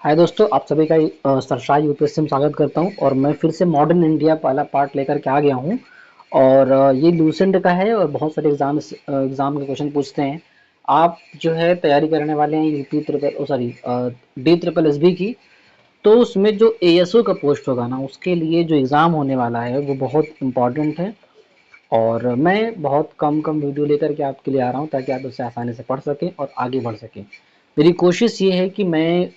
हाय दोस्तों, आप सभी का सरशाह यूपीएससी में स्वागत करता हूं। और मैं फिर से मॉडर्न इंडिया वाला पार्ट लेकर के आ गया हूं। और ये लूसेंट का है और बहुत सारे एग्जाम के क्वेश्चन पूछते हैं। आप जो है तैयारी करने वाले हैं UP triple sorry D triple S B की। तो उसमें जो एएसओ का पोस्ट होगा ना, उसके लिए जो एग्ज़ाम होने वाला है वो बहुत इम्पोर्टेंट है। और मैं बहुत कम कम वीडियो लेकर के आपके लिए आ रहा हूँ ताकि आप उससे आसानी से पढ़ सकें और आगे बढ़ सकें। मेरी कोशिश ये है कि मैं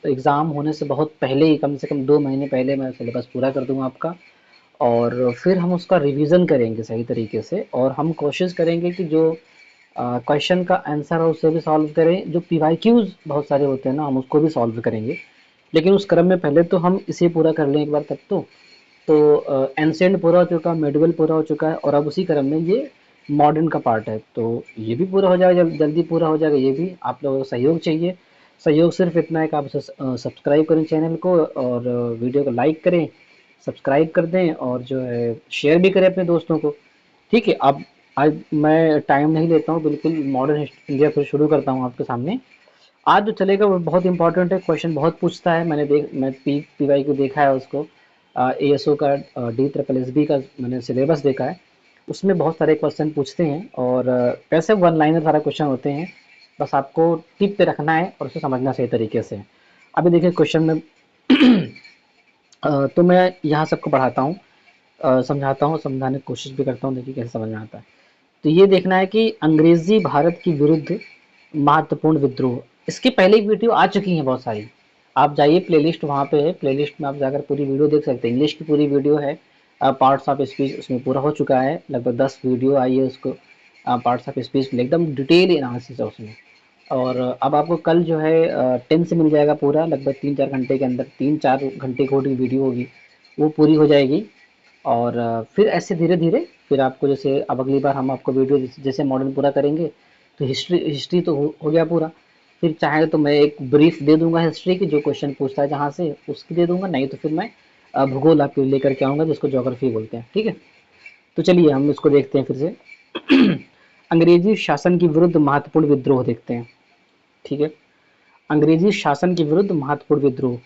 एग्ज़ाम होने से बहुत पहले ही, कम से कम 2 महीने पहले, मैं सिलेबस पूरा कर दूंगा आपका। और फिर हम उसका रिवीजन करेंगे सही तरीके से, और हम कोशिश करेंगे कि जो क्वेश्चन का आंसर है उसे भी सॉल्व करें। जो पीवाईक्यूज बहुत सारे होते हैं ना, हम उसको भी सॉल्व करेंगे। लेकिन उस क्रम में पहले तो हम इसे पूरा कर लें एक बार तक तो एंसेंट पूरा हो चुका, मेडिवल पूरा हो चुका है, और अब उसी क्रम में ये मॉडर्न का पार्ट है। तो ये भी पूरा हो जाएगा, जल्दी पूरा हो जाएगा। ये भी आप लोगों का सहयोग चाहिए। सहयोग सिर्फ इतना है कि आप उसे सब्सक्राइब करें चैनल को, और वीडियो को लाइक करें, सब्सक्राइब कर दें, और जो है शेयर भी करें अपने दोस्तों को। ठीक है। अब आज मैं टाइम नहीं लेता हूँ, बिल्कुल मॉडर्न इंडिया फिर शुरू करता हूँ आपके सामने। आज जो चलेगा वो बहुत इंपॉर्टेंट है, क्वेश्चन बहुत पूछता है। मैं पी वाई को देखा है उसको, एएसओ का, डी ट्रिपल एस बी का मैंने सिलेबस देखा है। उसमें बहुत सारे क्वेश्चन पूछते हैं, और वैसे वन लाइनर सारा क्वेश्चन होते हैं। बस आपको टिप पे रखना है और उसे समझना सही तरीके से। अभी देखिए क्वेश्चन में तो मैं यहाँ सबको पढ़ाता हूँ, समझाता हूँ, समझाने की कोशिश भी करता हूँ, देखिए कैसे समझ में आता है। तो ये देखना है कि अंग्रेजी भारत की विरुद्ध महत्वपूर्ण विद्रोह। इसके पहले एक वीडियो आ चुकी है बहुत सारी। आप जाइए प्लेलिस्ट, वहाँ पे है, प्लेलिस्ट में आप जाकर पूरी वीडियो देख सकते हैं। इंग्लिश की पूरी वीडियो है, पार्ट्स ऑफ स्पीच उसमें पूरा हो चुका है। लगभग 10 वीडियो आई है उसको, पार्ट्स ऑफ स्पीच एकदम डिटेल एनालिसिस है उसमें। और अब आपको कल जो है 10 से मिल जाएगा पूरा, लगभग 3-4 घंटे के अंदर, 3-4 घंटे की वीडियो होगी, वो पूरी हो जाएगी। और फिर ऐसे धीरे-धीरे फिर आपको, जैसे अब अगली बार हम आपको वीडियो जैसे मॉडल पूरा करेंगे, तो हिस्ट्री तो हो गया पूरा। फिर चाहे तो मैं एक ब्रीफ दे दूँगा हिस्ट्री की, जो क्वेश्चन पूछता है जहाँ से उसकी दे दूँगा, नहीं तो फिर मैं भूगोल आपके लिए लेकर के आऊँगा, जिसको ज्योग्राफी बोलते हैं। ठीक है? तो चलिए हम इसको देखते हैं फिर से। अंग्रेजी शासन के विरुद्ध महत्वपूर्ण विद्रोह देखते हैं। ठीक है? अंग्रेजी शासन के विरुद्ध महत्वपूर्ण विद्रोह।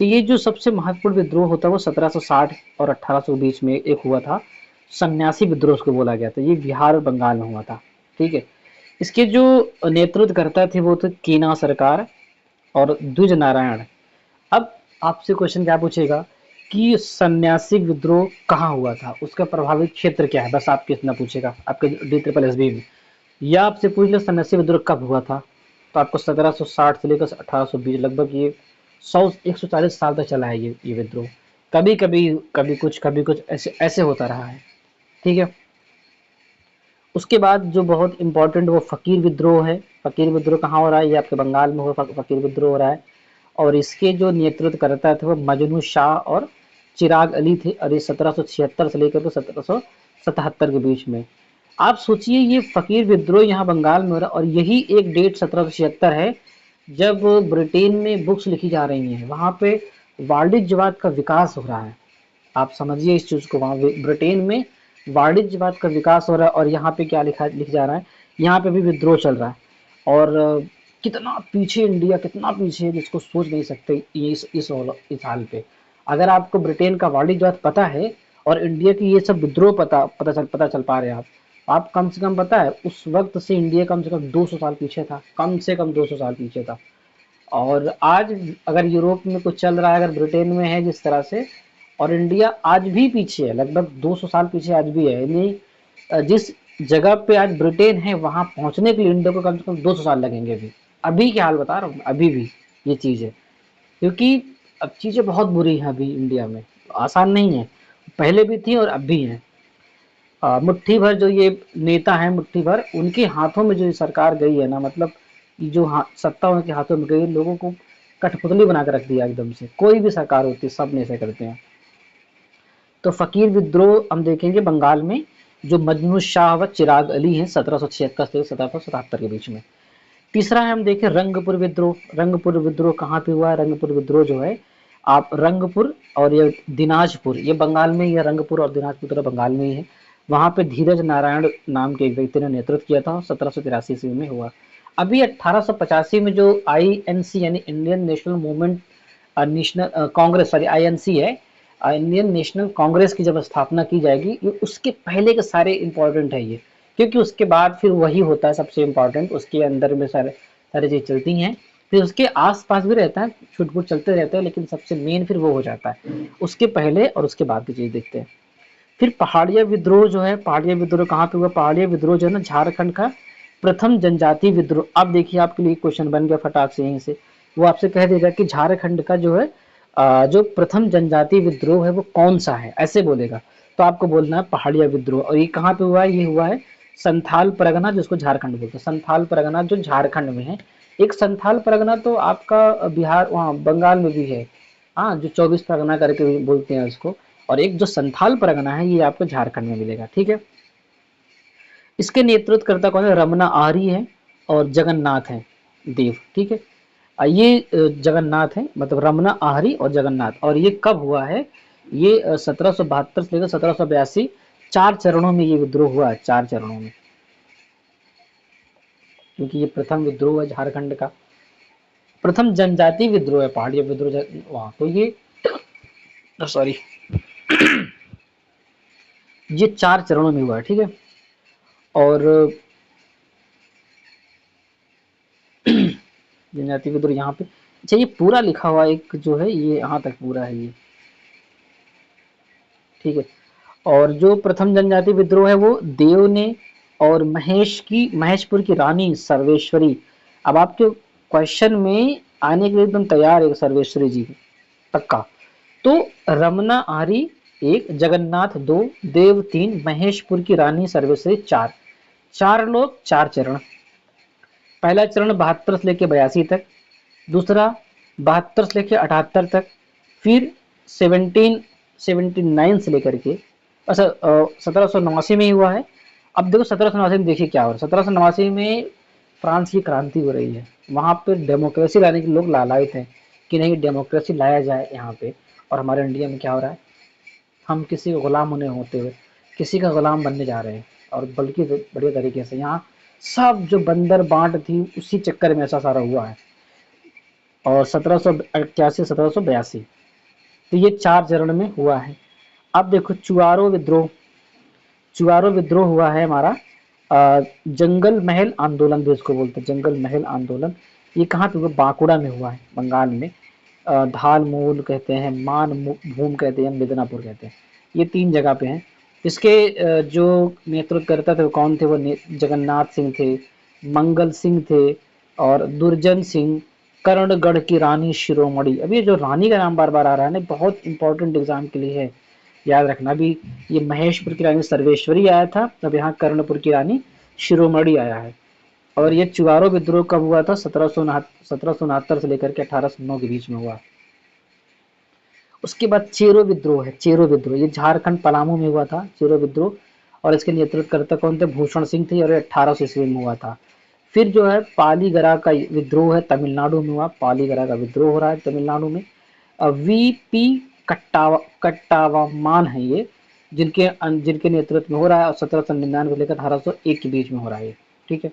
तो ये जो सबसे महत्वपूर्ण विद्रोह होता है वो 1760 और 1800 के बीच में एक हुआ था। सन्यासी विद्रोह उसको बोला गया था। ये बिहार और बंगाल में हुआ था। ठीक है। इसके जो नेतृत्वकर्ता थे वो थे कीना सरकार और द्विज नारायण। अब आपसे क्वेश्चन क्या पूछेगा कि सन्यासी विद्रोह कहाँ हुआ था, उसका प्रभावित क्षेत्र क्या है, बस आपके इतना पूछेगा आपके डी ट्रिपल एस बी में। या आपसे पूछ ले सन्यासी विद्रोह कब हुआ था, तो आपको 1760 से लेकर 1820, लगभग ये 140 साल तक चला है ये विद्रोह। कभी कभी कभी कुछ ऐसे ऐसे होता रहा है। ठीक है। उसके बाद जो बहुत इंपॉर्टेंट वो फकीर विद्रोह है। फकीर विद्रोह कहाँ हो रहा है, ये आपके बंगाल में हो, फकीर विद्रोह हो रहा है। और इसके जो नेतृत्व करता थे वो मजनू शाह और चिराग अली थे, और ये 1776 से लेकर तो 1777 के बीच में। आप सोचिए ये फकीर विद्रोह यहाँ बंगाल में हो रहा है, और यही एक डेट 1776 है जब ब्रिटेन में बुक्स लिखी जा रही हैं। वहाँ पे वाणिज्यवाद का विकास हो रहा है। आप समझिए इस चीज़ को, वहाँ ब्रिटेन में वाणिज्यवाद का विकास हो रहा है, और यहाँ पे क्या लिख जा रहा है, यहाँ पे भी विद्रोह चल रहा है। और कितना पीछे इंडिया, कितना पीछे है जिसको सोच नहीं सकते ये इस हाल पे। अगर आपको ब्रिटेन का वाणिज्यवाद पता है और इंडिया की ये सब विद्रोह पता चल पा रहे हैं आप कम से कम पता है उस वक्त से इंडिया कम से कम 200 साल पीछे था, कम से कम 200 साल पीछे था। और आज अगर यूरोप में कुछ चल रहा है, अगर ब्रिटेन में है जिस तरह से, और इंडिया आज भी पीछे है, लगभग 200 साल पीछे आज भी है। यानी जिस जगह पे आज ब्रिटेन है वहां पहुंचने के लिए इंडिया को कम से कम 200 साल लगेंगे अभी। अभी क्या हाल बता रहा हूँ, अभी भी ये चीज़ है। क्योंकि अब चीज़ें बहुत बुरी हैं अभी इंडिया में, आसान नहीं है। पहले भी थी और अब भी हैं। मुट्ठी भर जो ये नेता हैं, मुट्ठी भर उनके हाथों में जो ये सरकार गई है ना, मतलब ये जो सत्ता उनके हाथों में गई, लोगों को कठपुतली बना कर रख दिया एकदम से। कोई भी सरकार होती है सब ने ऐसे करते हैं। तो फकीर विद्रोह हम देखेंगे बंगाल में, जो मजनू शाह व चिराग अली हैं 1776 से 1777 के बीच में। तीसरा है हम देखें रंगपुर विद्रोह। रंगपुर विद्रोह कहाँ पे हुआ है, रंगपुर विद्रोह जो है, आप रंगपुर और ये दिनाजपुर, ये बंगाल में ही है। रंगपुर और दिनाजपुर तो बंगाल में ही है। वहाँ पे धीरज नारायण नाम के एक व्यक्ति ने नेतृत्व किया था, 1783 ईस्वी में हुआ। अभी 1885 में जो आईएनसी यानी Indian national movement national Congress, sorry INC है, इंडियन नेशनल कांग्रेस की जब स्थापना की जाएगी, ये उसके पहले के सारे इंपॉर्टेंट है ये, क्योंकि उसके बाद फिर वही होता है सबसे इम्पोर्टेंट, उसके अंदर में सारे सारी चीज चलती हैं, फिर उसके आस पास भी रहता है, छुटपुट चलते रहते हैं, लेकिन सबसे मेन फिर वो हो जाता है, उसके पहले और उसके बाद की चीज देखते हैं। फिर पहाड़िया विद्रोह जो है, पहाड़िया विद्रोह कहाँ पे हुआ? पहाड़िया विद्रोह जो है ना, झारखंड का प्रथम जनजातीय विद्रोह। अब देखिए आपके लिए क्वेश्चन बन गया फटाक से यहीं से, वो आपसे कह देगा कि झारखंड का जो है जो प्रथम जनजातीय विद्रोह है वो कौन सा है, ऐसे बोलेगा, तो आपको बोलना है पहाड़िया विद्रोह। और ये कहाँ पे हुआ है? ये हुआ है संथाल परगना, जिसको झारखंड बोलते हैं, संथाल परगना जो झारखंड में है। एक संथाल परगना तो आपका बिहार, वहाँ बंगाल में भी है, हाँ, जो 24 परगना करके भी बोलते हैं उसको, और एक जो संथाल परगना है ये आपको झारखंड में मिलेगा, ठीक है। इसके नेतृत्वकर्ता कौन है? रमना आर्य है और जगन्नाथ है देव, ठीक है। ये जगन्नाथ है, मतलब रमना आहरी और जगन्नाथ। और ये कब हुआ है? ये 1772 से लेकर 1782, 4 चरणों में ये विद्रोह हुआ है, 4 चरणों में, क्योंकि ये प्रथम विद्रोह है झारखंड का, प्रथम जनजातीय विद्रोह है पहाड़िया विद्रोह वहां, तो ये सॉरी ये 4 चरणों में हुआ है, ठीक है। और जनजातीय विद्रोह यहाँ पे, अच्छा ये पूरा लिखा हुआ एक जो है, ये यहाँ तक पूरा है ये, ठीक है। और जो प्रथम जनजातीय विद्रोह है वो देव ने और महेशपुर की रानी सर्वेश्वरी। अब आपके क्वेश्चन में आने के लिए एकदम तैयार है सर्वेश्वरी जी, पक्का। तो रमना आरी 1, जगन्नाथ 2, देव 3, महेशपुर की रानी सर्वेश्वरी 4, 4 लोग 4 चरण। पहला चरण 72 से लेकर 82 तक, दूसरा 72 से लेकर 78 तक, फिर 1779 से लेकर के, अच्छा 1789 में ही हुआ है। अब देखो 1789 में देखिए क्या हो रहा है, 1789 में फ्रांस की क्रांति हो रही है, वहाँ पे डेमोक्रेसी लाने के लोग लालायित हैं कि नहीं डेमोक्रेसी लाया जाए यहाँ पे। और हमारे इंडिया में क्या हो रहा है, हम किसी के गुलाम होने होते हुए किसी का गुलाम बनने जा रहे हैं, और बल्कि बढ़िया तरीके से यहाँ सब जो बंदर बांट थी उसी चक्कर में ऐसा सारा हुआ है। और 1781 1782, तो ये 4 चरण में हुआ है। अब देखो चुआरो विद्रोह, चुआरो विद्रोह हुआ है हमारा जंगल महल आंदोलन भी इसको बोलते हैं, जंगल महल आंदोलन। ये कहाँ पे हुआ? बांकुड़ा में हुआ है, बंगाल में। धाल मूल कहते हैं, मान भूम कहते हैं, मिदनापुर कहते हैं, ये 3 जगह पे हैं। इसके जो नेतृत्व करता थे वो कौन थे? वो जगन्नाथ सिंह थे, मंगल सिंह थे, और दुर्जन सिंह, कर्णगढ़ की रानी शिरोमणि। अब ये जो रानी का नाम बार बार आ रहा है ना, बहुत इंपॉर्टेंट एग्जाम के लिए है, याद रखना भी। ये महेशपुर की रानी सर्वेश्वरी आया था, अब यहाँ कर्णपुर की रानी शिरोमणि आया है। और ये चुवारो विद्रोह कब हुआ था? 1769 से लेकर के 1809 के बीच में हुआ। उसके बाद चेरो विद्रोह है, चेरो विद्रोह ये झारखंड पलामू में हुआ था, चेरो विद्रोह। और इसके नेतृत्वकर्ता कौन थे? भूषण सिंह थे, और 1800 ईस्वी में हुआ था। फिर जो है पालीगरा का विद्रोह है, तमिलनाडु में हुआ, पालीगरा का विद्रोह हो रहा है तमिलनाडु में। वीपी कट्टावामान है ये, जिनके जिनके नेतृत्व में हो रहा है, और 1799 से लेकर 1801 के बीच में हो रहा है, ठीक है।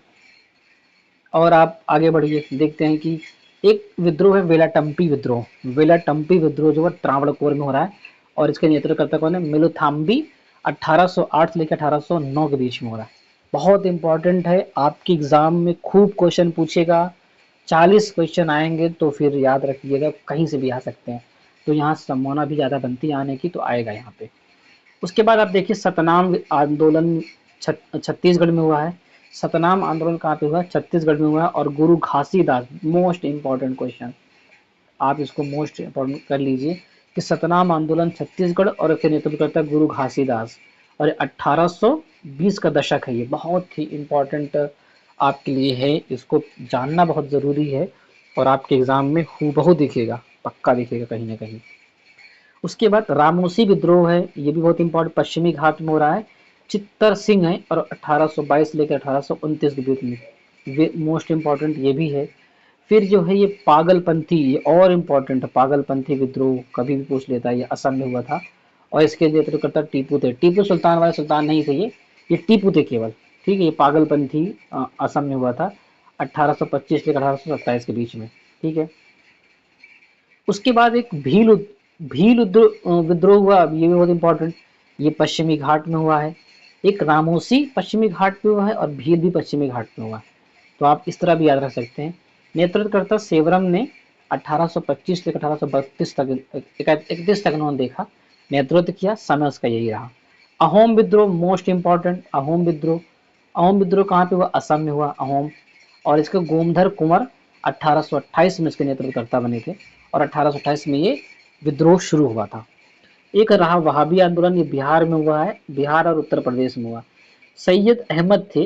और आप आगे बढ़िए, देखते हैं कि एक विद्रोह है वेलाटम्पी विद्रोह, वेलाटम्पी विद्रोह जो है त्रावणकोर में हो रहा है, और इसके नेतृत्वकर्ता कौन है? मिलुथाम्बी, 1808 से लेकर 1809 के बीच में हो रहा है। बहुत इंपॉर्टेंट है, आपकी एग्जाम में खूब क्वेश्चन पूछेगा, 40 क्वेश्चन आएंगे, तो फिर याद रखिएगा कहीं से भी आ सकते हैं, तो यहाँ संभावना भी ज़्यादा बनती है आने की, तो आएगा यहाँ पे। उसके बाद आप देखिए सतनाम आंदोलन छत्तीसगढ़ में हुआ है। सतनाम आंदोलन कहाँ पे हुआ? छत्तीसगढ़ में हुआ है। और गुरु घासीदास, मोस्ट इंपॉर्टेंट क्वेश्चन, आप इसको मोस्ट इंपॉर्टेंट कर लीजिए कि सतनाम आंदोलन छत्तीसगढ़, और इसके नेतृत्व करता है गुरु घासीदास, और 1820 का दशक है, ये बहुत ही इंपॉर्टेंट आपके लिए है, इसको जानना बहुत ज़रूरी है, और आपके एग्जाम में हूबहू दिखेगा, पक्का दिखेगा कहीं ना कहीं। उसके बाद रामोसी विद्रोह है, ये भी बहुत इंपॉर्टेंट, पश्चिमी घाट में हो रहा है, चित्तर सिंह है, और 1822 लेकर 1829 के बीच में, मोस्ट इंपॉर्टेंट ये भी है। फिर जो है ये पागलपंथी, ये और इम्पोर्टेंट है, पागलपंथी विद्रोह कभी भी पूछ लेता है, ये असम में हुआ था, और इसके नेतृत्वकर्ता टीपू थे, टीपू सुल्तान वाले सुल्तान नहीं थे ये टीपू थे केवल, ठीक है। ये पागलपंथी असम में हुआ था, 1825 से 1827 के बीच में, ठीक है। उसके बाद एक विद्रोह हुआ, अब ये भी बहुत इंपॉर्टेंट, ये पश्चिमी घाट में हुआ है। एक रामोसी पश्चिमी घाट पे हुआ है और भील भी पश्चिमी घाट में हुआ है, तो आप इस तरह भी याद रख सकते हैं। नेतृत्वकर्ता सेवरम ने 1825 से 1832 तक 31 तक उन्होंने देखा, नेतृत्व किया, समय उसका यही रहा। अहोम विद्रोह मोस्ट इंपॉर्टेंट, अहोम विद्रोह कहाँ पे हुआ? असम में हुआ अहोम, और इसके गोमधर कुंवर 1828 में इसके नेतृत्वकर्ता बने थे और 1828 में ये विद्रोह शुरू हुआ था। एक रहा वहाबी आंदोलन, ये बिहार में हुआ है, बिहार और उत्तर प्रदेश में हुआ। सैयद अहमद थे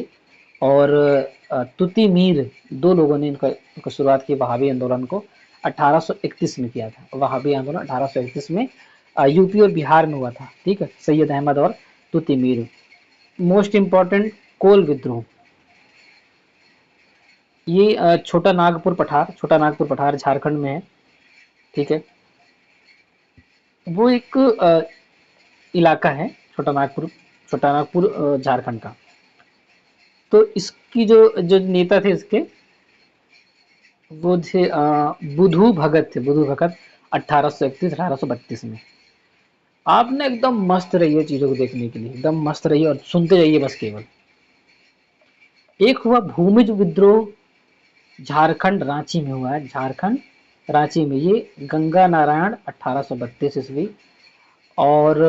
और तुति मीर, दो लोगों ने इनका शुरुआत की वहाबी आंदोलन को 1831 में किया था। वहाबी आंदोलन 1831 में यूपी और बिहार में हुआ था, ठीक है, सैयद अहमद और तुति मीर। मोस्ट इंपॉर्टेंट कोल विद्रोह, ये छोटा नागपुर पठार झारखंड में है, ठीक है। वो एक इलाका है छोटा नागपुर झारखंड का। तो इसकी जो नेता थे इसके, वो थे बुधू भगत 1831-1832 में। आपने एकदम मस्त रहिए चीजों को देखने के लिए, एकदम मस्त रहिए और सुनते जाइए बस केवल। एक हुआ भूमिज विद्रोह, झारखंड रांची में हुआ है, झारखंड रांची में, ये गंगा नारायण 1832 ईस्वी। और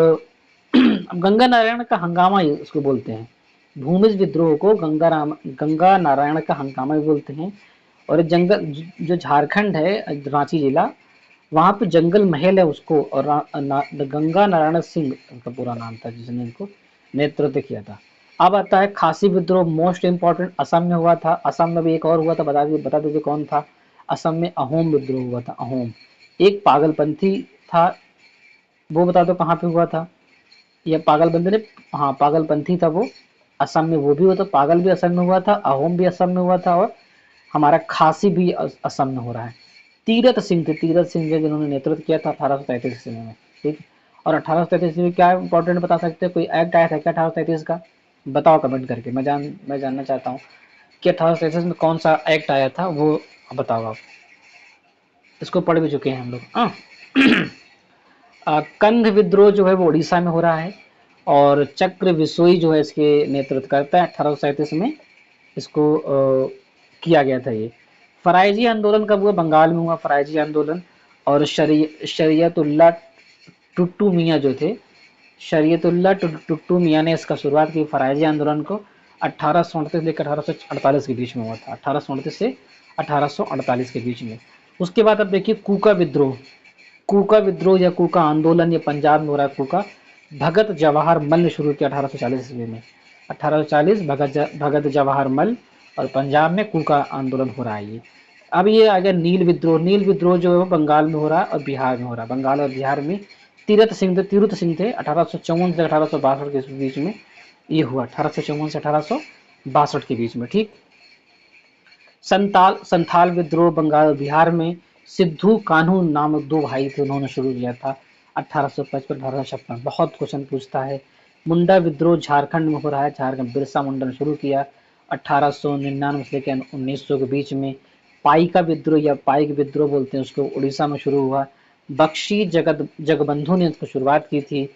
अब गंगा नारायण का हंगामा उसको बोलते हैं, भूमिज विद्रोह को गंगा नारायण का हंगामा भी बोलते हैं। और जंगल जो झारखंड है, रांची जिला, वहां पे जंगल महल है उसको, और गंगा नारायण सिंह उनका पूरा नाम था जिसने इनको नेतृत्व किया था। अब आता है खासी विद्रोह, मोस्ट इंपॉर्टेंट, असम में हुआ था। असम में भी एक और हुआ था, बता दीजिए कौन था। असम में अहोम विद्रोह हुआ था, अहोम। एक पागलपंथी था, वो बता दो कहाँ पे हुआ था। या पागलपंथी ने, हाँ पागलपंथी था वो, असम में वो भी हुआ था, पागल भी असम में हुआ था, अहोम भी असम में हुआ था, और हमारा खासी भी असम में हो रहा है। तीरथ सिंह जिन्होंने नेतृत्व किया था 1833 ईस्वी में, ठीक। और 1833 में क्या इंपॉर्टेंट बता सकते हैं, कोई एक्ट आया था क्या 1833 का? बताओ कमेंट करके, मैं जानना चाहता हूँ कि 1833 में कौन सा एक्ट आया था, वो बताओ आप। इसको पढ़ भी चुके हैं हम लोग। कंध विद्रोह जो है वो उड़ीसा में हो रहा है, और चक्र विसोई जो है इसके नेतृत्व करता है, 1837 में इसको किया गया था ये। फराइजी आंदोलन कब हुआ? बंगाल में हुआ फराइजी आंदोलन। और शरीयतुल्लाह टुट्टू मियाँ जो थे, शरीयतुल्लाह टुट्टू मियाँ ने इसका शुरुआत की फराइजी आंदोलन को 1838 लेकर 1848 के बीच में हुआ था, 1838 से 1848 के बीच में। उसके बाद अब देखिए कूका विद्रोह या कूका आंदोलन, ये पंजाब में हो रहा है। कूका भगत जवाहर मल ने शुरू किया 1840 ईस्वी में, 1840 भगत जवाहर मल, और पंजाब में कूका आंदोलन हो रहा है ये। अब ये आ गया नील विद्रोह जो है वो बंगाल में हो रहा है और बिहार में हो रहा है। बंगाल और बिहार में तीरथ सिंह थे 1854 से 1862 के बीच में ये हुआ, 1854 से 1862 के बीच में, ठीक। संथाल विद्रोह बंगाल और बिहार में सिद्धू कान्हू नामक दो भाई थे, उन्होंने शुरू किया था 1855 1856। बहुत क्वेश्चन पूछता है। मुंडा विद्रोह झारखंड में हो रहा है, झारखंड बिरसा मुंडा ने शुरू किया 1899 से लेकर 1900 के बीच में। पाइका विद्रोह या पाइक विद्रोह बोलते हैं उसको, उड़ीसा में शुरू हुआ। बख्शी जगबंधु ने इसको शुरुआत की थी।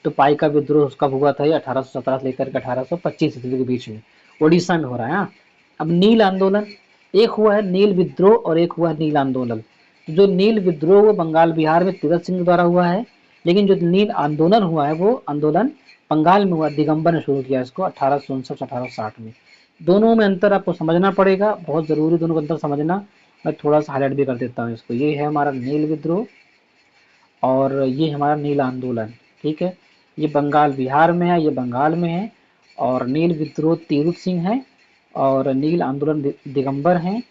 तो पाइका विद्रोह उसका हुआ था 1817 से लेकर 1825 ईस्वी के बीच में, उड़ीसा में हो रहा है। हाँ। अब नील आंदोलन, एक हुआ है नील विद्रोह और एक हुआ है नील आंदोलन। जो नील विद्रोह वो बंगाल बिहार में तीरथ सिंह द्वारा हुआ है, लेकिन जो नील आंदोलन हुआ है वो आंदोलन बंगाल में हुआ, दिगंबर ने शुरू किया इसको 1859 1860 में। दोनों में अंतर आपको समझना पड़ेगा, बहुत जरूरी दोनों का अंतर समझना। मैं थोड़ा सा हाईलाइट भी कर देता हूँ इसको। ये है हमारा नील विद्रोह और ये हमारा नील आंदोलन, ठीक है। ये बंगाल बिहार में है, ये बंगाल में है। और नील विद्रोह तीरथ सिंह है और नील आंदोलन दिगंबर हैं।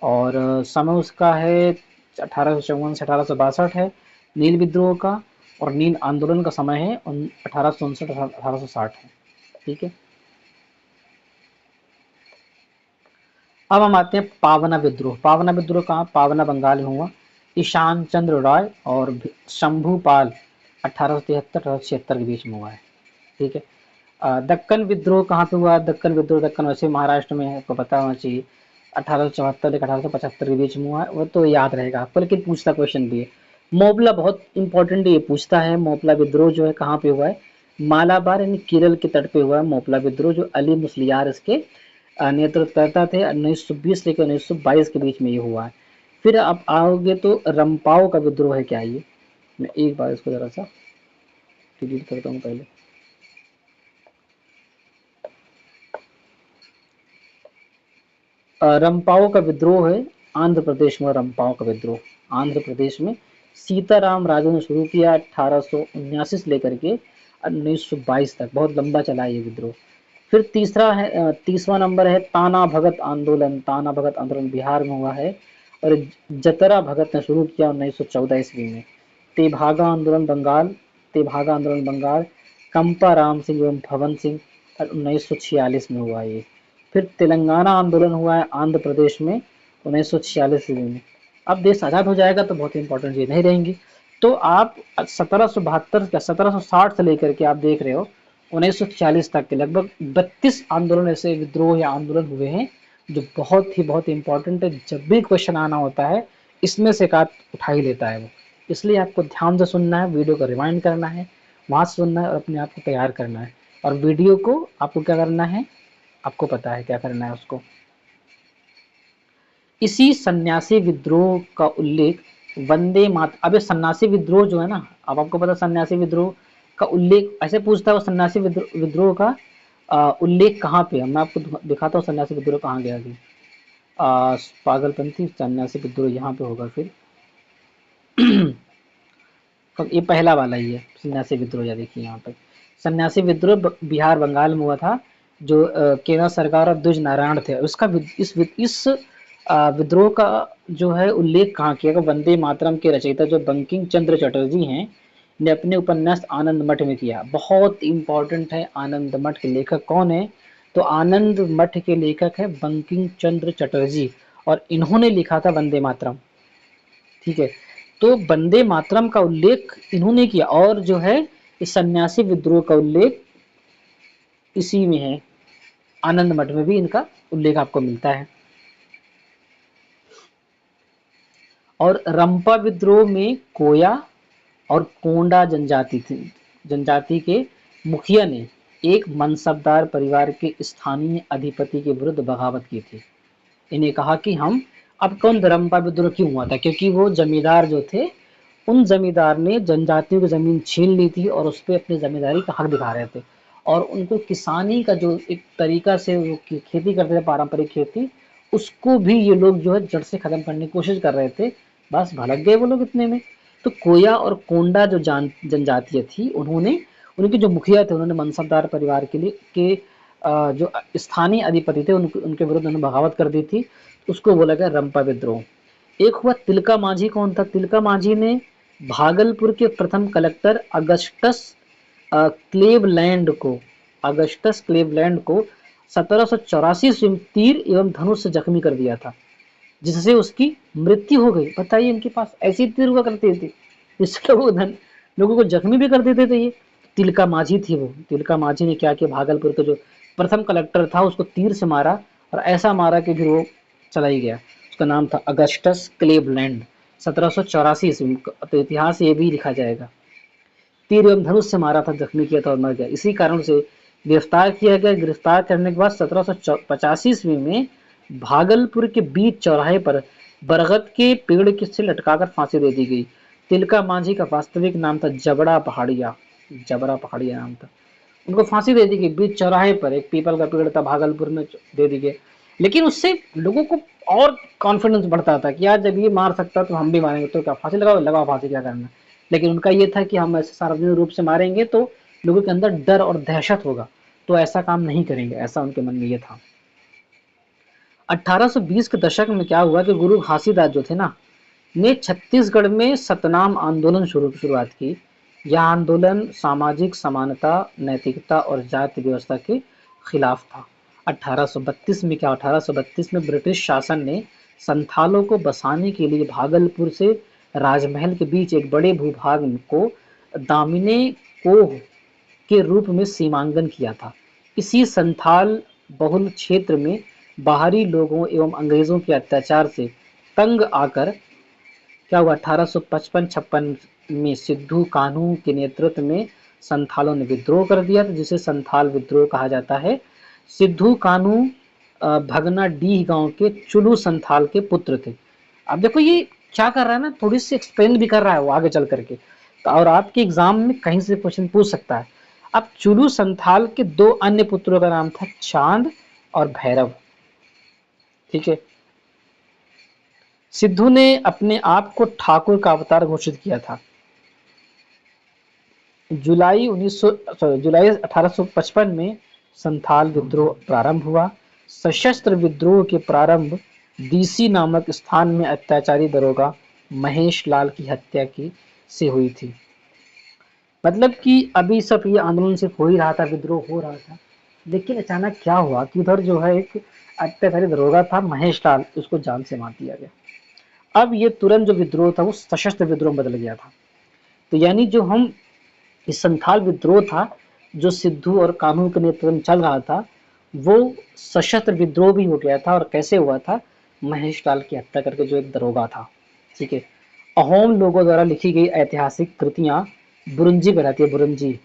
और समय उसका है 1854 से 1862 है नील विद्रोह का, और नील आंदोलन का समय है 1859 1860 है, ठीक है। अब हम आते हैं पावना विद्रोह। पावना विद्रोह कहाँ? पावना बंगाल में हुआ। ईशान चंद्र रॉय और शंभूपाल 1873-1876 के बीच में हुआ है, ठीक है। दक्कन विद्रोह कहाँ पे हुआ? दक्कन विद्रोह, दक्कन वैसे महाराष्ट्र में है, आपको पता होना चाहिए। 1874 लेकर 1875 के बीच में हुआ है, वो तो याद रहेगा आपको, लेकिन पूछता क्वेश्चन भी है। मोपला बहुत इंपॉर्टेंट ये पूछता है, मोपला विद्रोह जो है कहाँ पे हुआ है, मालाबार यानी केरल के तट पे हुआ है मोपला विद्रोह, जो अली मुस्लियार इसके नेतृत्वकर्ता थे। 1920 लेकर 1922 के बीच में ये हुआ है। फिर आप आओगे तो रंपाओ का विद्रोह है क्या ये, मैं एक बार इसको जरा सा डिलीट करता हूँ पहले। रंपाओ का विद्रोह है आंध्र प्रदेश में, रंपाओ का विद्रोह आंध्र प्रदेश में सीताराम राजू ने शुरू किया 1879 से लेकर के 1922 तक, बहुत लंबा चला ये विद्रोह। फिर तीसरा है, तीसवा नंबर है ताना भगत आंदोलन, ताना भगत आंदोलन बिहार में हुआ है और जतरा भगत ने शुरू किया 1914 ईस्वी में। तेभागा आंदोलन बंगाल, तेभागा आंदोलन बंगाल, कंपा राम सिंह एवं भवन सिंह 1946 में हुआ ये। फिर तेलंगाना आंदोलन हुआ है आंध्र प्रदेश में 1946 ईस्वी में। अब देश आज़ाद हो जाएगा तो बहुत इंपॉर्टेंट चीज़ नहीं रहेंगी। तो आप 1772 या 1760 से लेकर के आप देख रहे हो 1946 तक के लगभग 32 आंदोलन ऐसे विद्रोह या आंदोलन हुए हैं जो बहुत इंपॉर्टेंट है। जब भी क्वेश्चन आना होता है इसमें से एक आध उठा ही लेता है वो, इसलिए आपको ध्यान से सुनना है, वीडियो को रिवाइंड करना है, वहाँ से सुनना है और अपने आप को तैयार करना है। और वीडियो को आपको क्या करना है, आपको पता है क्या करना है उसको। इसी सन्यासी विद्रोह का उल्लेख वंदे मात, अब ये सन्यासी विद्रोह जो है ना, अब आपको पता सन्यासी विद्रोह का उल्लेख ऐसे पूछता है वो सन्यासी विद्रोह का उल्लेख कहाँ पे है। मैं आपको दिखाता हूँ सन्यासी विद्रोह कहाँ गया अभी। पागलपंथी सन्यासी विद्रोह यहाँ पे होगा फिर। तो ये पहला वाला ही है सन्यासी विद्रोह, या देखिए यहाँ पर सन्यासी विद्रोह बिहार बंगाल में हुआ था, जो केंद्र सरकार और द्विज नारायण थे। उसका इस विद्रोह का जो है उल्लेख कहाँ किया गया, वंदे मातरम के रचयिता जो बंकिम चंद्र चटर्जी हैं ने अपने उपन्यास आनंद मठ में किया। बहुत इंपॉर्टेंट है, आनंद मठ के लेखक कौन है, तो आनंद मठ के लेखक है बंकिम चंद्र चटर्जी और इन्होंने लिखा था वंदे मातरम। ठीक है, तो वंदे मातरम का उल्लेख इन्होंने किया और जो है इस सन्यासी विद्रोह का उल्लेख इसी में है, आनंद मठ में भी इनका उल्लेख आपको मिलता है। और रंपा विद्रोह में कोया और कोंडा जनजाति के मुखिया ने एक मनसबदार परिवार के स्थानीय अधिपति के विरुद्ध बगावत की थी। इन्हें कहा कि हम, अब कौन रंपा विद्रोह क्यों हुआ था, क्योंकि वो जमींदार जो थे उन जमींदार ने जनजातियों की जमीन छीन ली थी और उस पर अपनी जमींदारी का हक दिखा रहे थे और उनको किसानी का जो एक तरीका से वो खेती करते थे पारंपरिक खेती, उसको भी ये लोग जो है जड़ से खत्म करने की कोशिश कर रहे थे। बस भड़क गए वो लोग इतने में। तो कोया और कोंडा जो जनजातियां थी, उन्होंने, उनके जो मुखिया थे उन्होंने मनसबदार परिवार के लिए के जो स्थानीय अधिपति थे उनके विरुद्ध उन्होंने बगावत कर दी थी। उसको बोला गया रंपा विद्रोह। एक हुआ तिलका माझी। कौन था तिलका माझी ने भागलपुर के प्रथम कलेक्टर अगस्टस क्लेवलैंड को 1784 में तीर एवं धनुष से जख्मी कर दिया था, जिससे उसकी मृत्यु हो गई। बताइए इनके पास ऐसी तीर हुआ करती थी जिससे वो लोगों को जख्मी भी कर देते थे। ये तिलका माझी थी वो। तिलका माझी ने क्या किया, भागलपुर का जो प्रथम कलेक्टर था उसको तीर से मारा और ऐसा मारा कि फिर वो चला ही गया। उसका नाम था अगस्टस क्लेवलैंड। 1784 ईस्वी। तो इतिहास ये भी लिखा जाएगा। तीर एवं धनुष से मारा था, जख्मी किया था और मर गया। इसी कारण से गिरफ्तार किया गया। गिरफ्तार करने के बाद 1785 ईस्वी में भागलपुर के बीच चौराहे पर बरगद के पेड़ से लटकाकर फांसी दे दी गई। तिलका माझी का वास्तविक नाम था जबड़ा पहाड़िया। जबड़ा पहाड़िया नाम था। उनको फांसी दे दी गई बीच चौराहे पर, एक पीपल का पेड़ था भागलपुर में, दे दी गई। लेकिन उससे लोगों को और कॉन्फिडेंस बढ़ता था कि यार जब ये मार सकता तो हम भी मारेंगे, तो क्या फांसी लगाओ फांसी, क्या करना। लेकिन उनका ये था कि हम ऐसे सार्वजनिक रूप से मारेंगे तो लोगों के अंदर डर और दहशत होगा, तो ऐसा काम नहीं करेंगे, ऐसा उनके मन में ये था। 1820 के दशक में क्या हुआ कि गुरु घासीदास जो थे ना, ने छत्तीसगढ़ में सतनाम आंदोलन शुरुआत की। यह आंदोलन सामाजिक समानता, नैतिकता और जाति व्यवस्था के खिलाफ था। 1832 में क्या, 1832 में ब्रिटिश शासन ने संथालों को बसाने के लिए भागलपुर से राजमहल के बीच एक बड़े भूभाग को दामिने कोह के रूप में सीमांकन किया था। इसी संथाल बहुल क्षेत्र में बाहरी लोगों एवं अंग्रेजों के अत्याचार से तंग आकर क्या हुआ, 1855-56 में सिद्धू कान्हू के नेतृत्व में संथालों ने विद्रोह कर दिया था, जिसे संथाल विद्रोह कहा जाता है। सिद्धू कान्हू भगना डीह गांव के चुलू संथाल के पुत्र थे। अब देखो ये क्या कर रहा है ना, थोड़ी सी एक्सप्लेन भी कर रहा है वो आगे चल करके, तो और आपके एग्जाम में कहीं से क्वेश्चन पूछ सकता है। अब चुलू संथाल के दो अन्य पुत्रों का नाम था चांद और भैरव। ठीक है। सिद्धू ने अपने आप को ठाकुर का अवतार घोषित किया था। जुलाई 1855 में संथाल विद्रोह प्रारंभ हुआ। सशस्त्र विद्रोह के प्रारंभ डीसी नामक स्थान में अत्याचारी दरोगा महेश लाल की हत्या की से हुई थी। मतलब कि अभी सब ये आंदोलन सिर्फ हो ही रहा था, विद्रोह हो रहा था, लेकिन अचानक क्या हुआ कि उधर जो है एक अत्याचारी दरोगा था महेश लाल, उसको जान से मार दिया गया। अब ये तुरंत जो विद्रोह था वो सशस्त्र विद्रोह बदल गया था। तो यानी जो हम इस संथाल विद्रोह था जो सिद्धू और कान्हू के नेतृत्व में चल रहा था, वो सशस्त्र विद्रोह भी हो गया था। और कैसे हुआ था, महेश लाल की हत्या करके जो एक दरोगा था। ठीक है। अहोम लोगों द्वारा लिखी गई ऐतिहासिक कृतियां बुरंजी कहलाती है, बुरंजी।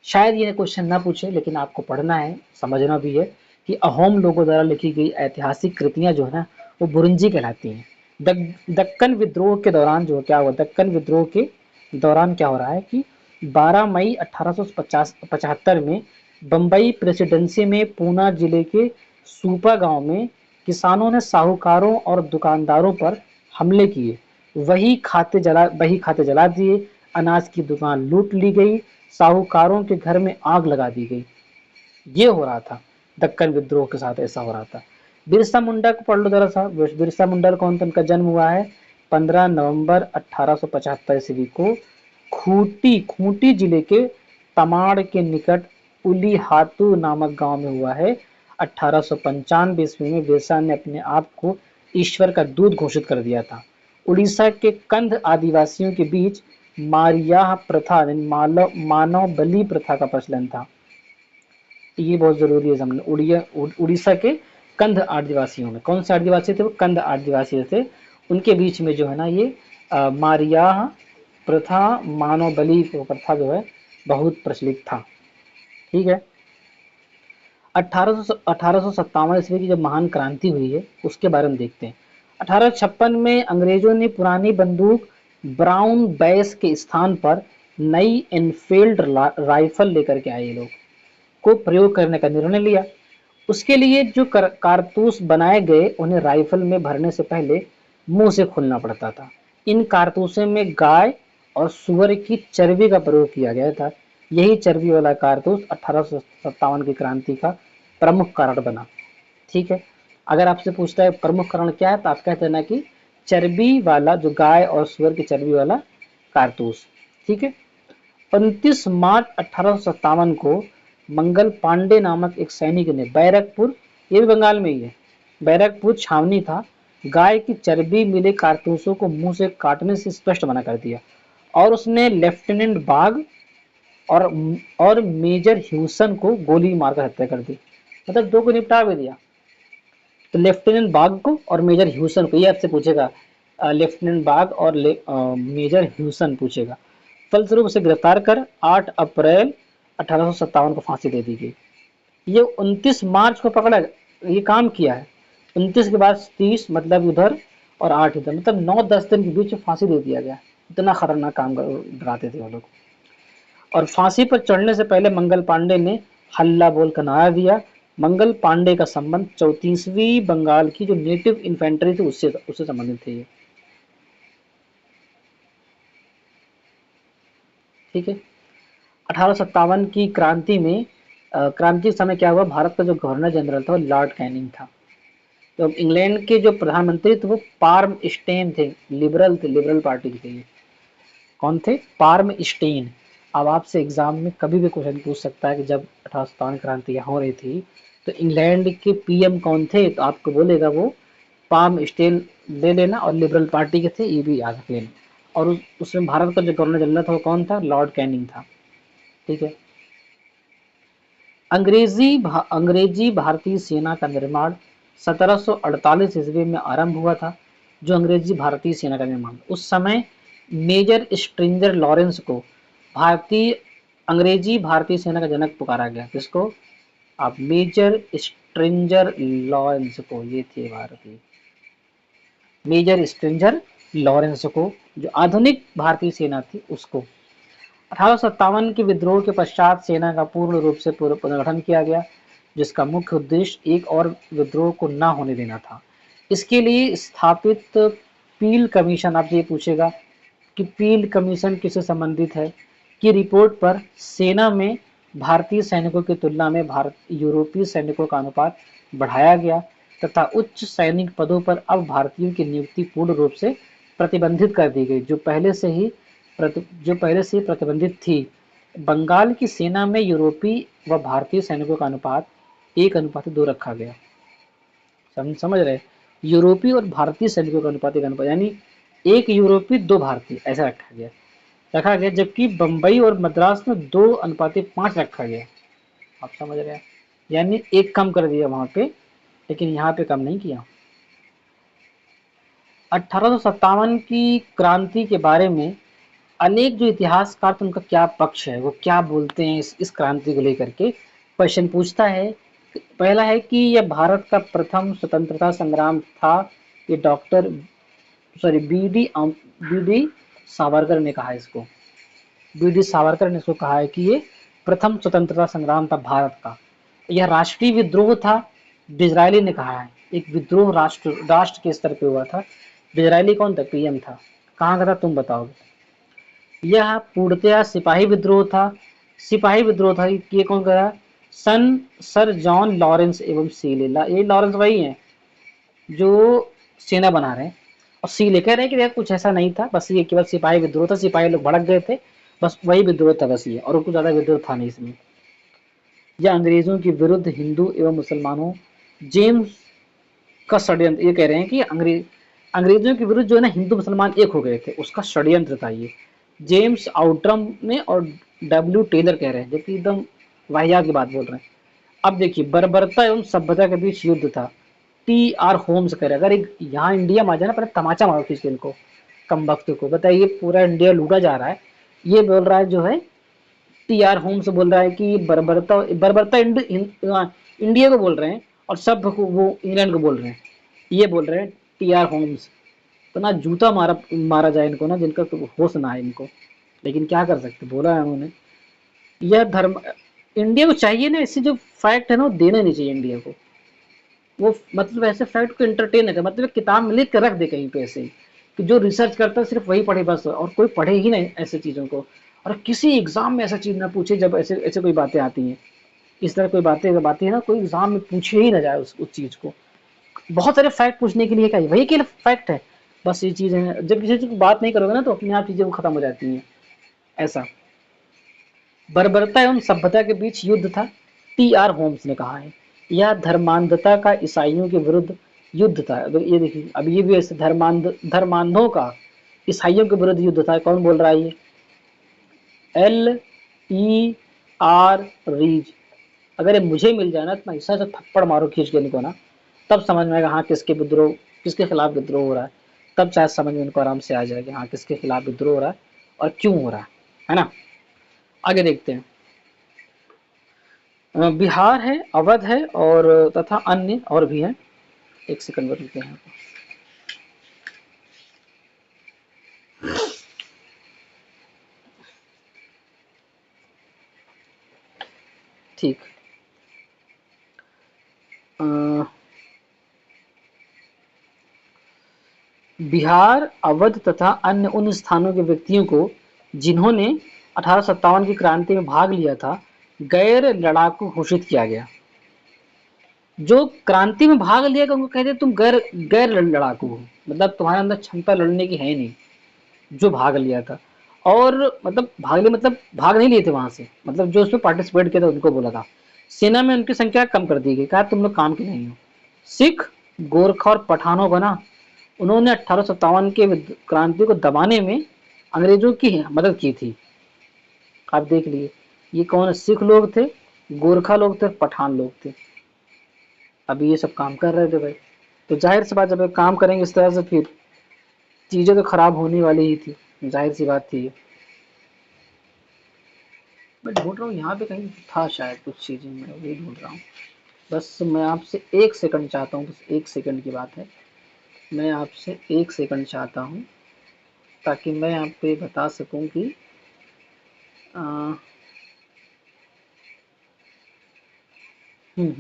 शायद ये क्वेश्चन ना पूछे, लेकिन आपको पढ़ना है, समझना भी है कि अहोम लोगों द्वारा लिखी गई ऐतिहासिक कृतियां जो है ना वो बुरंजी कहलाती हैं। दक्कन विद्रोह के दौरान जो क्या हुआ, दक्कन विद्रोह के दौरान क्या हो रहा है कि 12 मई 1875 में बम्बई प्रेसिडेंसी में पूना जिले के सूपा गांव में किसानों ने साहूकारों और दुकानदारों पर हमले किए। वही खाते जला दिए, अनाज की दुकान लूट ली गई, साहूकारों के घर में आग लगा दी गई। ये हो रहा था दक्कन विद्रोह के साथ, ऐसा हो रहा था। बिरसा मुंडा को पढ़ लो जरा सा। बिरसा मुंडा कौन था, उनका जन्म हुआ है 15 नवंबर 1875 ईस्वी को खूंटी जिले के तमाड़ के निकट उलीहातू नामक गांव में हुआ है। 1895 ईस्वी में बिरसा ने अपने आप को ईश्वर का दूत घोषित कर दिया था। उड़ीसा के कंध आदिवासियों के बीच मारियाह प्रथा मानव बलि प्रथा का प्रचलन था। ये बहुत जरूरी है समझना। उड़ीसा के कंध आदिवासियों में, कौन से आदिवासी थे, वो कंध आदिवासी थे, उनके बीच में जो है ना ये मारियाह प्रथा, मानव बलि प्रथा जो है बहुत प्रचलित था। ठीक है। 1857 ईस्वी की जब महान क्रांति हुई है उसके बारे में देखते हैं। 1856 में अंग्रेजों ने पुरानी बंदूक ब्राउन बैस के स्थान पर नई एनफील्ड राइफल लेकर के आए लोग को प्रयोग करने का निर्णय लिया। उसके लिए जो कारतूस बनाए गए उन्हें राइफल में भरने से पहले मुंह से खोलना पड़ता था। इन कारतूसों में गाय और सुअर की चर्बी का प्रयोग किया गया था। यही चर्बी वाला कारतूस 1857 की क्रांति का प्रमुख कारण बना। ठीक है। अगर आपसे पूछता है प्रमुख कारण क्या है, तो आप कहते हैं ना कि चर्बी वाला, जो गाय और सुअर की चर्बी वाला कारतूस। ठीक है। 29 मार्च 1857 को मंगल पांडे नामक एक सैनिक ने बैरकपुर, ये भी बंगाल में ही है, बैरकपुर छावनी था, गाय की चर्बी मिले कारतूसों को मुंह से काटने से स्पष्ट मना कर दिया। और उसने लेफ्टिनेंट बाग और मेजर ह्यूसन को गोली मारकर हत्या कर दी। मतलब दो को निपटा भी दिया। तो लेफ्टिनेंट बाग को और मेजर ह्यूसन को, ये आपसे पूछेगा, लेफ्टिनेंट बाग और मेजर ह्यूसन पूछेगा। फलस्वरूप उसे गिरफ्तार कर 8 अप्रैल 1857 को फांसी दे दी गई। ये 29 मार्च को पकड़ा, ये काम किया है। 29 के बाद 30 मतलब उधर और 8 इधर, मतलब 9-10 दिन के बीच में फांसी दे दिया गया। इतना खतरनाक काम डराते थे वो लोग। और फांसी पर चढ़ने से पहले मंगल पांडे ने हल्ला बोलकर नारा दिया। मंगल पांडे का संबंध 34वीं बंगाल की जो नेटिव इन्फेंट्री थी उससे संबंधित थे ये। ठीक है। 1857 की क्रांति में क्रांति के समय क्या हुआ, भारत का जो गवर्नर जनरल था वो लॉर्ड कैनिंग था। तो इंग्लैंड के जो प्रधानमंत्री थे वो पार्म स्टेन थे, लिबरल पार्टी के थे ये। कौन थे, पार्म स्टेन। अब आपसे एग्जाम में कभी भी क्वेश्चन पूछ सकता है कि जब 1857 क्रांति यहाँ हो रही थी तो इंग्लैंड के पीएम कौन थे, तो आपको बोलेगा वो पार्म स्टेन ले लेना, और लिबरल पार्टी के थे, ये भी याद रख लेना। और उसमें भारत का जो गवर्नर जनरल था वो कौन था, लॉर्ड कैनिंग था। ठीक है। अंग्रेजी भारतीय सेना का निर्माण 1748 ईस्वी में आरंभ हुआ था, जो अंग्रेजी भारतीय सेना का निर्माण। उस समय मेजर स्ट्रिंजर लॉरेंस को अंग्रेजी भारतीय सेना का जनक पुकारा गया। किसको? आप मेजर स्ट्रिंजर लॉरेंस को, ये थे भारतीय मेजर स्ट्रिंजर लॉरेंस को, जो आधुनिक भारतीय सेना थी उसको। 1857 के विद्रोह के पश्चात सेना का पूर्ण रूप से पुनर्गठन किया गया, जिसका मुख्य उद्देश्य एक और विद्रोह को न होने देना था। इसके लिए स्थापित पील कमीशन, आपसे ये पूछेगा कि पील कमीशन किससे संबंधित है, की रिपोर्ट पर सेना में भारतीय सैनिकों की तुलना में यूरोपीय सैनिकों का अनुपात बढ़ाया गया तथा उच्च सैनिक पदों पर अब भारतीयों की नियुक्ति पूर्ण रूप से प्रतिबंधित कर दी गई, जो पहले से ही प्रतिबंधित थी। बंगाल की सेना में यूरोपीय व भारतीय सैनिकों का अनुपात 1:2 रखा गया। समझ रहे? यूरोपीय और भारतीय सैनिकों का अनुपात 1:2, यानी 1 यूरोपीय 2 भारतीय, ऐसा रखा गया, जबकि बंबई और मद्रास में 2:5 रखा गया। आप समझ रहे हैं? यानी 1 कम कर दिया वहां पे, लेकिन यहाँ पे कम नहीं किया। 1857 की क्रांति के बारे में अनेक जो इतिहासकार थे उनका क्या पक्ष है, वो क्या बोलते हैं इस क्रांति को लेकर के। क्वेश्चन पूछता है, पहला है कि यह भारत का प्रथम स्वतंत्रता संग्राम था। ये बी डी सावरकर ने कहा इसको। बी.डी. सावरकर ने इसको कहा है कि ये प्रथम स्वतंत्रता संग्राम था भारत का। यह राष्ट्रीय विद्रोह था, डिजरायली ने कहा है। एक विद्रोह राष्ट्र के स्तर पे हुआ था। डिजरायली कौन था? पीएम था। कहाँ का था तुम बताओगे? यह पूर्णतया सिपाही विद्रोह था। ये कौन करा? सर जॉन लॉरेंस एवं सीले। ये लॉरेंस वही है जो सेना बना रहे हैं, और सीले कह रहे हैं कि कुछ ऐसा नहीं था, बस ये केवल सिपाही विद्रोह था, सिपाही लोग भड़क गए थे, बस वही विद्रोह था बस ये, और कुछ ज्यादा विद्रोह था नहीं इसमें। यह अंग्रेजों के विरुद्ध हिंदू एवं मुसलमानों जेम्स का षड्यंत्र, ये कह रहे हैं कि अंग्रेजों के विरुद्ध जो है ना हिंदू मुसलमान एक हो गए थे, उसका षड्यंत्र था ये। जेम्स आउट्रम ने और डब्ल्यू टेलर कह रहे हैं, जबकि एकदम वाहियात की बात बोल रहे हैं। अब देखिए, बर्बरता एवं सभ्यता के बीच युद्ध था। टी.आर. होम्स कह रहे हैं, अगर यहाँ इंडिया में आ जाए ना, पहले तमाचा मारो खींच के इनको, कम वक्त को। बताइए, पूरा इंडिया लूटा जा रहा है, ये बोल रहा है जो है टी.आर. होम्स बोल रहा है कि बर्बरता इंडिया को बोल रहे हैं, और सभ्य को वो इंग्लैंड को बोल रहे हैं, ये बोल रहे हैं टी.आर. होम्स। तो ना जूता मारा जाए इनको ना, जिनका तो होश ना है इनको, लेकिन क्या कर सकते, बोला है उन्होंने। यह धर्म इंडिया को चाहिए ना, इससे जो फैक्ट है ना वो देना नहीं चाहिए इंडिया को। वो मतलब ऐसे फैक्ट को एंटरटेन है, मतलब किताब में लिख कर रख दे कहीं पे ऐसे ही, कि जो रिसर्च करता है सिर्फ वही पढ़े बस, और कोई पढ़े ही नहीं ऐसे चीज़ों को, और किसी एग्जाम में ऐसा चीज़ ना पूछे जब ऐसे ऐसे कोई बातें आती हैं। इस तरह कोई बातें है ना, कोई एग्जाम में पूछे ही ना जाए उस चीज़ को। बहुत सारे फैक्ट पूछने के लिए क्या वही के फैक्ट है, बस ये चीज़ है। जब किसी चीज़ की बात नहीं करोगे ना तो अपने आप चीज़ें खत्म हो जाती हैं। ऐसा बर्बरता एवं सभ्यता के बीच युद्ध था, टी.आर. होम्स ने कहा है। यह धर्मांधता का ईसाइयों के विरुद्ध युद्ध था। ये देखिए, अब ये भी ऐसे धर्मांधों का ईसाइयों के विरुद्ध युद्ध था। कौन बोल रहा है? ये L.E.R. रीज। अगर ये मुझे मिल जाए ना तो मैं ऐसा थप्पड़ मारो खींच के इनको ना, तब समझ में आएगा हाँ किसके खिलाफ विद्रोह हो रहा है। तब शायद समझ में इनको आराम से आ जाएगा हाँ किसके खिलाफ विद्रोह हो रहा है और क्यों हो रहा है ना। आगे देखते हैं। बिहार है, अवध है, और तथा अन्य और भी हैं। एक सेकंड रुकते हैं। ठीक, बिहार, अवध तथा अन्य उन स्थानों के व्यक्तियों को जिन्होंने 1857 की क्रांति में भाग लिया था गैर लड़ाकू घोषित किया गया। जो क्रांति में भाग लिया उनको कहते तुम गैर लड़ाकू हो, मतलब तुम्हारे अंदर क्षमता लड़ने की है नहीं, जो भाग लिया था। और मतलब भाग नहीं लिए थे वहां से, मतलब जो उसमें पार्टिसिपेट किया था उनको बोला था। सेना में उनकी संख्या कम कर दी गई, कहा तुम लोग काम के नहीं हो। सिख, गोरखा और पठानों को ना उन्होंने 1857 के क्रांति को दबाने में अंग्रेजों की मदद की थी। आप देख लिए, ये कौन? सिख लोग थे, गोरखा लोग थे, पठान लोग थे। अभी ये सब काम कर रहे थे भाई, तो जाहिर सी बात जब ये काम करेंगे इस तरह से फिर चीज़ें तो खराब होने वाली ही थी, जाहिर सी बात थी ये। मैं ढूंढ रहा हूँ यहाँ पे कहीं था शायद कुछ चीज़ें, मैं वही ढूंढ रहा हूँ। बस मैं आपसे 1 सेकंड चाहता हूँ, बस 1 सेकंड की बात है, मैं आपसे 1 सेकंड चाहता हूँ ताकि मैं आप पे बता सकूँ कि मिल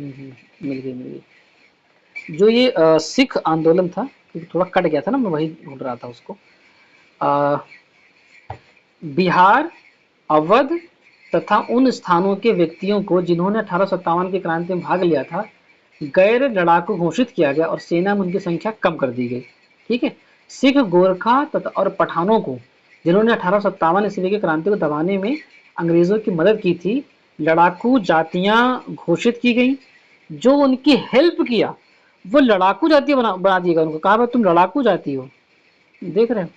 गई मिल गई। जो ये सिख आंदोलन था, क्योंकि थोड़ा कट गया था ना, मैं वही ढूंढ रहा था उसको। अ, बिहार, अवध तथा उन स्थानों के व्यक्तियों को जिन्होंने 1857 की क्रांति में भाग लिया था गैर लड़ाकू घोषित किया गया और सेना में उनकी संख्या कम कर दी गई। ठीक है, सिख, गोरखा तथा और पठानों को जिन्होंने 1857 ईस्वी की क्रांति को दबाने में अंग्रेजों की मदद की थी लड़ाकू जातियां घोषित की गई। जो उनकी हेल्प किया वो लड़ाकू जाति बना दिएगा, उनको कहा भाई तुम लड़ाकू जाति हो। देख रहे हो,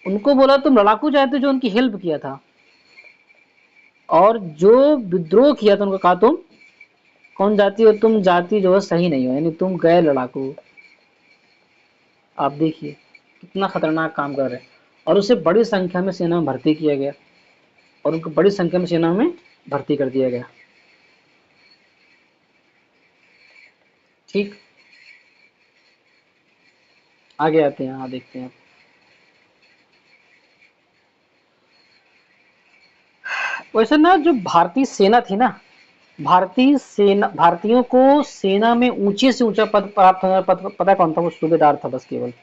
उनको बोला तुम लड़ाकू जाति, जो उनकी हेल्प किया था। और जो विद्रोह किया था उनको कहा तुम कौन जाति हो, तुम जाति जो है सही नहीं हो, यानी तुम गैर लड़ाकू हो। आप देखिए कितना खतरनाक काम कर रहे हैं। और उसे बड़ी संख्या में सेना में भर्ती किया गया, और उनको बड़ी संख्या में सेना में भर्ती कर दिया गया। ठीक, आगे आते हैं, यहाँ देखते हैं। वैसे ना जो भारतीय सेना थी ना, भारतीय सेना, भारतीयों को सेना में ऊंचे से ऊंचा पद प्राप्त होने वाला पद पता कौन था? वो सूबेदार था बस, केवल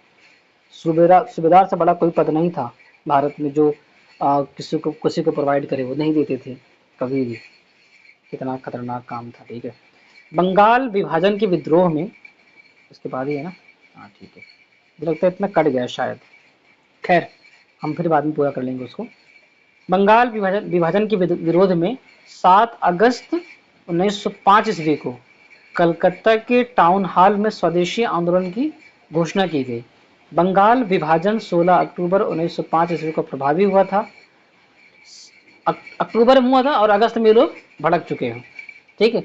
सूबेदार। सूबेदार से बड़ा कोई पद नहीं था भारत में जो किसी को प्रोवाइड करे, वो नहीं देते थे कभी भी। कितना खतरनाक काम था। ठीक है, बंगाल विभाजन के विद्रोह में, इसके बाद ही है ना? हाँ ठीक है, मुझे लगता है इतना कट गया शायद, खैर हम फिर बाद में पूरा कर लेंगे उसको। बंगाल विभाजन विभाजन के विरोध में 7 अगस्त 1905 ईस्वी को कलकत्ता के टाउन हॉल में स्वदेशी आंदोलन की घोषणा की गई। बंगाल विभाजन 16 अक्टूबर 1905 ईस्वी को प्रभावी हुआ था। अक्टूबर में हुआ था और अगस्त में लोग भड़क चुके हैं। ठीक है,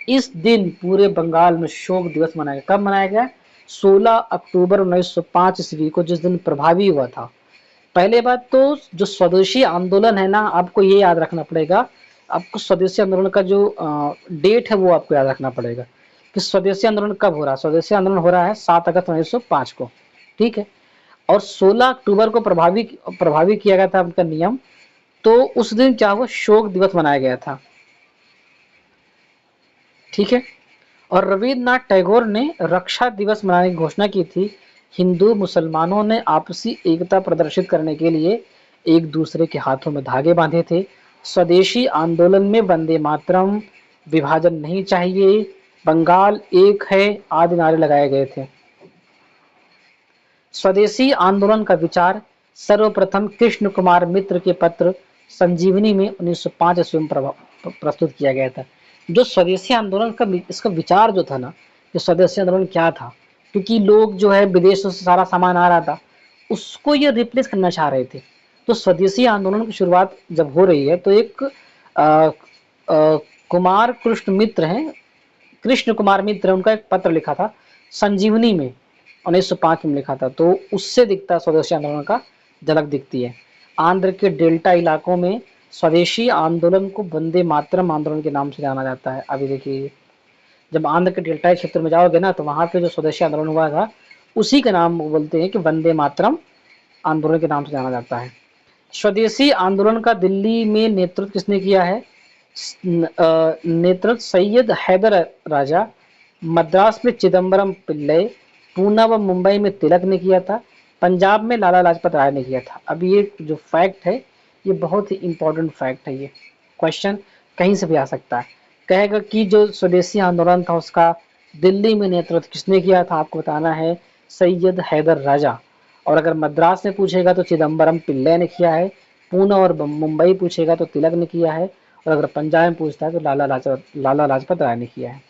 इस दिन पूरे बंगाल में शोक दिवस मनाया गया। कब मनाया गया? 16 अक्टूबर 1905 ईस्वी को, जिस दिन प्रभावी हुआ था। पहले बात तो जो स्वदेशी आंदोलन है ना, आपको ये याद रखना पड़ेगा। आपको स्वदेशी आंदोलन का जो डेट है वो आपको याद रखना पड़ेगा कि स्वदेशी आंदोलन कब हो रहा है। स्वदेशी आंदोलन हो रहा है 7 अगस्त 1905 को। ठीक है, और 16 अक्टूबर को प्रभावी किया गया था उनका नियम। तो उस दिन क्या हुआ? शोक दिवस मनाया गया था। ठीक है, और रविन्द्रनाथ टैगोर ने रक्षा दिवस मनाने की घोषणा की थी। हिंदू मुसलमानों ने आपसी एकता प्रदर्शित करने के लिए एक दूसरे के हाथों में धागे बांधे थे। स्वदेशी आंदोलन में वंदे मातरम, विभाजन नहीं चाहिए, बंगाल एक है आदि नारे लगाए गए थे। स्वदेशी आंदोलन का विचार सर्वप्रथम कृष्ण कुमार मित्र के पत्र संजीवनी में 1905 ईस्वी में प्रस्तुत किया गया था। जो स्वदेशी आंदोलन का इसका विचार जो था ना, कि स्वदेशी आंदोलन क्या था, क्योंकि लोग जो है विदेशों से सारा सामान आ रहा था, उसको ये रिप्लेस करना चाह रहे थे। तो स्वदेशी आंदोलन की शुरुआत जब हो रही है तो एक आ, आ, कुमार कृष्ण मित्र हैं, कृष्ण कुमार मित्र, उनका एक पत्र लिखा था संजीवनी में 1905 में लिखा था। तो उससे दिखता स्वदेशी आंदोलन का झलक दिखती है। आंध्र के डेल्टा इलाकों में स्वदेशी आंदोलन को वंदे मातरम आंदोलन के नाम से जाना जाता है। अभी देखिए, जब आंध्र के डेल्टा क्षेत्र में जाओगे ना, तो वहां पे जो स्वदेशी आंदोलन हुआ था उसी का नाम वो बोलते हैं कि वंदे मातरम आंदोलन के नाम से जाना जाता है। स्वदेशी आंदोलन का दिल्ली में नेतृत्व किसने किया है? नेतृत्व सैयद हैदर राजा, मद्रास में चिदम्बरम पिल्लई, पूना व मुंबई में तिलक ने किया था, पंजाब में लाला लाजपत राय ने किया था। अब ये जो फैक्ट है ये बहुत ही इंपॉर्टेंट फैक्ट है। ये क्वेश्चन कहीं से भी आ सकता है। कहेगा कि जो स्वदेशी आंदोलन था उसका दिल्ली में नेतृत्व किसने किया था? आपको बताना है सैयद हैदर राजा। और अगर मद्रास में पूछेगा तो चिदम्बरम पिल्लई ने किया है, पूना और मुंबई पूछेगा तो तिलक ने किया है, और अगर पंजाब में पूछता है तो लाला लाजपत राय ने किया है।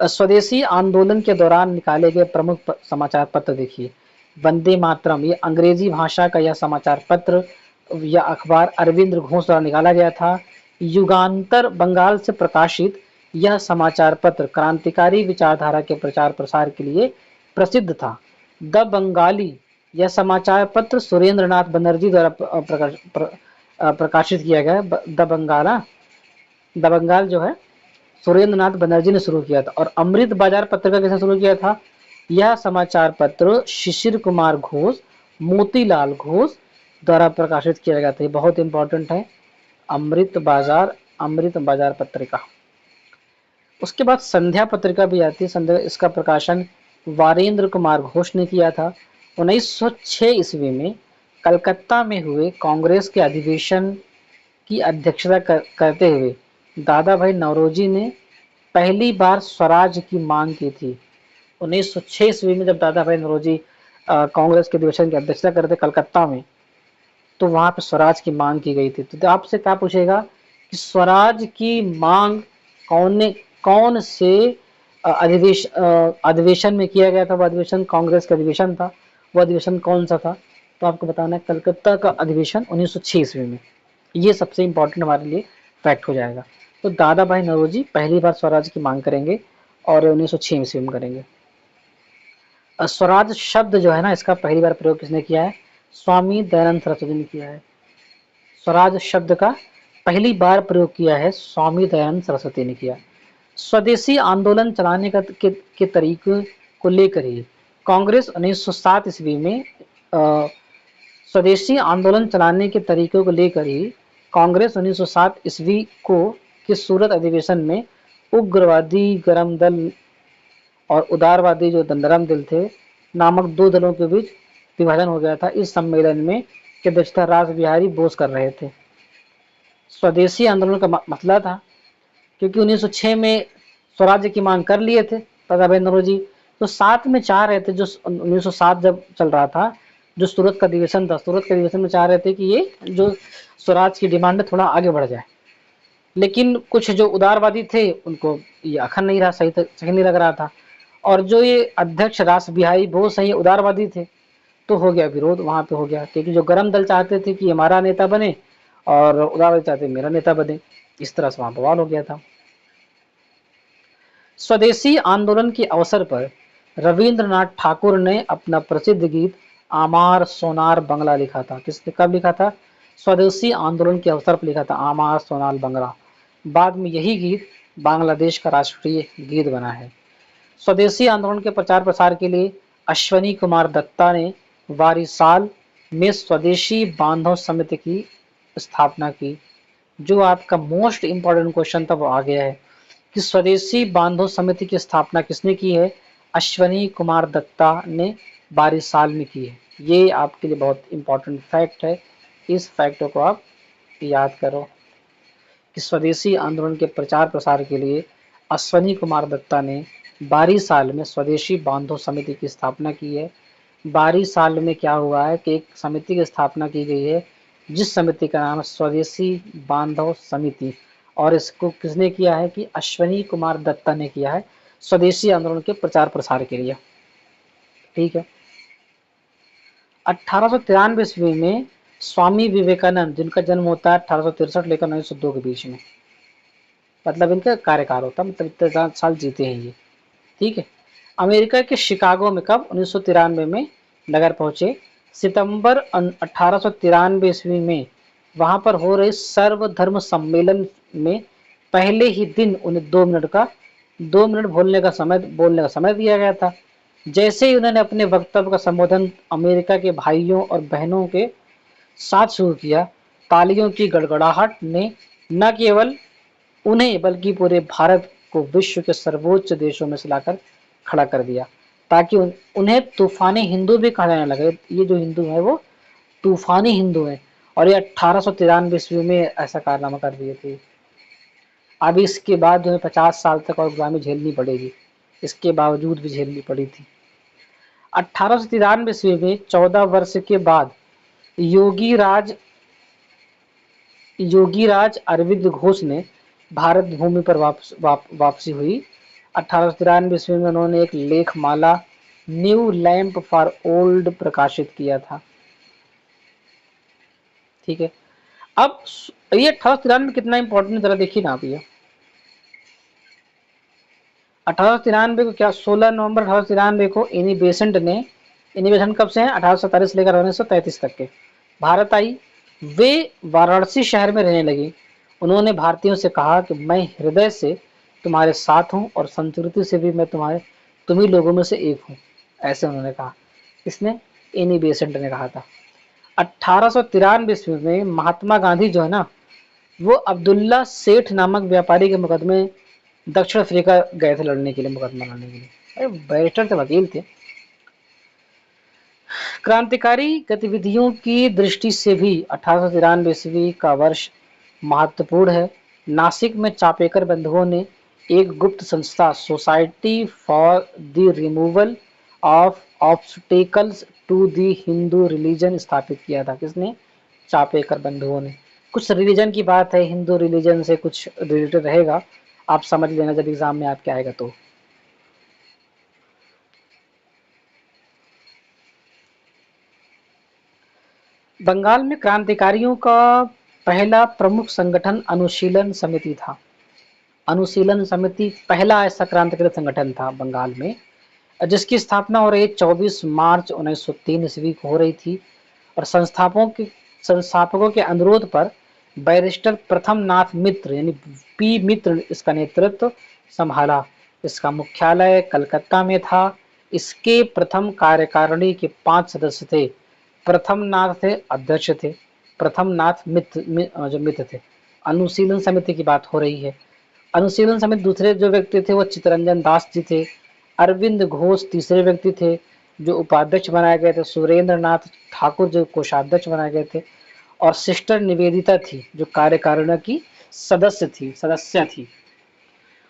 स्वदेशी आंदोलन के दौरान निकाले गए प्रमुख समाचार पत्र देखिए। वंदे मातरम, ये अंग्रेजी भाषा का यह समाचार पत्र या अखबार अरविंद घोष द्वारा निकाला गया था। युगांतर बंगाल से प्रकाशित यह समाचार पत्र क्रांतिकारी विचारधारा के प्रचार प्रसार के लिए प्रसिद्ध था। द बंगाली, यह समाचार पत्र सुरेंद्र नाथ बनर्जी द्वारा प्रकाशित किया गया। द बंगाला, द बंगाल जो है सुरेंद्र नाथ बनर्जी ने शुरू किया था। और अमृत बाजार पत्रिका किसने शुरू किया था? यह समाचार पत्र शिशिर कुमार घोष, मोतीलाल घोष द्वारा प्रकाशित किया गया था। ये बहुत इंपॉर्टेंट है, अमृत बाजार पत्रिका। उसके बाद संध्या पत्रिका भी आती है। संध्या, इसका प्रकाशन वारेंद्र कुमार घोष ने किया था। 1906 ईस्वी में कलकत्ता में हुए कांग्रेस के अधिवेशन की अध्यक्षता करते हुए दादा भाई नौरोजी ने पहली बार स्वराज की मांग की थी। 1906 ईस्वी में जब दादा भाई नौरोजी कांग्रेस के अधिवेशन की अध्यक्षता करते कलकत्ता में, तो वहां पे स्वराज की मांग की गई थी। तो आपसे क्या पूछेगा कि स्वराज की मांग कौन से अधिवेशन में किया गया था? वो अधिवेशन कांग्रेस का अधिवेशन था। वो अधिवेशन कौन सा था? तो आपको बताना है कलकत्ता का अधिवेशन 1906 ईस्वी में। ये सबसे इंपॉर्टेंट हमारे लिए फैक्ट हो जाएगा। तो दादा भाई नौरोजी पहली बार स्वराज की मांग करेंगे और 1906 ईस्वी में करेंगे। स्वराज शब्द जो है ना, इसका पहली बार प्रयोग किसने किया है? स्वामी दयानंद सरस्वती ने किया है। स्वराज शब्द का पहली बार प्रयोग किया है स्वामी दयानंद सरस्वती ने किया। स्वदेशी आंदोलन चलाने के तरीके को लेकर ही कांग्रेस 1907 ईस्वी में स्वदेशी आंदोलन चलाने के तरीकों को लेकर ही कांग्रेस 1907 ईस्वी को के सूरत अधिवेशन में उग्रवादी गरम दल और उदारवादी जो दंडराम दल थे नामक दो दलों के बीच विभाजन हो गया था। इस सम्मेलन में की अध्यक्षता रास बिहारी बोस कर रहे थे। स्वदेशी आंदोलन का मसला था, क्योंकि 1906 में स्वराज्य की मांग कर लिए थे दादा भाई नौरोजी, तो साथ में चाह रहे थे, जो 1907 जब चल रहा था, जो सूरत का अधिवेशन था, सूरत के अधिवेशन में चाह रहे थे कि ये जो स्वराज की डिमांड है थोड़ा आगे बढ़ जाए। लेकिन कुछ जो उदारवादी थे उनको ये अखन नहीं रहा, सही नहीं लग रहा था। और जो ये अध्यक्ष रास बिहारी बोस हैं, ये उदारवादी थे, तो हो गया विरोध, वहां पे हो गया। क्योंकि जो गरम दल चाहते थे कि हमारा नेता बने और उदारवादी चाहते मेरा नेता बने, इस तरह से वहां बवाल हो गया था। स्वदेशी आंदोलन के अवसर पर रविंद्रनाथ ठाकुर ने अपना प्रसिद्ध गीत आमार सोनार बंगला लिखा था। किसने, कब लिखा था? स्वदेशी आंदोलन के अवसर पर लिखा था, आमार सोनार बंगला। बाद में यही गीत बांग्लादेश का राष्ट्रीय गीत बना है। स्वदेशी आंदोलन के प्रचार प्रसार के लिए अश्वनी कुमार दत्ता ने वारिसाल में स्वदेशी बांधव समिति की स्थापना की। जो आपका मोस्ट इंपॉर्टेंट क्वेश्चन था वो आ गया है कि स्वदेशी बांधव समिति की स्थापना किसने की है? अश्वनी कुमार दत्ता ने बारिसाल में की है। ये आपके लिए बहुत इंपॉर्टेंट फैक्ट है, इस फैक्ट को आप याद करो कि स्वदेशी आंदोलन के प्रचार प्रसार के लिए अश्वनी कुमार दत्ता ने बारिसाल में स्वदेशी बांधव समिति की स्थापना की है। बारिसाल में क्या हुआ है कि एक समिति की स्थापना की गई है, जिस समिति का नाम है स्वदेशी बांधव समिति, और इसको किसने किया है कि अश्वनी कुमार दत्ता ने किया है, स्वदेशी आंदोलन के प्रचार प्रसार के लिए। ठीक है। 1893 ईस्वी में स्वामी विवेकानंद, जिनका जन्म होता है 1863 लेकर 1902 के बीच में, मतलब इनका कार्यकाल होता है, मतलब इतने साल जीते हैं ये। ठीक है। अमेरिका के शिकागो में कब? 1993 में नगर पहुंचे। सितंबर 1893 ईस्वी में वहां पर हो रहे सर्वधर्म सम्मेलन में पहले ही दिन उन्हें 2 मिनट बोलने का समय दिया गया था। जैसे ही उन्होंने अपने वक्तव्य का संबोधन अमेरिका के भाइयों और बहनों के साथ शुरू किया, तालियों की गड़गड़ाहट ने न केवल उन्हें बल्कि पूरे भारत को विश्व के सर्वोच्च देशों में से लाकर खड़ा कर दिया, ताकि उन्हें तूफानी हिंदू भी कहा जाने लगे। ये जो हिंदू है वो तूफानी हिंदू है, और ये 1893 ईस्वी में ऐसा कारनामा कर दिए थे। अब इसके बाद जो है 50 साल तक और गुलामी झेलनी पड़ेगी, इसके बावजूद भी झेलनी पड़ी थी। 1893 ईस्वी में 14 वर्ष के बाद योगी राज अरविंद घोष ने भारत भूमि पर वापसी हुई। 1893 ईस्वी में उन्होंने एक लेखमाला न्यू लैंप फॉर ओल्ड प्रकाशित किया था। ठीक है। अब ये 1893 में कितना इंपॉर्टेंट जरा देखिए ना आप, ये 1893 को क्या, 16 नवंबर 1893 को एनी बेसेंट ने, एनी बेसेंट कब से हैं, 1847 लेकर 1933 तक के, भारत आई। वे वाराणसी शहर में रहने लगी। उन्होंने भारतीयों से कहा कि मैं हृदय से तुम्हारे साथ हूँ और संस्कृति से भी मैं तुम्ही लोगों में से एक हूँ, ऐसे उन्होंने कहा। किसने, एनी बेसेंट ने कहा था। 1893 ईस्वी में महात्मा गांधी जो है ना, वो अब्दुल्ला सेठ नामक व्यापारी के मुकदमे दक्षिण अफ्रीका गए थे लड़ने के लिए, मुकदमा लड़ने के लिए। अरे बैरिस्टर थे, वकील थे। क्रांतिकारी गतिविधियों की दृष्टि से भी 1893 ईस्वी का वर्ष महत्वपूर्ण है। नासिक में चापेकर बंधुओं ने एक गुप्त संस्था society for the removal of obstacles to the Hindu religion स्थापित किया था। किसने, चापेकर बंधुओं ने। कुछ रिलीजन की बात है, हिंदू रिलीजन से कुछ रिलेटेड रहेगा, आप समझ लेना जब एग्जाम में आपके आएगा तो। बंगाल में क्रांतिकारियों का पहला प्रमुख संगठन अनुशीलन समिति था। अनुशीलन समिति पहला ऐसा क्रांतिकारी संगठन था बंगाल में, जिसकी स्थापना हो रही 24 मार्च 1903 ईस्वी को हो रही थी। और संस्थापकों के अनुरोध पर बैरिस्टर प्रथम नाथ मित्र यानी पी मित्र इसका नेतृत्व संभाला। इसका मुख्यालय कलकत्ता में था। इसके प्रथम कार्यकारिणी के 5 सदस्य थे। प्रथम नाथ थे, अध्यक्ष थे। प्रथम नाथ जो मित्र थे। अनुशीलन समिति की बात हो रही है। अनुशीलन समिति दूसरे जो व्यक्ति थे वो चित्तरंजन दास जी थे। अरविंद घोष तीसरे व्यक्ति थे जो उपाध्यक्ष बनाए गए थे। सुरेंद्र नाथ ठाकुर जो कोषाध्यक्ष बनाए गए थे। और सिस्टर निवेदिता थी जो कार्यकारिणी की सदस्य थी।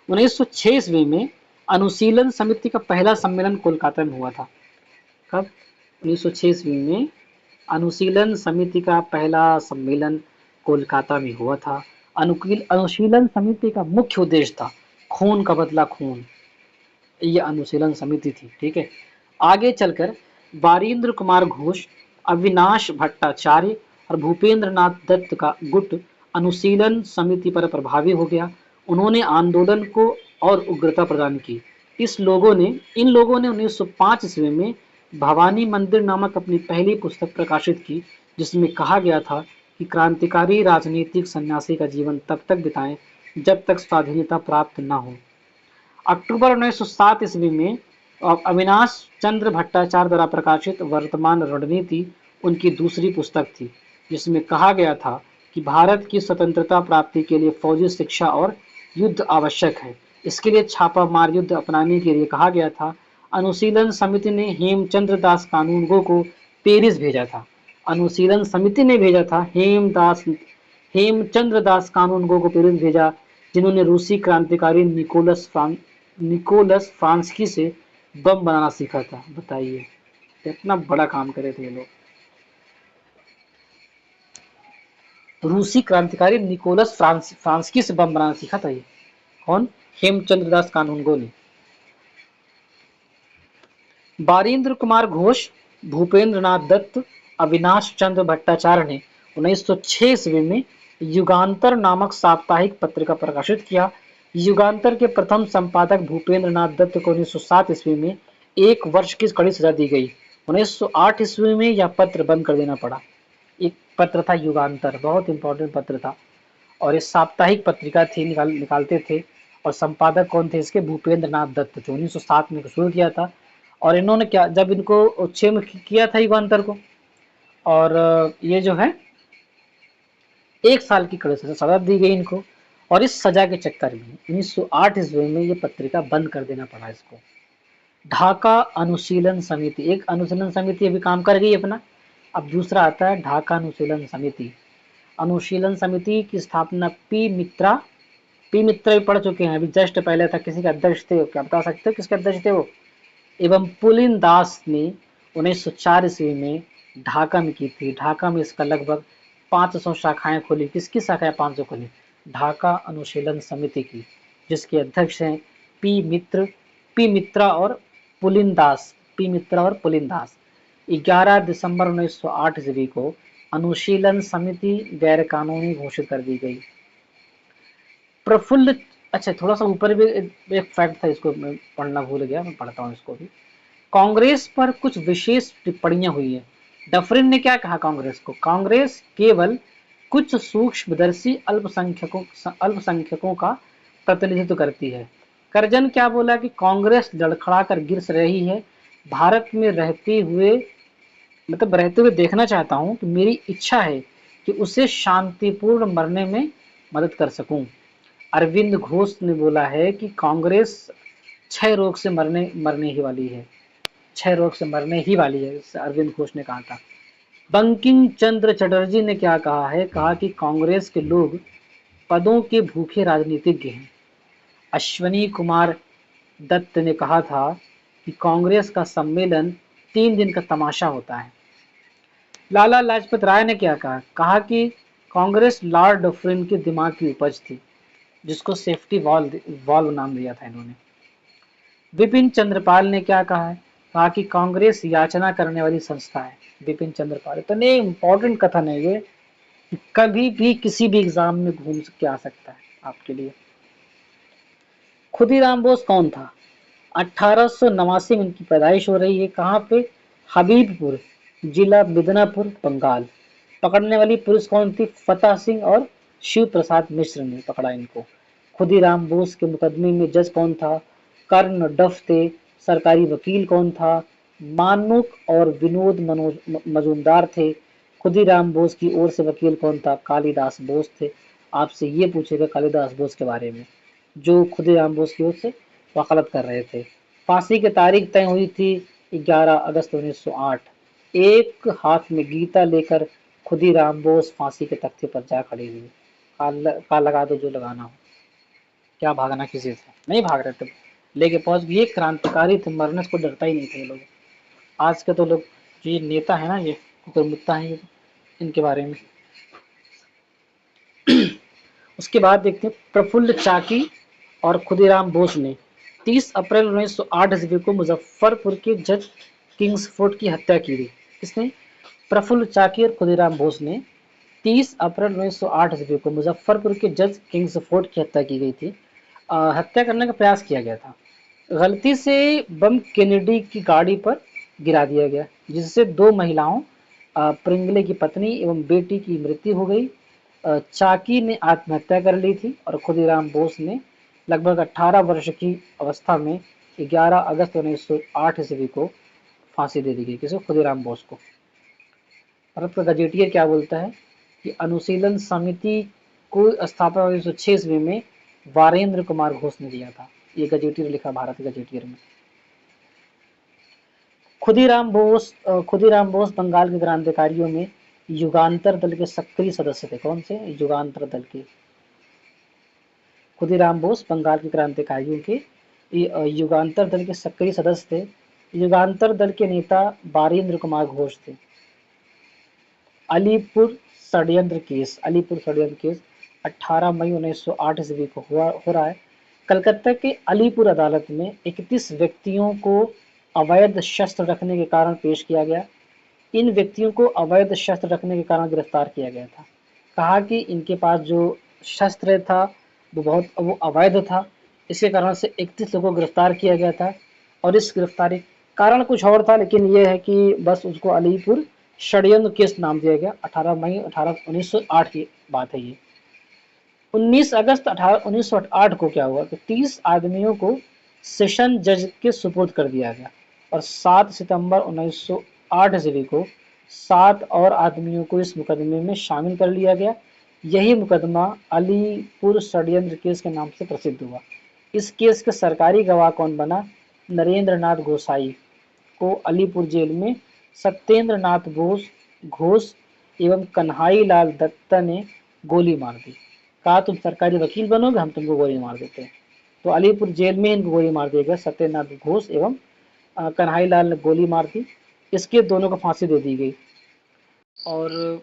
1906 ईस्वी में अनुशीलन समिति का पहला सम्मेलन कोलकाता में हुआ था। कब, 1906 ईस्वी में अनुशीलन समिति का पहला सम्मेलन कोलकाता में हुआ था। अनुशीलन समिति का मुख्य उद्देश्य था खून का बदला खून, यह अनुशीलन समिति थी। ठीक है, आगे चलकर बारीन्द्र कुमार घोष, अविनाश भट्टाचार्य और भूपेंद्र नाथ दत्त का गुट अनुशीलन समिति पर प्रभावी हो गया। उन्होंने आंदोलन को और उग्रता प्रदान की। इन लोगों ने 1905 ईस्वी में भवानी मंदिर नामक अपनी पहली पुस्तक प्रकाशित की, जिसमें कहा गया था कि क्रांतिकारी राजनीतिक सन्यासी का जीवन तब तक बिताएं जब तक स्वाधीनता प्राप्त न हो। अक्टूबर 1907 ईस्वी में अविनाश चंद्र भट्टाचार्य द्वारा प्रकाशित वर्तमान रणनीति उनकी दूसरी पुस्तक थी, जिसमें कहा गया था कि भारत की स्वतंत्रता प्राप्ति के लिए फौजी शिक्षा और युद्ध आवश्यक है। इसके लिए छापा मार युद्ध अपनाने के लिए कहा गया था। अनुशीलन समिति ने हेमचंद्र दास कानूनगो को पेरिस भेजा था। अनुशीलन समिति ने भेजा था हेमचंद्र दास कानूनगो को पेरिस भेजा, जिन्होंने रूसी क्रांतिकारी निकोलस फ्रांस्की से बम बनाना सीखा था। बताइए कितना बड़ा काम करे थे ये लोग। रूसी क्रांतिकारी निकोलस फ्रांस्की से बम बनाना सीखा था। ये कौन, हेमचंद्र दास कानूनगो ने। बारीन्द्र कुमार घोष, भूपेंद्र नाथ दत्त, अविनाश चंद्र भट्टाचार्य ने 1906 ईस्वी में युगांतर नामक साप्ताहिक पत्रिका प्रकाशित किया। युगांतर के प्रथम संपादक भूपेंद्र नाथ दत्त को 1907 ईस्वी में 1 वर्ष की कड़ी सजा दी गई। 1908 ईस्वी में यह पत्र बंद कर देना पड़ा। एक पत्र था युगांतर, बहुत इंपॉर्टेंट पत्र था और ये साप्ताहिक पत्रिका थी, निकालते थे। और संपादक कौन थे इसके, भूपेंद्र नाथ दत्त थे। 1907 में शुरू किया था। और इन्होंने क्या, जब इनको 6 में किया था युगांतर को, और ये जो है 1 साल की कड़ी सजा दी गई इनको। और इस सजा के चक्कर में 1908 ईस्वी में ये पत्रिका बंद कर देना पड़ा इसको। ढाका अनुशीलन समिति, एक अनुशीलन समिति अभी काम कर गई अपना। अब दूसरा आता है ढाका अनुशीलन समिति। अनुशीलन समिति की स्थापना पी मित्रा भी पढ़ चुके हैं, अभी जस्ट पहले था। किसी के अध्यक्ष थे, क्या बता सकते हो किसके अध्यक्ष थे वो? एवं पुलिन दास ने 1904 ईस्वी में ढाका में की थी। ढाका में इसका लगभग 500 शाखाएं खुली। किसकी शाखाएं 500 खुली? ढाका अनुशीलन समिति की, जिसके अध्यक्ष हैं पी मित्रा और पुलिन दास। 11 दिसंबर 1908 ईस्वी को अनुशीलन समिति गैर कानूनी घोषित कर दी गई। प्रफुल्ल अच्छा, थोड़ा सा ऊपर भी एक फैक्ट था, इसको मैं पढ़ना भूल गया, मैं पढ़ता हूँ इसको भी। कांग्रेस पर कुछ विशेष टिप्पणियां हुई है। डफरिन ने क्या कहा कांग्रेस को? कांग्रेस केवल कुछ सूक्ष्मदर्शी अल्पसंख्यकों का प्रतिनिधित्व करती है। करजन क्या बोला कि कांग्रेस लड़खड़ा कर गिर रही है, भारत में रहते हुए देखना चाहता हूं कि मेरी इच्छा है कि उसे शांतिपूर्ण मरने में मदद कर सकूं। अरविंद घोष ने बोला है कि कांग्रेस क्षय रोग से मरने मरने ही वाली है, क्षय रोग से मरने ही वाली है, अरविंद घोष ने कहा था। बंकिम चंद्र चटर्जी ने क्या कहा है? कहा कि कांग्रेस के लोग पदों के भूखे राजनीतिज्ञ हैं। अश्वनी कुमार दत्त ने कहा था कि कांग्रेस का सम्मेलन 3 दिन का तमाशा होता है। लाला लाजपत राय ने क्या कहा? कहा कि कांग्रेस लॉर्ड डफरिन के दिमाग की उपज थी, जिसको सेफ्टी वॉल्व नाम दिया था इन्होंने। विपिन चंद्रपाल ने क्या कहा है? कहा कि कांग्रेस याचना करने वाली संस्था है। विपिन चंद्रपाल, इतने इंपॉर्टेंट कथन है ये कि कभी भी किसी भी एग्जाम में घूम के आ सकता है आपके लिए। खुदीराम बोस कौन था? 1889 में उनकी पैदाइश हो रही है। कहाँ पे? हबीबपुर, जिला मिदनापुर, बंगाल। पकड़ने वाली पुलिस कौन थी? फतेह सिंह और शिव प्रसाद मिश्र ने पकड़ा इनको। खुदीराम बोस के मुकदमे में जज कौन था? कर्ण डफ थे। सरकारी वकील कौन था? मानुक और विनोद मजूमदार थे। खुदीराम बोस की ओर से वकील कौन था? कालिदास बोस थे। आपसे ये पूछेगा कालिदास बोस के बारे में, जो खुदीराम बोस की ओर से वकालत कर रहे थे। फांसी की तारीख तय हुई थी 11 अगस्त 1908। एक हाथ में गीता लेकर खुदीराम बोस फांसी के तख्ते पर जा खड़े हुए। काल लगा दो जो लगाना हो, क्या भागना किसी से, नहीं भाग रहे थे, लेके पहुंच गए। ये क्रांतिकारी थे, मरने को डरता ही नहीं थे ये लोग। आज के तो लोग जो ये नेता है ना, ये कुकुरमुत्ता है, ये इनके बारे में। उसके बाद देखते हैं प्रफुल्ल चाकी और खुदीराम बोस ने 30 अप्रैल 1908 ईस्वी को मुजफ्फरपुर के जज किंग्सफोर्ड की हत्या की थी। किसने? प्रफुल्ल चाकी और खुदीराम बोस ने 30 अप्रैल 1908 ईस्वी को मुजफ्फरपुर के जज किंग्सफोर्ड की हत्या की गई थी। हत्या करने का प्रयास किया गया था। गलती से बम केनेडी की गाड़ी पर गिरा दिया गया, जिससे 2 महिलाओं प्रिंगले की पत्नी एवं बेटी की मृत्यु हो गई। चाकी ने आत्महत्या कर ली थी और खुदीराम बोस ने लगभग 18 वर्ष की अवस्था में 11 अगस्त 1908 ईस्वी को फांसी दे दी गई। किसे? खुदीराम बोस को। भारत का गजेटियर क्या बोलता है कि अनुशीलन समिति को स्थापना 1906 ईस्वी में वारेंद्र कुमार घोष ने दिया था। ये गजेटियर लिखा भारत गजेटियर में। खुदीराम बोस बंगाल के क्रांतिकारियों में युगांतर दल के सक्रिय सदस्य थे। कौन से? युगांतर दल के। खुदीराम बोस बंगाल के क्रांतिकारियों के युगांतर दल के सक्रिय सदस्य थे। युगांतर दल के नेता बारेंद्र कुमार घोष थे। अलीपुर षड्यंत्र केस 18 मई 1908 ईस्वी को हो रहा है। कलकत्ता के अलीपुर अदालत में 31 व्यक्तियों को अवैध शस्त्र रखने के कारण पेश किया गया। इन व्यक्तियों को अवैध शस्त्र रखने के कारण गिरफ्तार किया गया था। कहा कि इनके पास जो शस्त्र था वो अवैध था, इसके कारण से 31 लोगों को गिरफ्तार किया गया था। और इस गिरफ्तारी कारण कुछ और था, लेकिन ये है कि बस उसको अलीपुर षड्यंत्र केस नाम दिया गया। 18 मई 1908 की बात है ये। 19 अगस्त 1908 को क्या हुआ कि 30 आदमियों को सेशन जज के सुपुर्द कर दिया गया और 7 सितंबर 1908 ईस्वी को 7 और आदमियों को इस मुकदमे में शामिल कर लिया गया। यही मुकदमा अलीपुर षड्यंत्र केस के नाम से प्रसिद्ध हुआ। इस केस के सरकारी गवाह कौन बना? नरेंद्र नाथ गोसाई को अलीपुर जेल में सत्येंद्र नाथ घोष एवं कन्हाई लाल दत्ता ने गोली मार दी। कहा तुम सरकारी वकील बनोगे, हम तुमको गोली मार देते हैं। तो अलीपुर जेल में इनको गोली मार दिया गया। सत्येंद्र नाथ घोष एवं कन्हाई लाल ने गोली मार दी। इसके दोनों को फांसी दे दी गई। और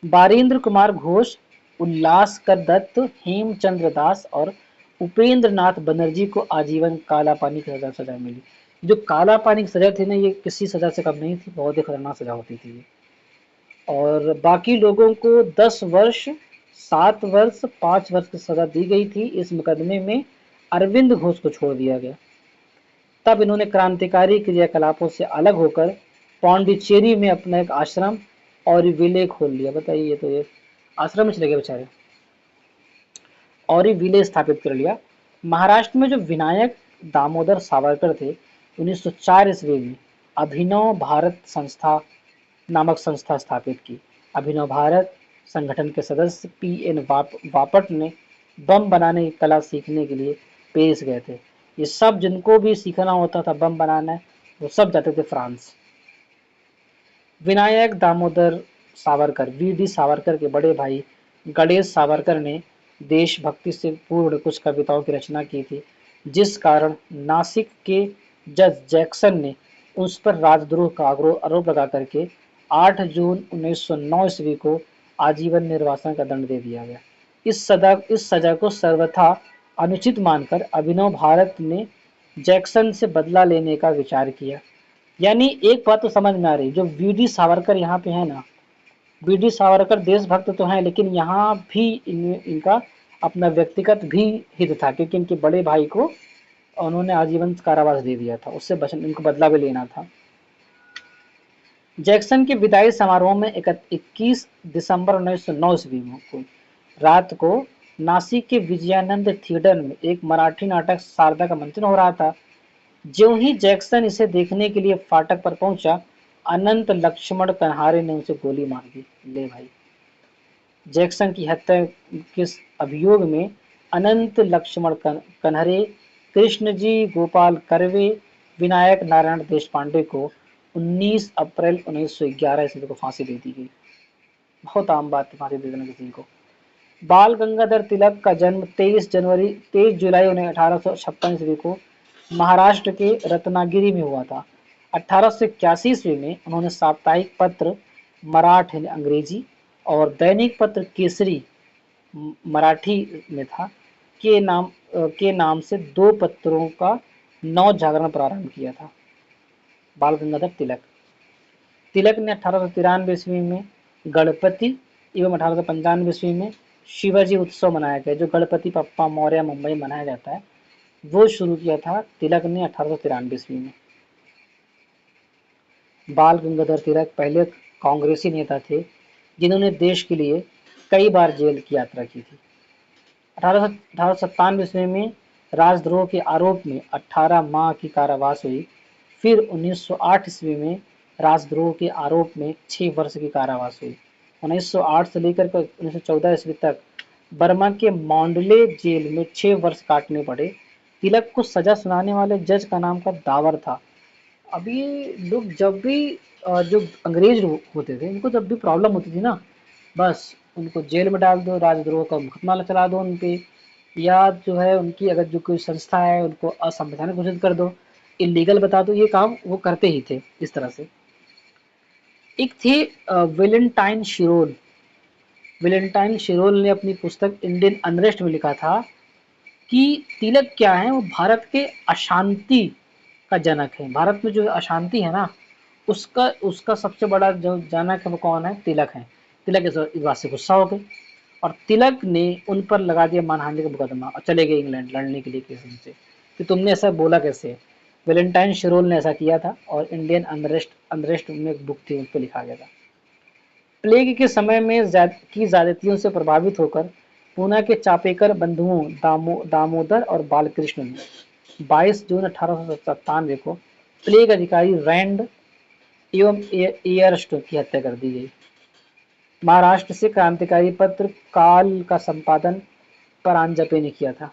बारेंद्र कुमार घोष, उल्लासकर दत्त, हेमचंद्र दास और उपेंद्र नाथ बनर्जी को आजीवन काला पानी की सजा मिली। जो काला पानी की सजा थी ना, ये किसी सजा से कम नहीं थी, बहुत ही खतरनाक सजा होती थी ये। और बाकी लोगों को 10 वर्ष 7 वर्ष 5 वर्ष की सजा दी गई थी। इस मुकदमे में अरविंद घोष को छोड़ दिया गया। तब इन्होंने क्रांतिकारी क्रियाकलापों से अलग होकर पौंडीचेरी में अपना एक आश्रम और विले खोल लिया। बताइए, तो ये आश्रम में चले गए बेचारे और ये विले स्थापित कर लिया। महाराष्ट्र में जो विनायक दामोदर सावरकर थे, 1904 ईस्वी में अभिनव भारत संस्था नामक संस्था स्थापित की। अभिनव भारत संगठन के सदस्य पी.एन. बापट ने बम बनाने की कला सीखने के लिए पेरिस गए थे। ये सब जिनको भी सीखना होता था बम बनाना, वो सब जाते थे फ्रांस। विनायक दामोदर सावरकर, वी.डी. सावरकर के बड़े भाई गणेश सावरकर ने देशभक्ति से पूर्ण कुछ कविताओं की रचना की थी, जिस कारण नासिक के जज जैक्सन ने उस पर राजद्रोह का आरोप लगा करके 8 जून 1909 ईस्वी को आजीवन निर्वासन का दंड दे दिया गया। इस सजा को सर्वथा अनुचित मानकर अभिनव भारत ने जैक्सन से बदला लेने का विचार किया। यानी एक बात तो समझ में आ रही, जो वी.डी. सावरकर यहाँ पे है ना, वी.डी. सावरकर देशभक्त तो हैं, लेकिन यहाँ भी इनका अपना व्यक्तिगत भी हित था, क्योंकि इनके बड़े भाई को उन्होंने आजीवन कारावास दे दिया था, उससे इनको बदला भी लेना था। जैक्सन के विदाई समारोह में 21 दिसंबर 1909 ईस्वी को रात को नासिक के विजयानंद थिएटर में एक मराठी नाटक शारदा का मंचन हो रहा था। ज्यों ही जैक्सन इसे देखने के लिए फाटक पर पहुंचा, अनंत लक्ष्मण कन्हारे ने उसे गोली मार दी। ले भाई, जैक्सन की हत्या के अभियोग में अनंत लक्ष्मण कन्हरे, कृष्णजी गोपाल कर्वे, विनायक नारायण देशपांडे को 19 अप्रैल 1911 ईस्वी को फांसी दे दी गई। बहुत आम बात है फांसी दे देना किसी को। बाल गंगाधर तिलक का जन्म 23 जुलाई 1856 ईस्वी को महाराष्ट्र के रत्नागिरी में हुआ था। 1881 ईस्वी में उन्होंने साप्ताहिक पत्र मराठ यानी अंग्रेजी और दैनिक पत्र केसरी मराठी में था के नाम से 2 पत्रों का नव जागरण प्रारंभ किया था। बाल गंगाधर तिलक ने 1893 ईस्वी में गणपति एवं 1895 ईस्वी में शिवाजी उत्सव मनाया गया, जो गणपति बप्पा मौर्य मुंबई मनाया जाता है, वो शुरू किया था तिलक ने 1893 ईस्वी में। बाल गंगाधर तिलक पहले कांग्रेसी नेता थे जिन्होंने देश के लिए कई बार जेल की यात्रा की थी। 1897 ईस्वी में राजद्रोह के आरोप में 18 माह की कारावास हुई। फिर 1908 ईस्वी में राजद्रोह के आरोप में 6 वर्ष की कारावास हुई। 1908 से लेकर 1914 ईस्वी तक बर्मा के मांडले जेल में 6 वर्ष काटने पड़े। तिलक को सजा सुनाने वाले जज का नाम का दावर था। अब ये लोग जब भी जो अंग्रेज होते थे, इनको जब भी प्रॉब्लम होती थी ना, बस उनको जेल में डाल दो, राजद्रोह का मुकदमा चला दो उन पे, या जो है उनकी अगर जो कोई संस्था है उनको असंवैधानिक घोषित कर दो, इलीगल बता दो, ये काम वो करते ही थे इस तरह से। एक थे वेलेंटाइन शिरोल। वेलेंटाइन शिरोल ने अपनी पुस्तक इंडियन अनरेस्ट में लिखा था कि तिलक क्या है, वो भारत के अशांति का जनक है। भारत में जो अशांति है ना, उसका उसका सबसे बड़ा जो जनक है वो कौन है? तिलक है। तिलक इस बात से गुस्सा हो गए और तिलक ने उन पर लगा दिया मानहानि का मुकदमा और चले गए इंग्लैंड लड़ने के लिए केस उनसे कि तुमने ऐसा बोला कैसे। वेलेंटाइन शिरोल ने ऐसा किया था और इंडियन अनरेस्ट में एक बुक थी, उस पर लिखा गया था। प्लेग के समय में ज्यादतियों से प्रभावित होकर पूना के चापेकर बंधुओं दामोदर और बालकृष्ण ने 22 जून 1897 को प्लेग अधिकारी रैंड एवं एयरस्ट की हत्या कर दी गई। महाराष्ट्र से क्रांतिकारी पत्र काल का संपादन परांजपे ने किया था।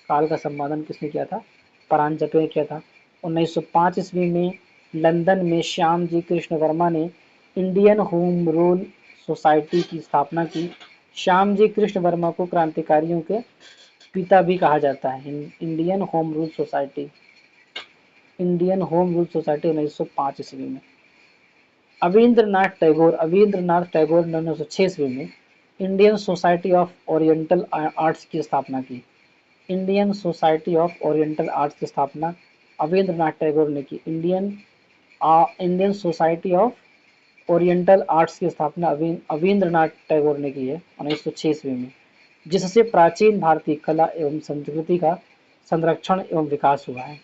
काल का संपादन किसने किया था? परांजपे ने किया था। 1905 ईस्वी में लंदन में श्याम जी कृष्ण वर्मा ने इंडियन होम रूल सोसाइटी की स्थापना की। श्याम जी कृष्ण वर्मा को क्रांतिकारियों के पिता भी कहा जाता है। इंडियन होम रूल सोसाइटी 1905 ईस्वी में। रवींद्रनाथ टैगोर ने 1906 ईस्वी में Indian Society of Oriental arts की स्थापना की। Indian Society of Oriental arts की स्थापना रवींद्रनाथ टैगोर ने की। Indian Society of Oriental arts की स्थापना अविंद्रनाथ टैगोर ने की है 1906 ईस्वी में, जिससे प्राचीन भारतीय कला एवं संस्कृति का संरक्षण एवं विकास हुआ है।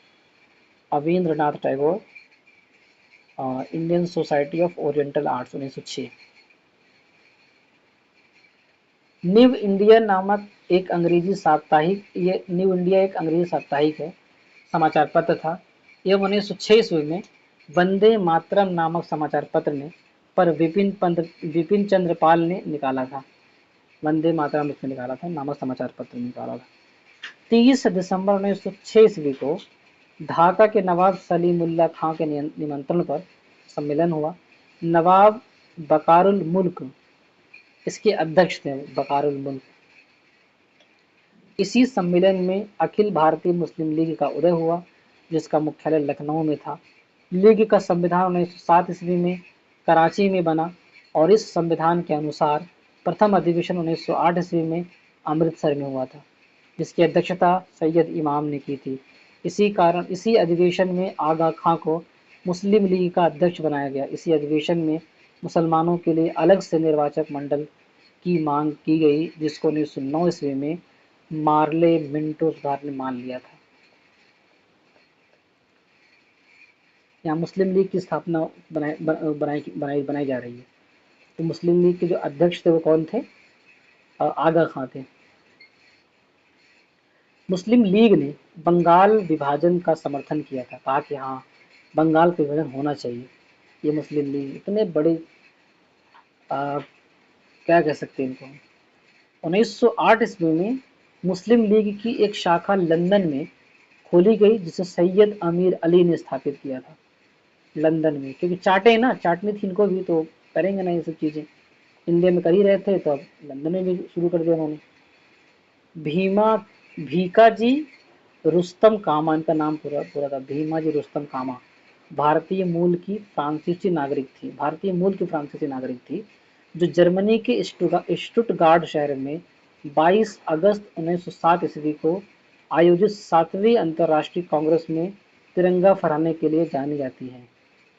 Abanindranath Tagore, Indian Society of Oriental Arts 1906। New India नामक एक अंग्रेजी साप्ताहिक, ये न्यू इंडिया एक अंग्रेजी साप्ताहिक है, समाचार पत्र था। एवं 1906 ईस्वी में वंदे मातरम नामक समाचार पत्र ने पर विपिन चंद्र पाल ने निकाला था। वंदे मातरम इसने निकाला था नामक समाचार पत्र निकाला था। 30 दिसंबर 1906 ईस्वी को ढाका के नवाब सलीमुल्लाह खां के निमंत्रण पर सम्मेलन हुआ। नवाब बकारुल मुल्क इसके अध्यक्ष थे। बकारुल मुल्क। इसी सम्मेलन में अखिल भारतीय मुस्लिम लीग का उदय हुआ, जिसका मुख्यालय लखनऊ में था। लीग का संविधान 1907 ईस्वी में कराची में बना और इस संविधान के अनुसार प्रथम अधिवेशन 1908 ईस्वी में अमृतसर में हुआ था, जिसकी अध्यक्षता सैयद इमाम ने की थी। इसी अधिवेशन में आगा खां को मुस्लिम लीग का अध्यक्ष बनाया गया। इसी अधिवेशन में मुसलमानों के लिए अलग से निर्वाचक मंडल की मांग की गई, जिसको 1909 ईस्वी में मार्ले मिंटो सुधार ने मान लिया था। यहाँ मुस्लिम लीग की स्थापना बनाई जा रही है। तो मुस्लिम लीग के जो अध्यक्ष थे वो कौन थे? आगा खां थे। मुस्लिम लीग ने बंगाल विभाजन का समर्थन किया था, कहा कि हाँ बंगाल का विभाजन होना चाहिए। ये मुस्लिम लीग इतने बड़े क्या कह सकते हैं इनको। 1908 ईस्वी में मुस्लिम लीग की एक शाखा लंदन में खोली गई, जिसे सैयद अमीर अली ने स्थापित किया था लंदन में, क्योंकि चाटे ना, चाटनी थी इनको भी, तो करेंगे ना ये सब चीज़ें। इंडिया में कर ही रहे थे तो अब लंदन में भी शुरू कर दिया उन्होंने। भीका जी रुस्तम कामा इनका नाम पूरा था। भीमा जी रुस्तम कामा भारतीय मूल की फ्रांसीसी नागरिक थी, जो जर्मनी के स्टुटगार्ट शहर में 22 अगस्त 1907 ईस्वी को आयोजित 7वीं अंतर्राष्ट्रीय कांग्रेस में तिरंगा फहराने के लिए जानी जाती है।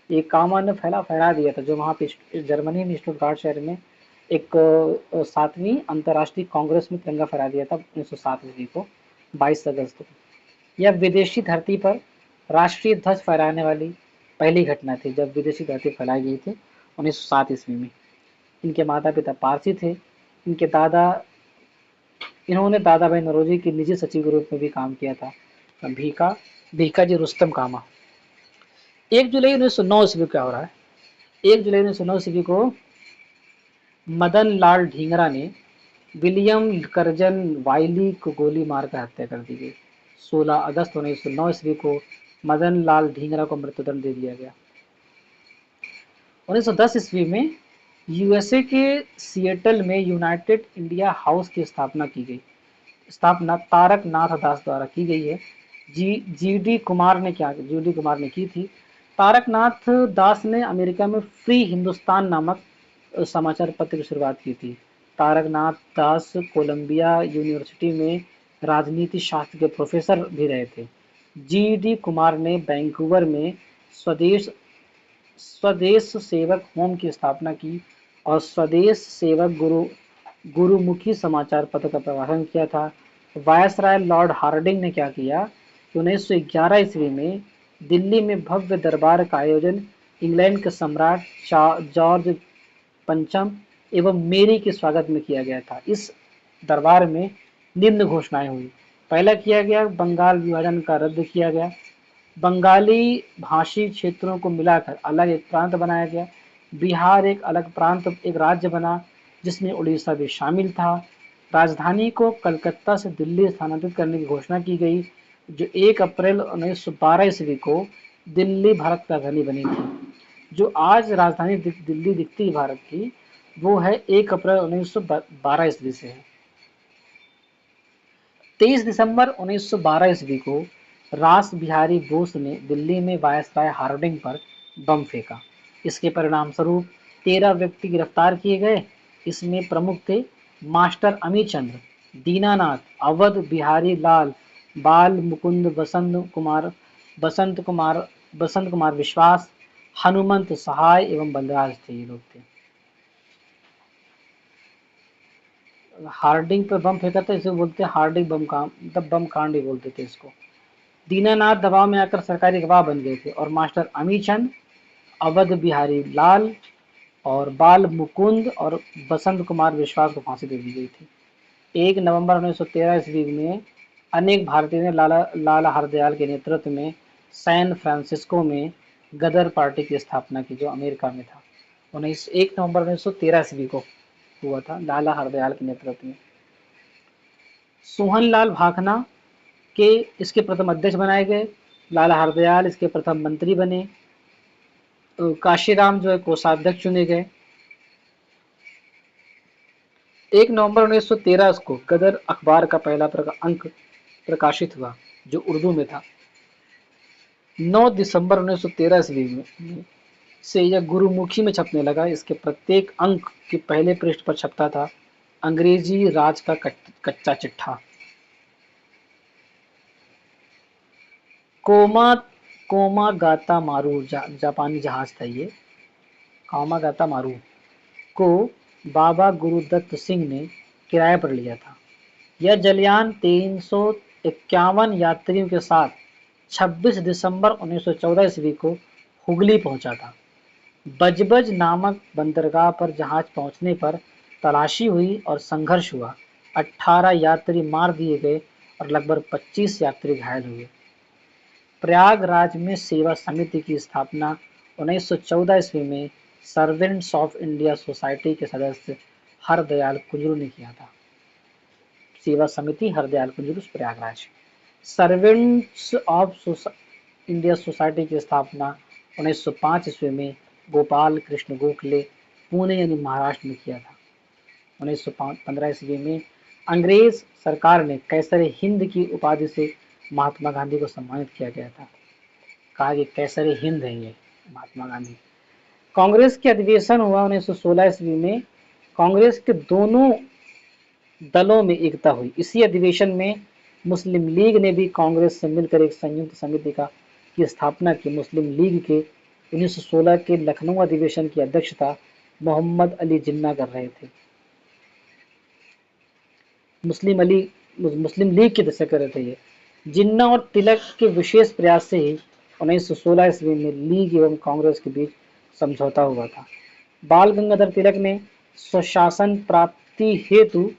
ये कामा ने फहरा दिया था, जो वहाँ पे जर्मनी में स्टुटगार्ट शहर में एक 7वीं अंतर्राष्ट्रीय कांग्रेस में तिरंगा फहरा दिया था 1907 ईस्वी को 22 अगस्त को। यह विदेशी धरती पर राष्ट्रीय ध्वज फहराने वाली पहली घटना थी, जब विदेशी धरती फैलाई गई थी 1907 ईस्वी में। इनके माता पिता पारसी थे। इन्होंने दादा भाई नौरोजी के निजी सचिव के रूप में भी काम किया था। भीका जी रुस्तम कामा। 1 जुलाई 1909 ईस्वी क्या हो रहा है? 1 जुलाई 1909 ईस्वी को मदन लाल ढींगरा ने विलियम करजन वाइली को गोली मारकर हत्या कर दी गई। 16 अगस्त 1909 ईस्वी को मदन लाल ढींगरा को मृत्युदंड दे दिया गया। 1910 ईस्वी में यूएसए के सिएटल में यूनाइटेड इंडिया हाउस की स्थापना तारक नाथ दास द्वारा की गई है। जीडी कुमार ने की थी। तारक नाथ दास ने अमेरिका में फ्री हिंदुस्तान नामक समाचार पत्र की शुरुआत की थी। तारक नाथ दास कोलंबिया यूनिवर्सिटी में राजनीति शास्त्र के प्रोफेसर भी रहे थे। जीडी कुमार ने वैंकूवर में स्वदेश सेवक होम की स्थापना की और स्वदेश सेवक गुरुमुखी समाचार पत्र का प्रकाशन किया था। वायसराय लॉर्ड हार्डिंग ने क्या किया कि 1911 ईस्वी में दिल्ली में भव्य दरबार का आयोजन इंग्लैंड के सम्राट जॉर्ज पंचम एवं मेरी के स्वागत में किया गया था। इस दरबार में निम्न घोषणाएं हुई। पहला किया गया बंगाल विभाजन का रद्द किया गया। बंगाली भाषी क्षेत्रों को मिलाकर अलग एक प्रांत बनाया गया। बिहार एक अलग प्रांत, एक राज्य बना, जिसमें उड़ीसा भी शामिल था। राजधानी को कलकत्ता से दिल्ली स्थानांतरित करने की घोषणा की गई, जो 1 अप्रैल 1912 ईस्वी को दिल्ली भारत की राजधानी बनी थी। जो आज राजधानी दिल्ली दिखती है भारत की, वो है 1 अप्रैल 1912 ईस्वी से है। 23 दिसंबर 1912 ईस्वी को रास बिहारी बोस ने दिल्ली में वायसराय हार्डिंग पर बम फेंका। इसके परिणाम स्वरूप 13 व्यक्ति गिरफ्तार किए गए। इसमें प्रमुख थे मास्टर अमीचंद्र, दीनानाथ, अवध बिहारी लाल, बाल मुकुंद, बसंत कुमार विश्वास, हनुमंत सहाय एवं बलराज थे, ये लोग थे। हार्डिंग पे बम फेंका था, इसे बोलते हैं हार्डिंग बम कांड, मतलब बम कांड ही बोलते थे इसको। दीनानाथ दबाव में आकर सरकारी गवाह बन गए थे और मास्टर अमीचंद, अवध बिहारी लाल और बाल मुकुंद और बसंत कुमार विश्वास को फांसी दे दी गई थी। 1 नवंबर 1913 ईस्वी में अनेक भारतीयों ने लाला हरदयाल के नेतृत्व में सैन फ्रांसिस्को में गदर पार्टी की स्थापना की, जो अमेरिका में था। 1 नवंबर 1913 ईस्वी को हुआ था, लाला हरदयाल के नेतृत्व में। सोहनलाल भाखना के इसके प्रथम अध्यक्ष बनाए गए, लाला हरदयाल इसके प्रथम मंत्री बने, काशीराम जो है कोषाध्यक्ष चुने गए। 1 नवंबर 1913 को गदर अखबार का पहला अंक प्रकाशित हुआ, जो उर्दू में था। 9 दिसंबर 1913 ईस्वी में से यह गुरुमुखी में छपने लगा। इसके प्रत्येक अंक के पहले पृष्ठ पर छपता था अंग्रेजी राज का कच्चा चिट्ठा। कोमा कोमागाता मारू जापानी जहाज था ये, कोमागाता मारू को बाबा गुरुदत्त सिंह ने किराए पर लिया था। यह जलयान 351 यात्रियों के साथ 26 दिसंबर 1914 ईस्वी को हुगली पहुंचा था। बजबज नामक बंदरगाह पर जहाज पहुंचने पर तलाशी हुई और संघर्ष हुआ। 18 यात्री मार दिए गए और लगभग 25 यात्री घायल हुए। प्रयागराज में सेवा समिति की स्थापना 1914 ईस्वी में सर्वेंट्स ऑफ इंडिया सोसाइटी के सदस्य हरदयाल कुंजरू ने किया था। सेवा समिति Hardayal Kunzru Prayagraj. Servants of India society की स्थापना 1905 ईस्वी में गोपाल कृष्ण गोखले पुणे यानी महाराष्ट्र में किया था। 1915 ईस्वी में अंग्रेज सरकार ने कैसर हिंद की उपाधि से महात्मा गांधी को सम्मानित किया गया था। कहा कि कैसर हिंद है ये महात्मा गांधी। कांग्रेस के अधिवेशन हुआ 1916 ईस्वी में। कांग्रेस के दोनों दलों में एकता हुई। इसी अधिवेशन में मुस्लिम लीग ने भी कांग्रेस से मिलकर एक संयुक्त समिति की स्थापना की। मुस्लिम लीग के 1916 के लखनऊ अधिवेशन की अध्यक्षता मोहम्मद अली जिन्ना कर रहे थे। मुस्लिम लीग के दशक कर रहे थे ये। जिन्ना और तिलक के विशेष प्रयास से ही 1916 ईस्वी में लीग एवं कांग्रेस के बीच समझौता हुआ था। बाल गंगाधर तिलक ने स्वशासन प्राप्ति हेतु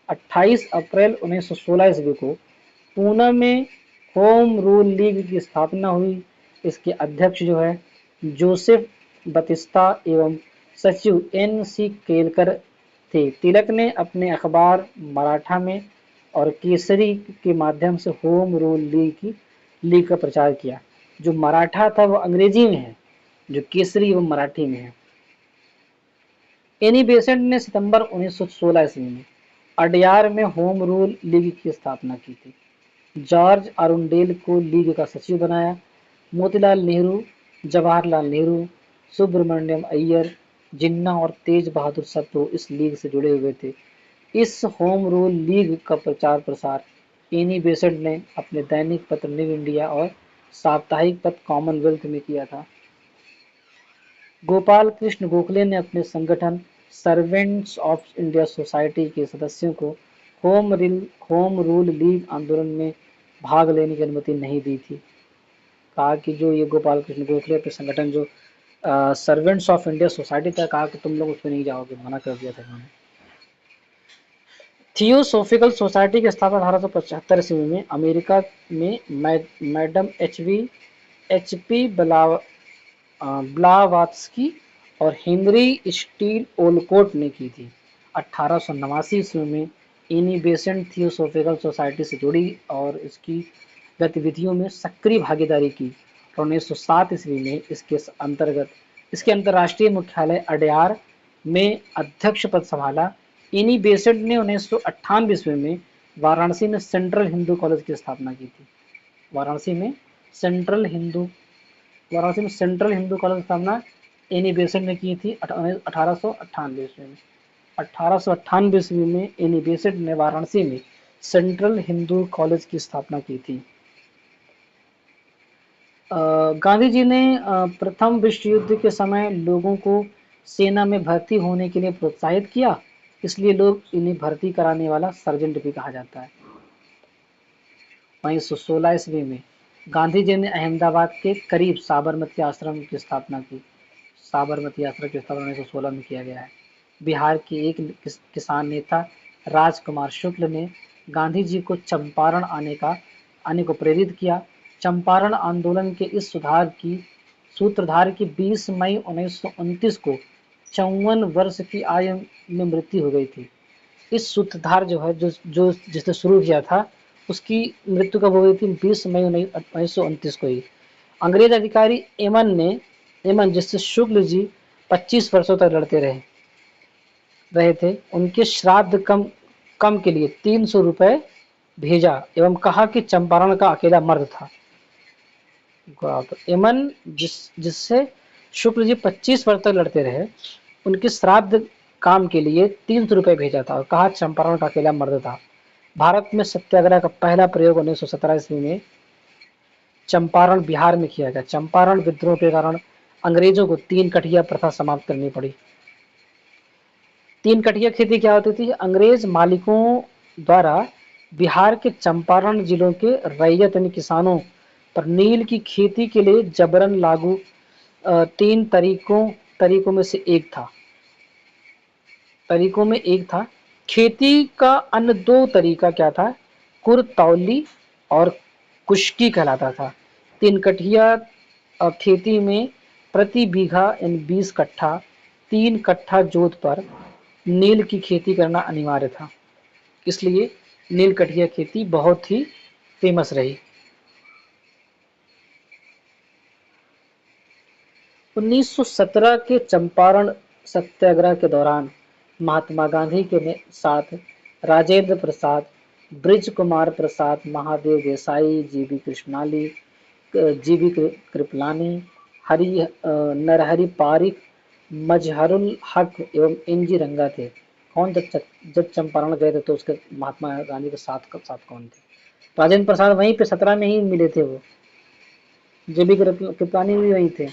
28 अप्रैल 1916 ईस्वी को पूना में होम रूल लीग की स्थापना हुई। इसके अध्यक्ष जो है जोसेफ बतिस्ता एवं सचिव N.C. केलकर थे। तिलक ने अपने अखबार मराठा में और केसरी के माध्यम से होम रूल लीग का प्रचार किया। जो मराठा था वो अंग्रेजी में है, जो केसरी वो मराठी में है। एनी बेसेंट ने सितंबर 1916 ईस्वी में अडयार में होम रूल लीग की स्थापना की थी। जॉर्ज अरुंडेल को लीग का सचिव बनाया। मोतीलाल नेहरू, जवाहरलाल नेहरू, सुब्रमण्यम अय्यर, जिन्ना और तेज बहादुर सप्रू इस लीग से जुड़े हुए थे। इस होम रूल लीग का प्रचार प्रसार एनी बेसेंट ने अपने दैनिक पत्र न्यू इंडिया और साप्ताहिक पत्र कॉमनवेल्थ में किया था। गोपाल कृष्ण गोखले ने अपने संगठन सर्वेंट्स ऑफ इंडिया सोसाइटी के सदस्यों को होम रूल लीग आंदोलन में भाग लेने की अनुमति नहीं दी थी। कहा कि जो ये गोपाल कृष्ण गोखले के संगठन जो सर्वेंट्स ऑफ इंडिया सोसाइटी था, कहा कि तुम लोग उसमें नहीं जाओगे, मना कर दिया था उन्होंने। थियोसोफिकल सोसाइटी की स्थापना 1875 ईस्वी में अमेरिका में मैडम एच.पी. ब्लावात्स्की और हेनरी स्टील ओलकोट ने की थी। 1889 ईस्वी में एनी बेसेंट थियोसोफिकल सोसाइटी से जुड़ी और इसकी गतिविधियों में सक्रिय भागीदारी की। 1907 ईस्वी में इसके अंतर्राष्ट्रीय मुख्यालय अडयार में अध्यक्ष पद संभाला। एनी बेसेंट ने 1998 ईस्वी में वाराणसी में सेंट्रल हिंदू कॉलेज की स्थापना की थी। वाराणसी में सेंट्रल हिंदू कॉलेज की स्थापना एनी बेसेंट ने की थी 1898 ईस्वी में। 1898 ईस्वी में एनी बेसेंट ने वाराणसी में सेंट्रल हिंदू कॉलेज की स्थापना की थी। गांधी जी ने प्रथम विश्व युद्ध के समय लोगों को सेना में भर्ती होने के लिए प्रोत्साहित किया, इसलिए लोग इन्हें भर्ती कराने वाला सर्जेंट भी कहा जाता है। 1916 ईस्वी में गांधी जी ने अहमदाबाद के करीब साबरमती आश्रम की स्थापना की। साबरमती आश्रम की स्थापना 1916 में किया गया है। बिहार के एक किसान नेता राजकुमार शुक्ल ने गांधी जी को चंपारण आने को प्रेरित किया। चंपारण आंदोलन के इस सूत्रधार की 20 मई 1929 को 54 वर्ष की आयु में मृत्यु हो गई थी। इस सूत्रधार जो है जो जिसने शुरू किया था, उसकी मृत्यु कब हो गई थी? 20 मई 1929 को ही। अंग्रेज अधिकारी एमन जिससे शुक्ल जी 25 वर्षों तक लड़ते रहे थे, उनके श्राद्ध कम के लिए 300 रुपए भेजा एवं कहा कि चंपारण का अकेला मर्द था। एमन जिससे शुक्ल जी 25 वर्ष तक लड़ते रहे, उनके श्राद्ध काम के लिए 300 रुपए भेजा था और कहा चंपारण का अकेला मर्द था। भारत में सत्याग्रह का पहला प्रयोग 1917 ईस्वी में चंपारण बिहार में किया गया। चंपारण विद्रोह के कारण अंग्रेजों को 3 कठिया प्रथा समाप्त करनी पड़ी। 3 कठिया खेती क्या होती थी? अंग्रेज मालिकों द्वारा बिहार के चंपारण जिलों के रैयत यानी किसानों पर नील की खेती के लिए जबरन लागू 3 तरीकों में से एक था। खेती का अन्य 2 तरीका क्या था? कुरतौली और कुश्की कहलाता था। 3 कठिया खेती में प्रति बीघा 20 कट्ठा 3 कट्ठा जोत पर नील की खेती करना अनिवार्य था, इसलिए नील कठिया खेती बहुत ही फेमस रही। 1917 के चंपारण सत्याग्रह के दौरान महात्मा गांधी के साथ राजेंद्र प्रसाद, ब्रिज कुमार प्रसाद, महादेव देसाई, जीबी कृपलानी, नरहरि पारिख, मजहरुल हक एवं एनजी रंगा थे। कौन जब चंपारण गए थे तो उसके महात्मा गांधी के साथ कौन थे? राजेंद्र प्रसाद वहीं पे 17 में ही मिले थे, वो जीबी कृपलानी भी वहीं थे।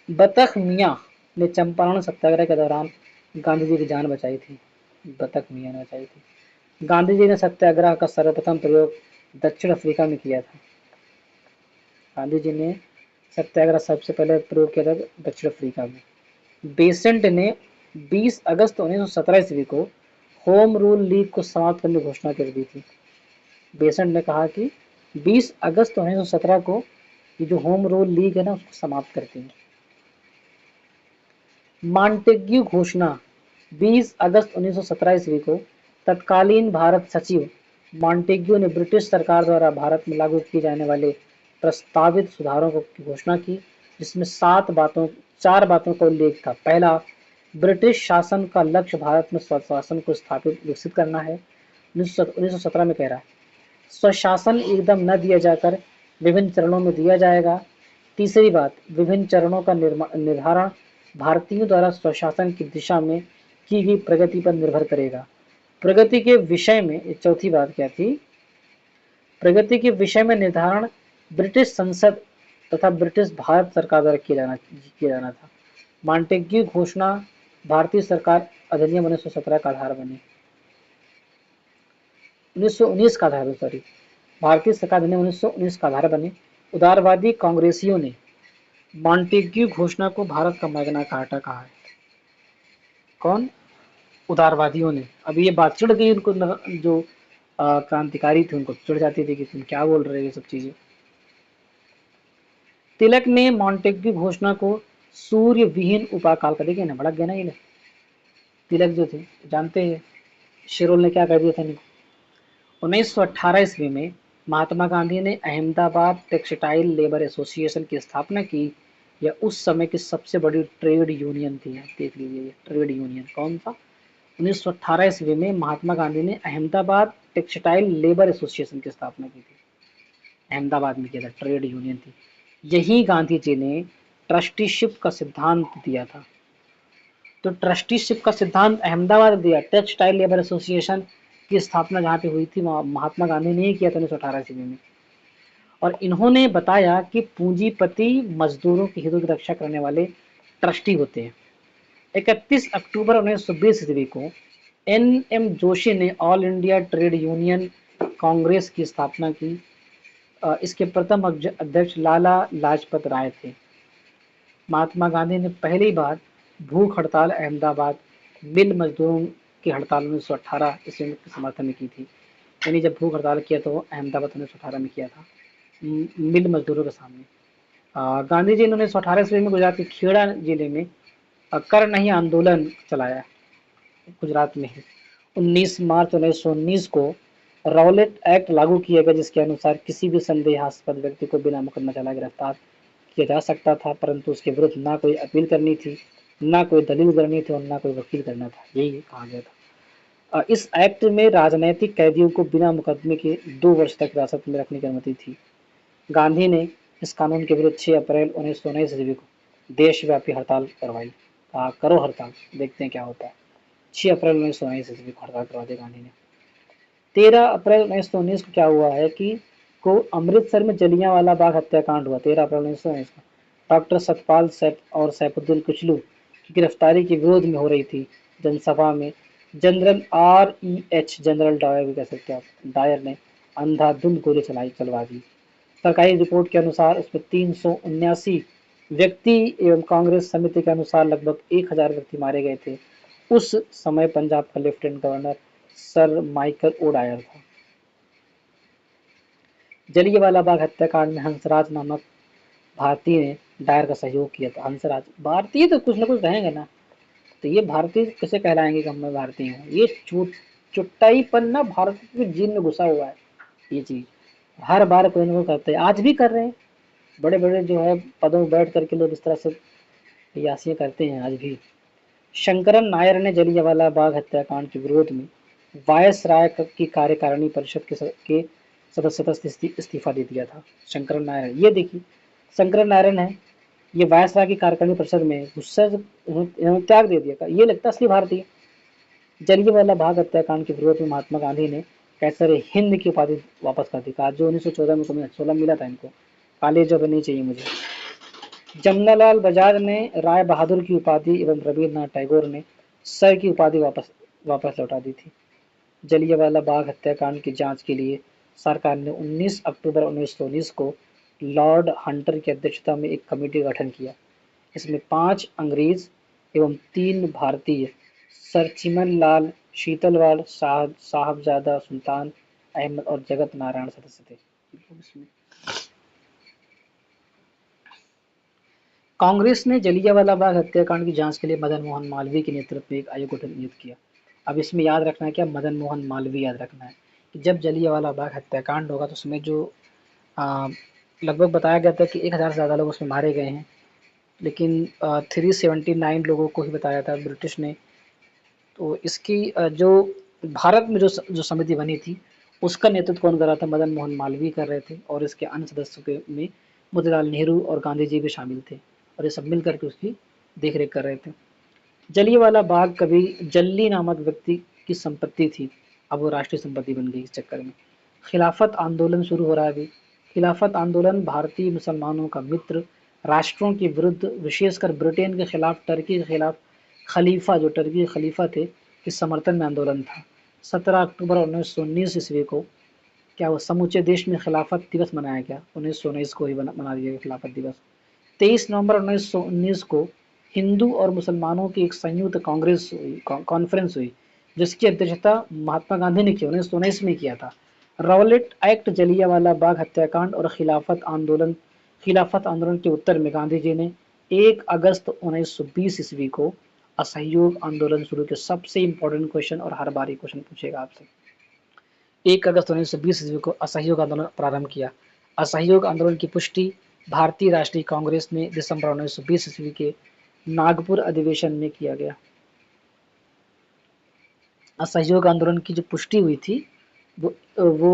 बतख मियाँ ने चंपारण सत्याग्रह के दौरान गांधी जी की जान बचाई थी। बतख मियाँ ने बचाई थी। गांधी जी ने सत्याग्रह का सर्वप्रथम प्रयोग दक्षिण अफ्रीका में किया था। गांधी जी ने सत्याग्रह सबसे पहले प्रयोग किया था दक्षिण अफ्रीका में। बेसेंट ने 20 अगस्त 1917 ईस्वी को होम रूल लीग को समाप्त करने की घोषणा कर दी थी। बेसेंट ने कहा कि 20 अगस्त 1917 को ये जो होम रूल लीग है ना, उसको समाप्त करते हैं। मॉन्टेग्यू घोषणा 20 अगस्त 1917 ईस्वी को तत्कालीन भारत सचिव मॉन्टेग्यू ने ब्रिटिश सरकार द्वारा भारत में लागू किए जाने वाले प्रस्तावित सुधारों की घोषणा की, जिसमें 4 बातों का उल्लेख था। पहला, ब्रिटिश शासन का लक्ष्य भारत में स्वशासन को विकसित करना है। 1917 में कह रहा है स्वशासन एकदम न दिया जाकर विभिन्न चरणों में दिया जाएगा। तीसरी बात, विभिन्न चरणों का निर्धारण भारतीयों द्वारा स्वशासन की दिशा में की गई प्रगति पर निर्भर करेगा। प्रगति के विषय में चौथी बात क्या थी? प्रगति के विषय में निर्धारण ब्रिटिश संसद तथा ब्रिटिश भारत सरकार द्वारा किया जाना था। मॉन्टेग्यू घोषणा भारतीय सरकार अधिनियम 1917 का आधार बनी। 1919 का आधार सॉरी भारतीय सरकार अधिनियम 1919 का आधार बने। उदारवादी कांग्रेसियों ने मॉन्टेग्यू घोषणा को भारत का मैग्ना कार्टा कहा है। कौन? उदारवादियों ने। अब ये बात चिढ़ गई उनको, जो क्रांतिकारी थे उनको चिढ़ जाती थी कि तुम क्या बोल रहे हो ये सब चीजें। तिलक ने मॉन्टेग्यू घोषणा को सूर्य विहीन उपाकाल कर दिया ना, भड़क गया ना ये। तिलक जो थे जानते हैं शेरोल ने क्या कर दिया था इनको। 1918 ईस्वी में महात्मा गांधी ने अहमदाबाद टेक्सटाइल लेबर एसोसिएशन की स्थापना की। यह उस समय की सबसे बड़ी ट्रेड यूनियन थी। देख लीजिए ट्रेड यूनियन कौन सा? 1918 ईस्वी में महात्मा गांधी ने अहमदाबाद टेक्सटाइल लेबर एसोसिएशन की स्थापना की थी। अहमदाबाद में किया था, ट्रेड यूनियन थी। यही गांधी जी ने ट्रस्टीशिप का सिद्धांत दिया था। तो ट्रस्टीशिप का सिद्धांत अहमदाबाद दिया। टेक्सटाइल लेबर एसोसिएशन की स्थापना जहाँ पे हुई थी महात्मा गांधी ने ही किया था 1918 ईस्वी में। और इन्होंने बताया कि पूंजीपति मजदूरों के हितों की रक्षा करने वाले ट्रस्टी होते हैं। 31 अक्टूबर 1920 ईस्वी को एन.एम. जोशी ने all India trade union Congress की स्थापना की। इसके प्रथम अध्यक्ष लाला लाजपत राय थे। महात्मा गांधी ने पहली बार भूख हड़ताल अहमदाबाद मिल मजदूरों की हड़ताल 1918 ईस्वी के समर्थन में की थी। यानी जब भूख हड़ताल किया तो अहमदाबाद 1918 में किया था मिल मजदूरों के सामने। गांधी जी ने 1918 ईस्वी में गुजरात के खेड़ा जिले में कर नहीं आंदोलन चलाया। गुजरात में ही 19 मार्च 1919 को रॉलेट एक्ट लागू किया गया, जिसके अनुसार किसी भी संदेहास्पद व्यक्ति को बिना मुकदमा चलाए गिरफ्तार किया जा सकता था, परंतु उसके विरुद्ध ना कोई अपील करनी थी, ना कोई दलील करनी थी और ना कोई वकील करना था। यही कहा गया था। इस एक्ट में राजनैतिक कैदियों को बिना मुकदमे के 2 वर्ष तक हिरासत में रखने की अनुमति थी। गांधी ने इस कानून के विरुद्ध 6 अप्रैल 1919 ईस्वी को देशव्यापी हड़ताल करवाई। कहा करो हड़ताल, देखते हैं क्या होता है। 6 अप्रैल 1919 ईस्वी को हड़ताल करवा दी गांधी ने। 13 अप्रैल 1919 को क्या हुआ है कि को अमृतसर में जलियांवाला बाग हत्याकांड हुआ। 13 अप्रैल 1919 को डॉक्टर सतपाल और सैफुद्दीन कुचलू की गिरफ्तारी के विरोध में हो रही थी जनसभा में जनरल REH जनरल डायर भी कह सकते हैं आप, डायर ने अंधाधुंध गोली चलवा दी। सरकारी रिपोर्ट के अनुसार उसमें 379 व्यक्ति एवं कांग्रेस समिति के अनुसार लगभग 1000 व्यक्ति मारे गए थे। उस समय पंजाब का lieutenant governor sir Michael O'Dwyer था। जलियांवाला बाग हत्याकांड में हंसराज नामक भारतीय ने डायर का सहयोग किया था। हंसराज भारतीय तो कुछ ना कुछ रहेंगे ना, तो ये भारतीय कैसे कहलाएंगे कि हम भारतीय हैं? ये चुट्टाईपन ना भारत के जीन में घुसा हुआ है। ये चीज हर बार कोई ना कोई करते हैं, आज भी कर रहे हैं। बड़े बड़े जो है पदों में बैठ करके लोग इस तरह से यासियां करते हैं आज भी। शंकरन नायर ने जलियांवाला बाग हत्याकांड के विरोध में वायसराय की कार्यकारिणी परिषद के सदस्यता से इस्तीफा दे दिया था। शंकरन नायर, ये देखिए शंकरन नारायण है, ये वायसराय की कार्यकारिणी परिषद में गुस्सा इन्होंने त्याग दे दिया। ये लगता असली भारतीय। जलियांवाला बाग हत्याकांड के विरोध में महात्मा गांधी ने कैसर हिंद की उपाधि वापस कर दी। कहा जो 1914 में 16 मिला था इनको, काले जब नहीं चाहिए मुझे। जमनालाल बजाज ने राय बहादुर की उपाधि एवं रविन्द्रनाथ टैगोर ने सर की उपाधि वापस लौटा दी थी। जलियांवाला बाग हत्याकांड की जांच के लिए सरकार ने 19 अक्टूबर 1919 को लॉर्ड हंटर की अध्यक्षता में एक कमेटी का गठन किया। इसमें 5 अंग्रेज एवं 3 भारतीय सर चिमन लाल, शीतलवाल, साहबजादा सुल्तान अहमद और जगत नारायण सदस्य थे। कांग्रेस ने जलियांवाला बाग हत्याकांड की जांच के लिए मदन मोहन मालवीय के नेतृत्व में एक आयोग गठन नियुक्त किया। अब इसमें याद रखना है क्या, मदन मोहन मालवीय याद रखना है कि जब जलियांवाला बाग हत्याकांड होगा तो उसमें जो लगभग बताया गया था कि 1000 से ज़्यादा लोग उसमें मारे गए हैं, लेकिन 379 लोगों को ही बताया था ब्रिटिश ने। तो इसकी जो भारत में जो समिति बनी थी उसका नेतृत्व कौन कर रहा था, मदन मोहन मालवीय कर रहे थे, और इसके अन्य सदस्यों के में मोतीलाल नेहरू और गांधी जी भी शामिल थे, और ये सब मिल करके उसकी देखरेख कर रहे थे। जलियांवाला बाग कभी जल्ली नामक व्यक्ति की संपत्ति थी, अब वो राष्ट्रीय संपत्ति बन गई इस चक्कर में। खिलाफत आंदोलन शुरू हो रहा है अभी। खिलाफत आंदोलन भारतीय मुसलमानों का मित्र राष्ट्रों के विरुद्ध, विशेषकर ब्रिटेन के खिलाफ, टर्की के खिलाफ खलीफा, जो टर्की के खलीफा थे, के समर्थन में आंदोलन था। 17 अक्टूबर 1919 ईस्वी को क्या वो समूचे देश में खिलाफत दिवस मनाया गया। 1919 को ही मना दिया गया खिलाफत दिवस। 23 नवंबर 1919 को हिंदू और मुसलमानों की एक संयुक्त कॉन्फ्रेंस हुई, जिसकी अध्यक्षता महात्मा गांधी ने की, 1919 में किया था। रॉलेट एक्ट, जलियांवाला बाग हत्याकांड और खिलाफत आंदोलन के उत्तर में गांधी जी ने 1 अगस्त 1920 ईस्वी को असहयोग आंदोलन शुरू किया। सबसे इंपॉर्टेंट क्वेश्चन, और हर बार ये क्वेश्चन पूछेगा आपसे। 1 अगस्त 1920 ईस्वी को असहयोग आंदोलन प्रारंभ किया। असहयोग आंदोलन की पुष्टि भारतीय राष्ट्रीय कांग्रेस ने दिसंबर 1920 ईस्वी के नागपुर अधिवेशन में किया गया। असहयोग आंदोलन की जो पुष्टि हुई थी वो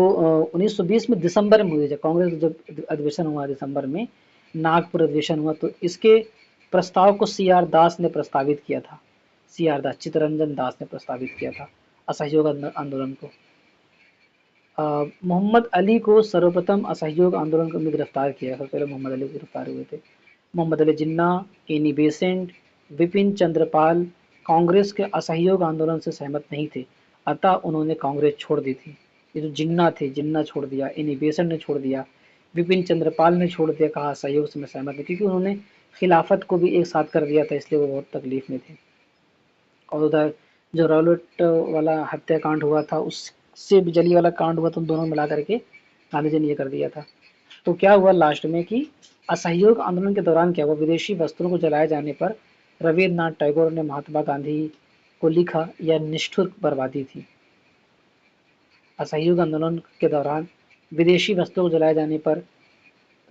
1920 में दिसंबर में हुई। जब कांग्रेस जब अधिवेशन हुआ दिसंबर में, नागपुर अधिवेशन हुआ, तो इसके प्रस्ताव को CR दास ने प्रस्तावित किया था। CR दास, चित्तरंजन दास ने प्रस्तावित किया था असहयोग आंदोलन को। मोहम्मद अली को सर्वप्रथम असहयोग आंदोलन में गिरफ्तार किया। सबसे पहले मोहम्मद अली गिरफ्तार हुए थे। मोहम्मद अली जिन्ना, एनी बेसेंट, विपिन चंद्रपाल कांग्रेस के असहयोग आंदोलन से सहमत नहीं थे, अतः उन्होंने कांग्रेस छोड़ दी थी। ये जो जिन्ना थे, जिन्ना छोड़ दिया, एनी बेसेंट ने छोड़ दिया, विपिन चंद्रपाल ने छोड़ दिया, कहा असहयोग से मैं सहमत नहीं, क्योंकि उन्होंने खिलाफत को भी एक साथ कर दिया था, इसलिए वो बहुत तकलीफ में थे। और उधर जो रॉलेट वाला हत्याकांड हुआ था, उससे भी जली वाला कांड हुआ था, उन दोनों मिला करके गांधी जी ने ये कर दिया था। तो क्या हुआ लास्ट में कि असहयोग आंदोलन के दौरान क्या हुआ, विदेशी वस्त्रों को जलाए जाने पर रविन्द्रनाथ टैगोर ने महात्मा गांधी को लिखा, यह निष्ठुर बर्बादी थी। असहयोग आंदोलन के दौरान विदेशी वस्त्रों को जलाए जाने पर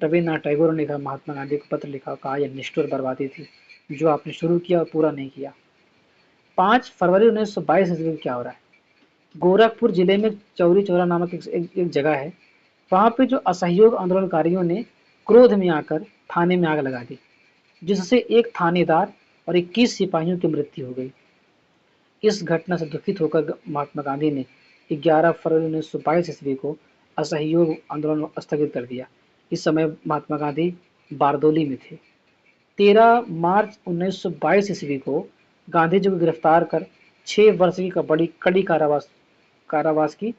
रविन्द्रनाथ टैगोर ने महात्मा गांधी को पत्र लिखा, कहा यह निष्ठुर बर्बादी थी, जो आपने शुरू किया और पूरा नहीं किया। 5 फरवरी 1922 ईस्वी में क्या हो रहा है, गोरखपुर जिले में चौरी चौरा नामक एक जगह है, वहां पे जो असहयोग आंदोलनकारियों ने क्रोध में आकर थाने में आग लगा दी, जिससे एक थानेदार और 21 सिपाहियों की मृत्यु हो गई। इस घटना से दुखित होकर महात्मा गांधी ने 11 फरवरी 1922 ईस्वी को असहयोग आंदोलन स्थगित कर दिया। इस समय महात्मा गांधी बारदोली में थे। 13 मार्च 1922 ईस्वी को गांधी जी को गिरफ्तार कर 6 वर्ष की बड़ी कड़ी कारावास की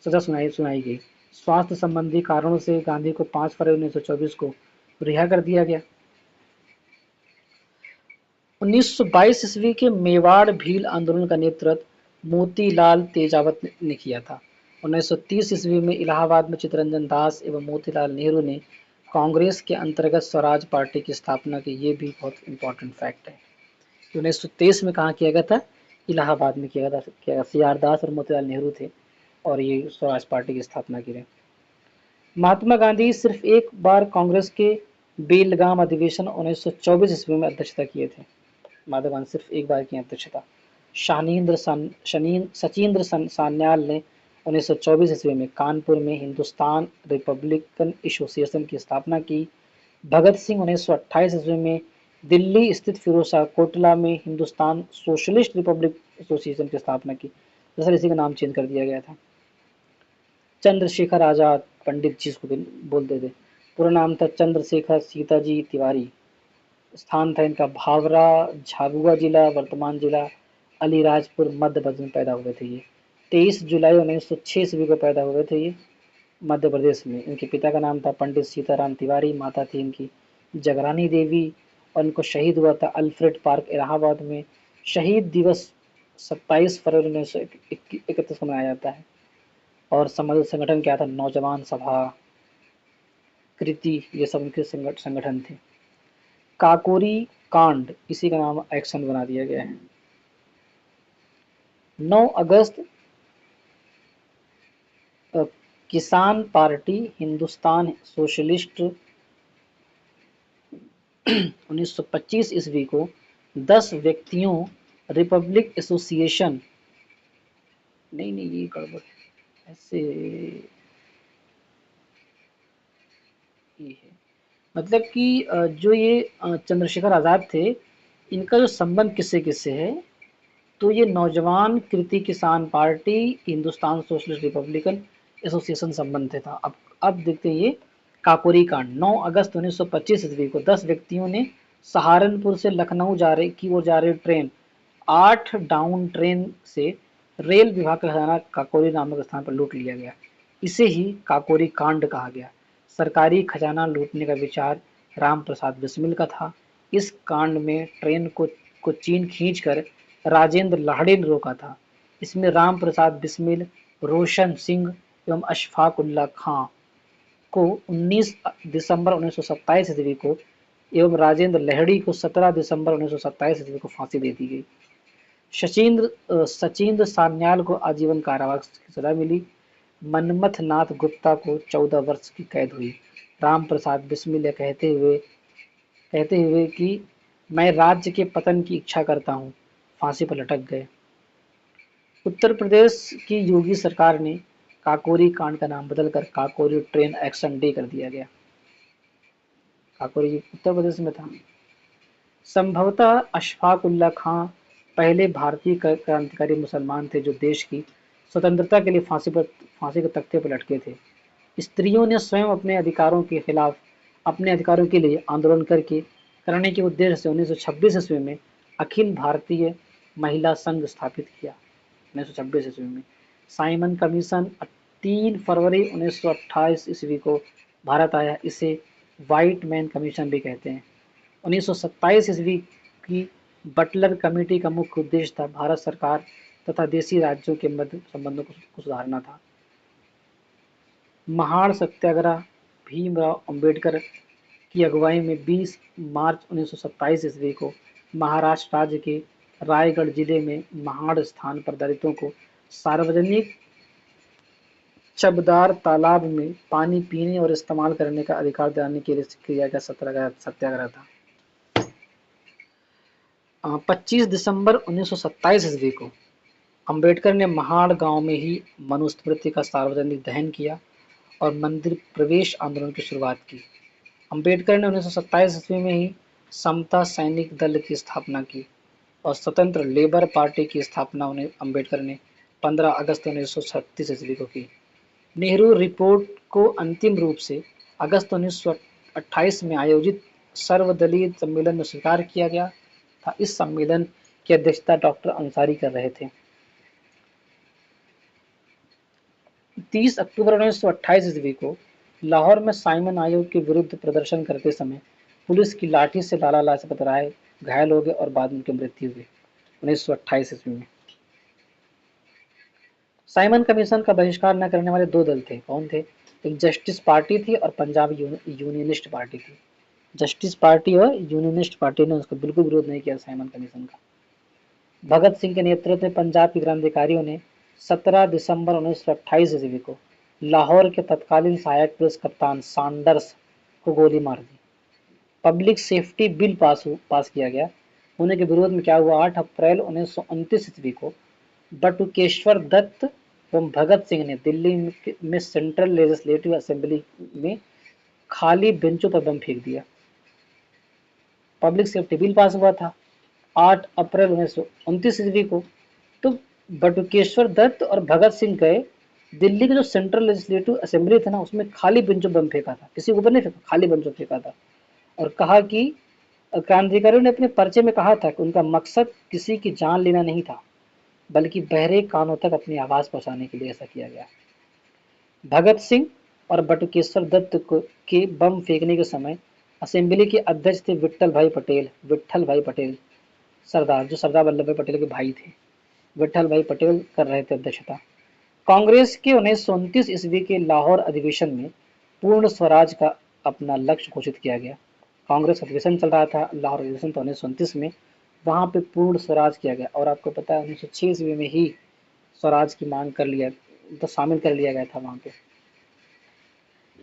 सजा सुनाई गई। स्वास्थ्य संबंधी कारणों से गांधी को 5 फरवरी 1924 को रिहा कर दिया गया। 1922 ईस्वी के मेवाड़ भील आंदोलन का नेतृत्व मोतीलाल तेजावत ने किया था। 1930 ईस्वी में इलाहाबाद में चित्तरंजन दास एवं मोतीलाल नेहरू ने कांग्रेस के अंतर्गत स्वराज पार्टी की स्थापना की। ये भी बहुत इंपॉर्टेंट फैक्ट है। 1923 में कहाँ किया गया था, इलाहाबाद में किया गया। सीआर दास और मोतीलाल नेहरू थे और ये स्वराज पार्टी की स्थापना की। महात्मा गांधी सिर्फ एक बार कांग्रेस के बेलगाम अधिवेशन 1924 ईस्वी में अध्यक्षता किए थे। महात्मा गांधी सिर्फ एक बार की अध्यक्षता। सचिंद्र सान्याल ने 1924 ईस्वी में कानपुर में हिंदुस्तान रिपब्लिकन एसोसिएशन की स्थापना की। भगत सिंह 1928 ईस्वी में दिल्ली स्थित फिरोजशाह कोटला में हिंदुस्तान सोशलिस्ट रिपब्लिक एसोसिएशन की स्थापना की। दरअसल इसी का नाम चेंज कर दिया गया था। चंद्रशेखर आजाद, पंडित जी इसको बोलते थे, पूरा नाम था चंद्रशेखर सीताजी तिवारी। स्थान था इनका भावरा, झाबुआ जिला, वर्तमान जिला अलीराजपुर, मध्य प्रदेश में पैदा हुए थे ये। 23 जुलाई 1906 ईस्वी को पैदा हुए थे ये मध्य प्रदेश में। इनके पिता का नाम था पंडित सीताराम तिवारी, माता थी इनकी जगरानी देवी, और इनको शहीद हुआ था अल्फ्रेड पार्क इलाहाबाद में। शहीद दिवस 27 फरवरी 1931 को मनाया जाता है। और सामाजिक संगठन क्या था, नौजवान सभा, कृति, ये सब उनके संगठन थे। काकोरी कांड, इसी का नाम एक्शन बना दिया गया है। 9 अगस्त किसान पार्टी हिंदुस्तान सोशलिस्ट 1925 ईस्वी को 10 व्यक्तियों रिपब्लिक एसोसिएशन, नहीं ये गड़बड़ ऐसे ये है, मतलब कि जो ये चंद्रशेखर आज़ाद थे, इनका जो संबंध किससे किससे है, तो ये नौजवान कृति किसान party Hindustan socialist Republican association संबंध से था। अब देखते हैं ये काकोरी कांड। 9 अगस्त 1925 ईस्वी को 10 व्यक्तियों ने सहारनपुर से लखनऊ की ओर जा रही ट्रेन 8 डाउन ट्रेन से रेल विभाग का खजाना काकोरी नामक स्थान पर लूट लिया गया। इसे ही काकोरी कांड कहा गया। सरकारी खजाना लूटने का विचार राम प्रसाद बिस्मिल का था। इस कांड में ट्रेन को चीन खींचकर राजेंद्र लाहड़े ने रोका था। इसमें राम प्रसाद बिस्मिल, रोशन सिंह एवं अशफाक उल्ला खां को 19 दिसंबर 1927 ईस्वी को एवं राजेंद्र लाहड़ी को 17 दिसंबर 1927 ईस्वी को फांसी दे दी गई। सचिंद्र सान्याल को आजीवन कारावास की सजा मिली। मनमथ नाथ गुप्ता को 14 वर्ष की कैद हुई। राम प्रसाद बिस्मिल कहते हुए कि मैं राज्य के पतन की इच्छा करता हूँ, फांसी पर लटक गए। उत्तर प्रदेश की योगी सरकार ने काकोरी कांड का नाम बदलकर काकोरी ट्रेन एक्शन डे कर दिया गया। काकोरी उत्तर प्रदेश में था। संभवतः अशफाक उल्ला खां पहले भारतीय क्रांतिकारी मुसलमान थे जो देश की स्वतंत्रता के लिए फांसी के तख्ते पर लटके थे। स्त्रियों ने स्वयं अपने अधिकारों के खिलाफ, अपने अधिकारों के लिए आंदोलन करने के उद्देश्य से 1926 ईस्वी में अखिल भारतीय महिला संघ स्थापित किया। 1926 ईस्वी में साइमन कमीशन 3 फरवरी 1928 ईस्वी को भारत आया। इसे व्हाइट मैन कमीशन भी कहते हैं। 1927 ईस्वी की बटलर कमेटी का मुख्य उद्देश्य था भारत सरकार तथा देशी राज्यों के मध्य संबंधों को सुधारना था। महाड़ सत्याग्रह भीमराव अंबेडकर की अगुवाई में 20 मार्च 1927 ईस्वी को महाराष्ट्र राज्य के रायगढ़ जिले में महाड़ स्थान पर दलितों को सार्वजनिक चबदार तालाब में पानी पीने और इस्तेमाल करने का अधिकार दिलाने के लिए किया गया सत्याग्रह था। 25 दिसंबर 1927 ईस्वी को अंबेडकर ने महाड़ गांव में ही मनुस्मृति का सार्वजनिक दहन किया और मंदिर प्रवेश आंदोलन की शुरुआत की। अंबेडकर ने 1927 ईस्वी में ही समता सैनिक दल की स्थापना की और स्वतंत्र लेबर पार्टी की स्थापना अंबेडकर ने 15 अगस्त 1936 ईस्वी को की। नेहरू रिपोर्ट को अंतिम रूप से अगस्त 1928 में आयोजित सर्वदलीय सम्मेलन में स्वीकार किया गया था। इस सम्मेलन की अध्यक्षता डॉक्टर अंसारी कर रहे थे। 30 अक्टूबर 1928 ईस्वी को लाहौर में साइमन आयोग के विरुद्ध प्रदर्शन करते समय पुलिस की लाठी से लाला लाजपत राय घायल हो गए और बाद में उनकी मृत्यु हुई 1928 ईस्वी में। साइमन कमीशन का बहिष्कार न करने वाले 2 दल थे। कौन थे? एक जस्टिस पार्टी थी और पंजाब यूनियनिस्ट पार्टी थी। जस्टिस पार्टी और यूनियनिस्ट पार्टी ने उसका बिल्कुल विरोध नहीं किया साइमन कमीशन का। भगत सिंह के नेतृत्व में पंजाब के क्रांतिकारियों ने 17 दिसंबर 1928 ईस्वी को लाहौर के तत्कालीन सहायक पुलिस कप्तान सैंडर्स को गोली मार दी। पब्लिक सेफ्टी बिल पास किया गया। होने के विरोध में क्या हुआ? 8 अप्रैल 1929 ईस्वी को बटुकेश्वर दत्त एवं भगत सिंह ने दिल्ली में सेंट्रल लेजिस्लेटिव असेंबली में खाली बेंचों पर बम फेंक दिया। पब्लिक सेफ्टी बिल पास हुआ था 8 अप्रैल 1929 ईस्वी को। तो बटुकेश्वर दत्त और भगत सिंह गए दिल्ली के जो सेंट्रल लेजिस्लेटिव असेंबली था ना, उसमें खाली बेंचों बम फेंका था। किसी के ऊपर नहीं फेंका, खाली बेंचों फेंका था और कहा कि क्रांतिकारियों ने अपने पर्चे में कहा था कि उनका मकसद किसी की जान लेना नहीं था, बल्कि बहरे कानों तक अपनी आवाज पहुंचाने के लिए ऐसा किया गया। भगत सिंह और बटुकेश्वर दत्त के बम फेंकने के समय असेंबली के अध्यक्ष थे विट्ठल भाई पटेल सरदार, जो सरदार वल्लभ भाई पटेल के भाई थे। विट्ठल भाई पटेल कर रहे थे अध्यक्षता। कांग्रेस के 1929 ईस्वी के लाहौर अधिवेशन में पूर्ण स्वराज का अपना लक्ष्य घोषित किया गया। कांग्रेस अधिवेशन चल रहा था लाहौर अधिवेशन तो 1929 में, वहां पे पूर्ण स्वराज किया गया और आपको पता है 1906 ईस्वी में ही स्वराज की मांग कर लिया, तो शामिल कर लिया गया था वहां पे।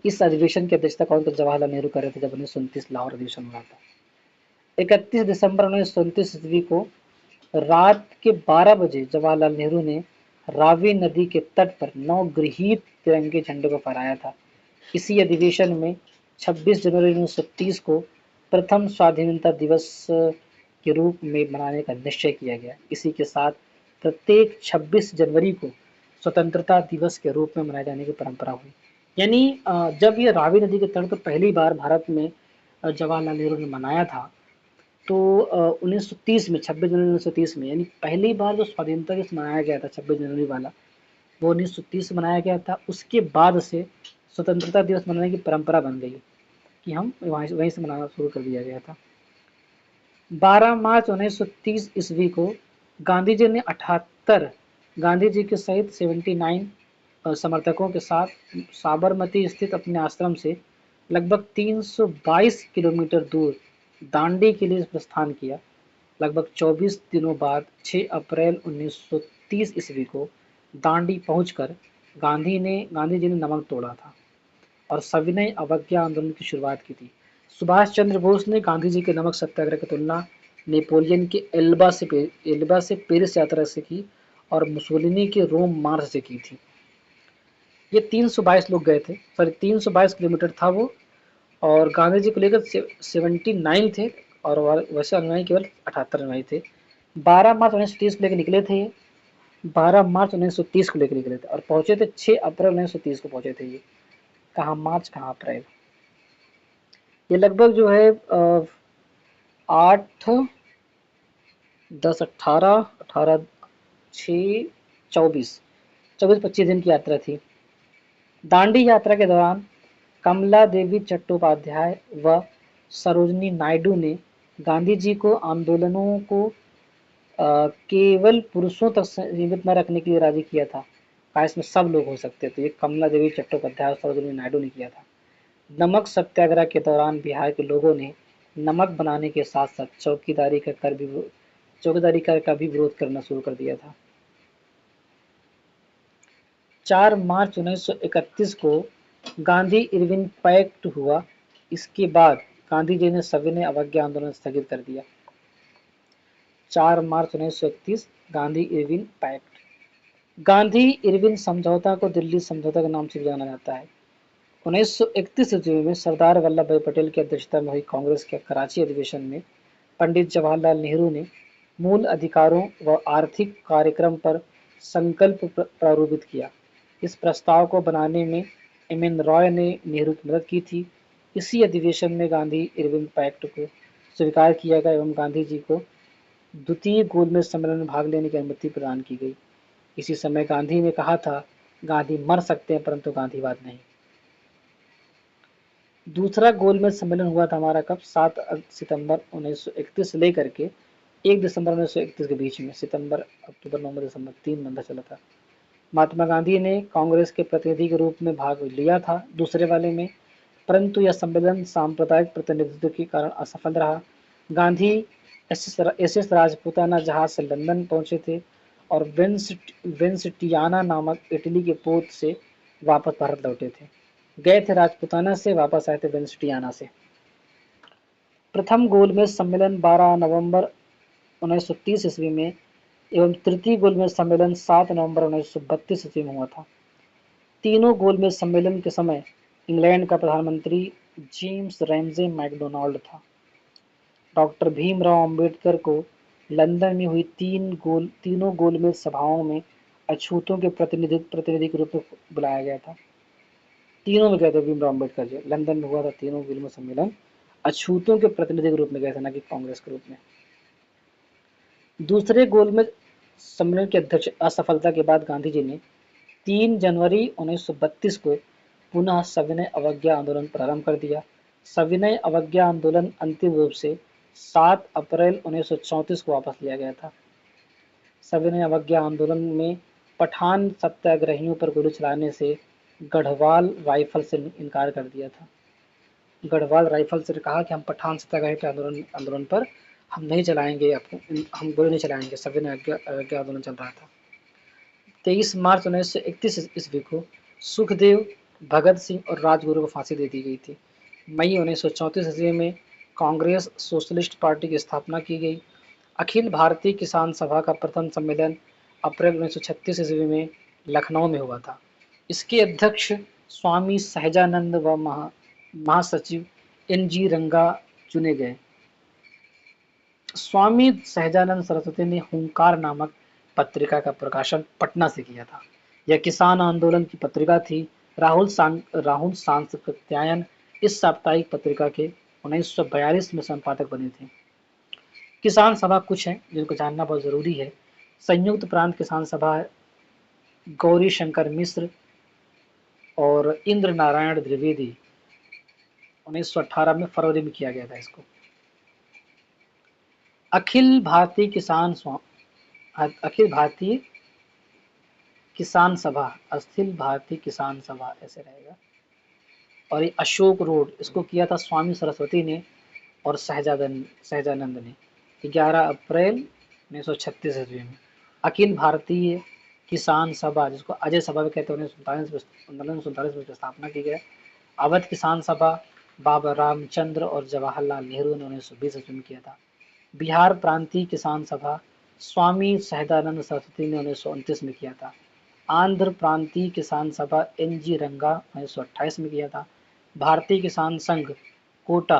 इस अधिवेशन की अध्यक्षता कौन? तो जवाहरलाल नेहरू कर रहे थे जब 1929 लाहौर अधिवेशन हुआ था। 31 दिसंबर 1929 ईस्वी को रात के 12 बजे जवाहरलाल नेहरू ने रावी नदी के तट पर 9 गृहीत तिरंगे झंडे को फहराया था। इसी अधिवेशन में 26 जनवरी 1930 को प्रथम स्वाधीनता दिवस के रूप में मनाने का निश्चय किया गया। इसी के साथ प्रत्येक 26 जनवरी को स्वतंत्रता दिवस के रूप में मनाए जाने की परंपरा हुई। यानी जब ये रावी नदी के तट पर पहली बार भारत में जवाहरलाल नेहरू ने मनाया था तो 1930 में 26 जनवरी 1930 में, यानी पहली बार जो स्वाधीनता दिवस मनाया गया था 26 जनवरी वाला, वो 1930 में मनाया गया था। उसके बाद से स्वतंत्रता दिवस मनाने की परंपरा बन गई कि हम वहीं से मनाना शुरू कर दिया गया था। 12 मार्च 1930 ईस्वी को गांधी जी ने 78 गांधी जी के सहित 79 समर्थकों के साथ साबरमती स्थित अपने आश्रम से लगभग 322 किलोमीटर दूर दांडी के लिए प्रस्थान किया। लगभग 24 दिनों बाद 6 अप्रैल 1930 ईस्वी को दांडी पहुंचकर गांधी जी ने नमक तोड़ा था और सविनय अवज्ञा आंदोलन की शुरुआत की थी। सुभाष चंद्र बोस ने गांधी जी के नमक सत्याग्रह की तुलना नेपोलियन के एल्बा से पेरिस यात्रा से की और मुसोलिनी के रोम मार्च से की थी। ये 322 लोग गए थे, सॉरी 322 किलोमीटर था वो, और गांधी जी को लेकर 79 थे और वैसे अनुयायी केवल 78 अनुयायी थे। 12 मार्च 1930 को लेकर निकले थे 12 मार्च 1930 को लेकर निकले थे और पहुंचे थे 6 अप्रैल 1930 को पहुंचे थे ये। कहाँ मार्च कहाँ अप्रैल। ये लगभग जो है 8 10 18 18 6 24 24-25 दिन की यात्रा थी। दांडी यात्रा के दौरान कमला देवी चट्टोपाध्याय व सरोजिनी नायडू ने गांधी जी को आंदोलनों को केवल पुरुषों तक सीमित न रखने के लिए राजी किया था। कहा इसमें सब लोग हो सकते थे। ये कमला देवी चट्टोपाध्याय और सरोजिनी नायडू ने किया था। नमक सत्याग्रह के दौरान बिहार के लोगों ने नमक बनाने के साथ साथ चौकीदारी कर का भी विरोध करना शुरू कर दिया था। 4 मार्च 1931 को गांधी इरविन पैक्ट हुआ। इसके बाद गांधी जी ने सविनय अवज्ञा आंदोलन स्थगित कर दिया। 4 March 1931 Gandhi Irwin pact. Gandhi Irwin समझौता को दिल्ली समझौता के नाम से भी जाना जाता है। 1931 ईस्वी में सरदार वल्लभ भाई पटेल की अध्यक्षता में हुई कांग्रेस के कराची अधिवेशन में पंडित जवाहरलाल नेहरू ने मूल अधिकारों व आर्थिक कार्यक्रम पर संकल्प प्रारूपित किया। इस प्रस्ताव को बनाने में एम.एन. रॉय ने नेहरू की मदद की थी। इसी अधिवेशन में गांधी इरविन पैक्ट को स्वीकार किया गया एवं गांधी जी को द्वितीय गोलमेज सम्मेलन में भाग लेने की अनुमति प्रदान की गई। इसी समय गांधी ने कहा था, गांधी मर सकते हैं परंतु गांधीवाद नहीं। दूसरा गोलमेज सम्मेलन हुआ था हमारा कब 7 सितंबर 1931 से लेकर के 1 दिसंबर 1931 के बीच में। सितंबर अक्टूबर नवंबर दिसंबर 3 महीना चला था। महात्मा गांधी ने कांग्रेस के प्रतिनिधि के रूप में भाग लिया था दूसरे वाले में, परंतु यह सम्मेलन सांप्रदायिक प्रतिनिधित्व के कारण असफल रहा। गांधी एस.एस. राजपूताना जहाज से लंदन पहुंचे थे और वेंसटियाना नामक इटली के पोत से वापस भारत लौटे थे। गए थे राजपूताना से, वापस आए थे वेंसटियाना से। प्रथम गोलमेज सम्मेलन 12 नवंबर 1930 ईस्वी में एवं तृतीय गोलमेज सम्मेलन 7 नवंबर 1932 ईस्वी में हुआ था। तीनों गोलमेज सम्मेलन के समय इंग्लैंड का प्रधानमंत्री जेम्स रैमजे मैकडोनाल्ड था। डॉक्टर भीमराव अंबेडकर को लंदन में हुई तीनों गोलमेज सभाओं में अछूतों के प्रतिनिधि के रूप में बुलाया गया था। तीनों में गए थे भीमराव अम्बेडकर जी। लंदन में हुआ था तीनों गोलमेज सम्मेलन अछूतों के प्रतिनिधि के रूप में गए थे, न कि कांग्रेस के रूप में। दूसरे गोलमेज सम्मेलन की अध्यक्ष असफलता के बाद गांधी जी ने 3 जनवरी 1932 को पुनः सविनय अवज्ञा आंदोलन प्रारंभ कर दिया। सविनय अवज्ञा आंदोलन अंतिम रूप से 7 अप्रैल 1934 को वापस लिया गया था। सविनय अवज्ञा आंदोलन में पठान सत्याग्रहियों पर गोली चलाने से गढ़वाल राइफल से इनकार कर दिया था। गढ़वाल राइफल से कहा कि हम पठान सत्याग्रह के आंदोलन पर हम नहीं चलाएंगे, हम गोली नहीं चलाएंगे। सविनय अवज्ञा आंदोलन चल रहा था। 23 मार्च 1931 ईस्वी को सुखदेव, भगत सिंह और राजगुरु को फांसी दे दी गई थी। मई 1934 ईस्वी में कांग्रेस सोशलिस्ट पार्टी की स्थापना की गई। अखिल भारतीय किसान सभा का प्रथम सम्मेलन अप्रैल 1936 ईस्वी में लखनऊ में हुआ था। इसके अध्यक्ष स्वामी सहजानंद व महासचिव एन.जी. रंगा चुने गए। स्वामी सहजानंद सरस्वती ने हुंकार नामक पत्रिका का प्रकाशन पटना से किया था। यह किसान आंदोलन की पत्रिका थी। राहुल सांकृत्यायन इस साप्ताहिक पत्रिका के 1942 में संपादक बने थे। किसान सभा कुछ है जिनको जानना बहुत जरूरी है। संयुक्त प्रांत किसान सभा गौरी शंकर मिश्र और इंद्र नारायण द्विवेदी 1918 में फरवरी में किया गया था इसको। अखिल भारतीय किसान सभा ऐसे रहेगा। और ये अशोक रोड इसको किया था स्वामी सरस्वती ने और सहजानंद ने 11 अप्रैल 1936 ईस्वी में। अखिल भारतीय किसान सभा जिसको अजय सभा भी कहते हैं 1947 में स्थापना की गई। अवध किसान सभा बाबा रामचंद्र और जवाहरलाल नेहरू ने 1920 ईस्वी में किया था। बिहार प्रांतीय किसान सभा स्वामी सहजानंद सरस्वती ने 1929 में किया था। आंध्र प्रांतीय किसान सभा एन.जी. रंगा 1928 में किया था। भारतीय किसान संघ कोटा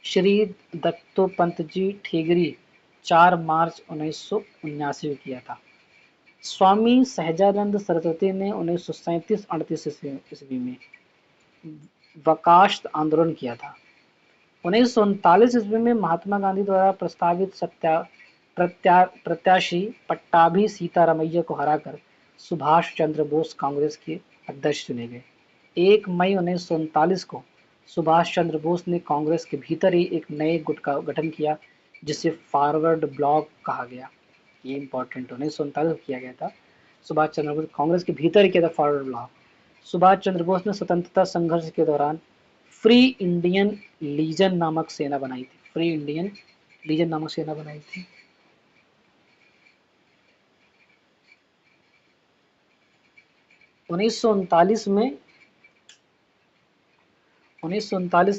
श्री दत्तोपंत जी ठेगरी 4 मार्च 1979 में किया था। स्वामी सहजानंद सरस्वती ने 1937-38 ईस्वी में वकाश आंदोलन किया था। 1939 ईस्वी में महात्मा गांधी द्वारा प्रस्तावित प्रत्याशी पट्टाभी सीतारामैया को हराकर सुभाष चंद्र बोस कांग्रेस के अध्यक्ष चुने गए। 1 मई 1939 को सुभाष चंद्र बोस ने कांग्रेस के भीतर ही एक नए गुट का गठन किया, जिसे फॉरवर्ड ब्लॉक कहा गया। ये इंपॉर्टेंट 1939 किया गया था। सुभाष चंद्र बोस कांग्रेस के भीतर ही किया था फॉरवर्ड ब्लॉक। सुभाष चंद्र बोस ने स्वतंत्रता संघर्ष के दौरान फ्री इंडियन लीजन नामक सेना बनाई थी। फ्री इंडियन लीजन नामक सेना बनाई थी। उन्नीस सौ उनतालीस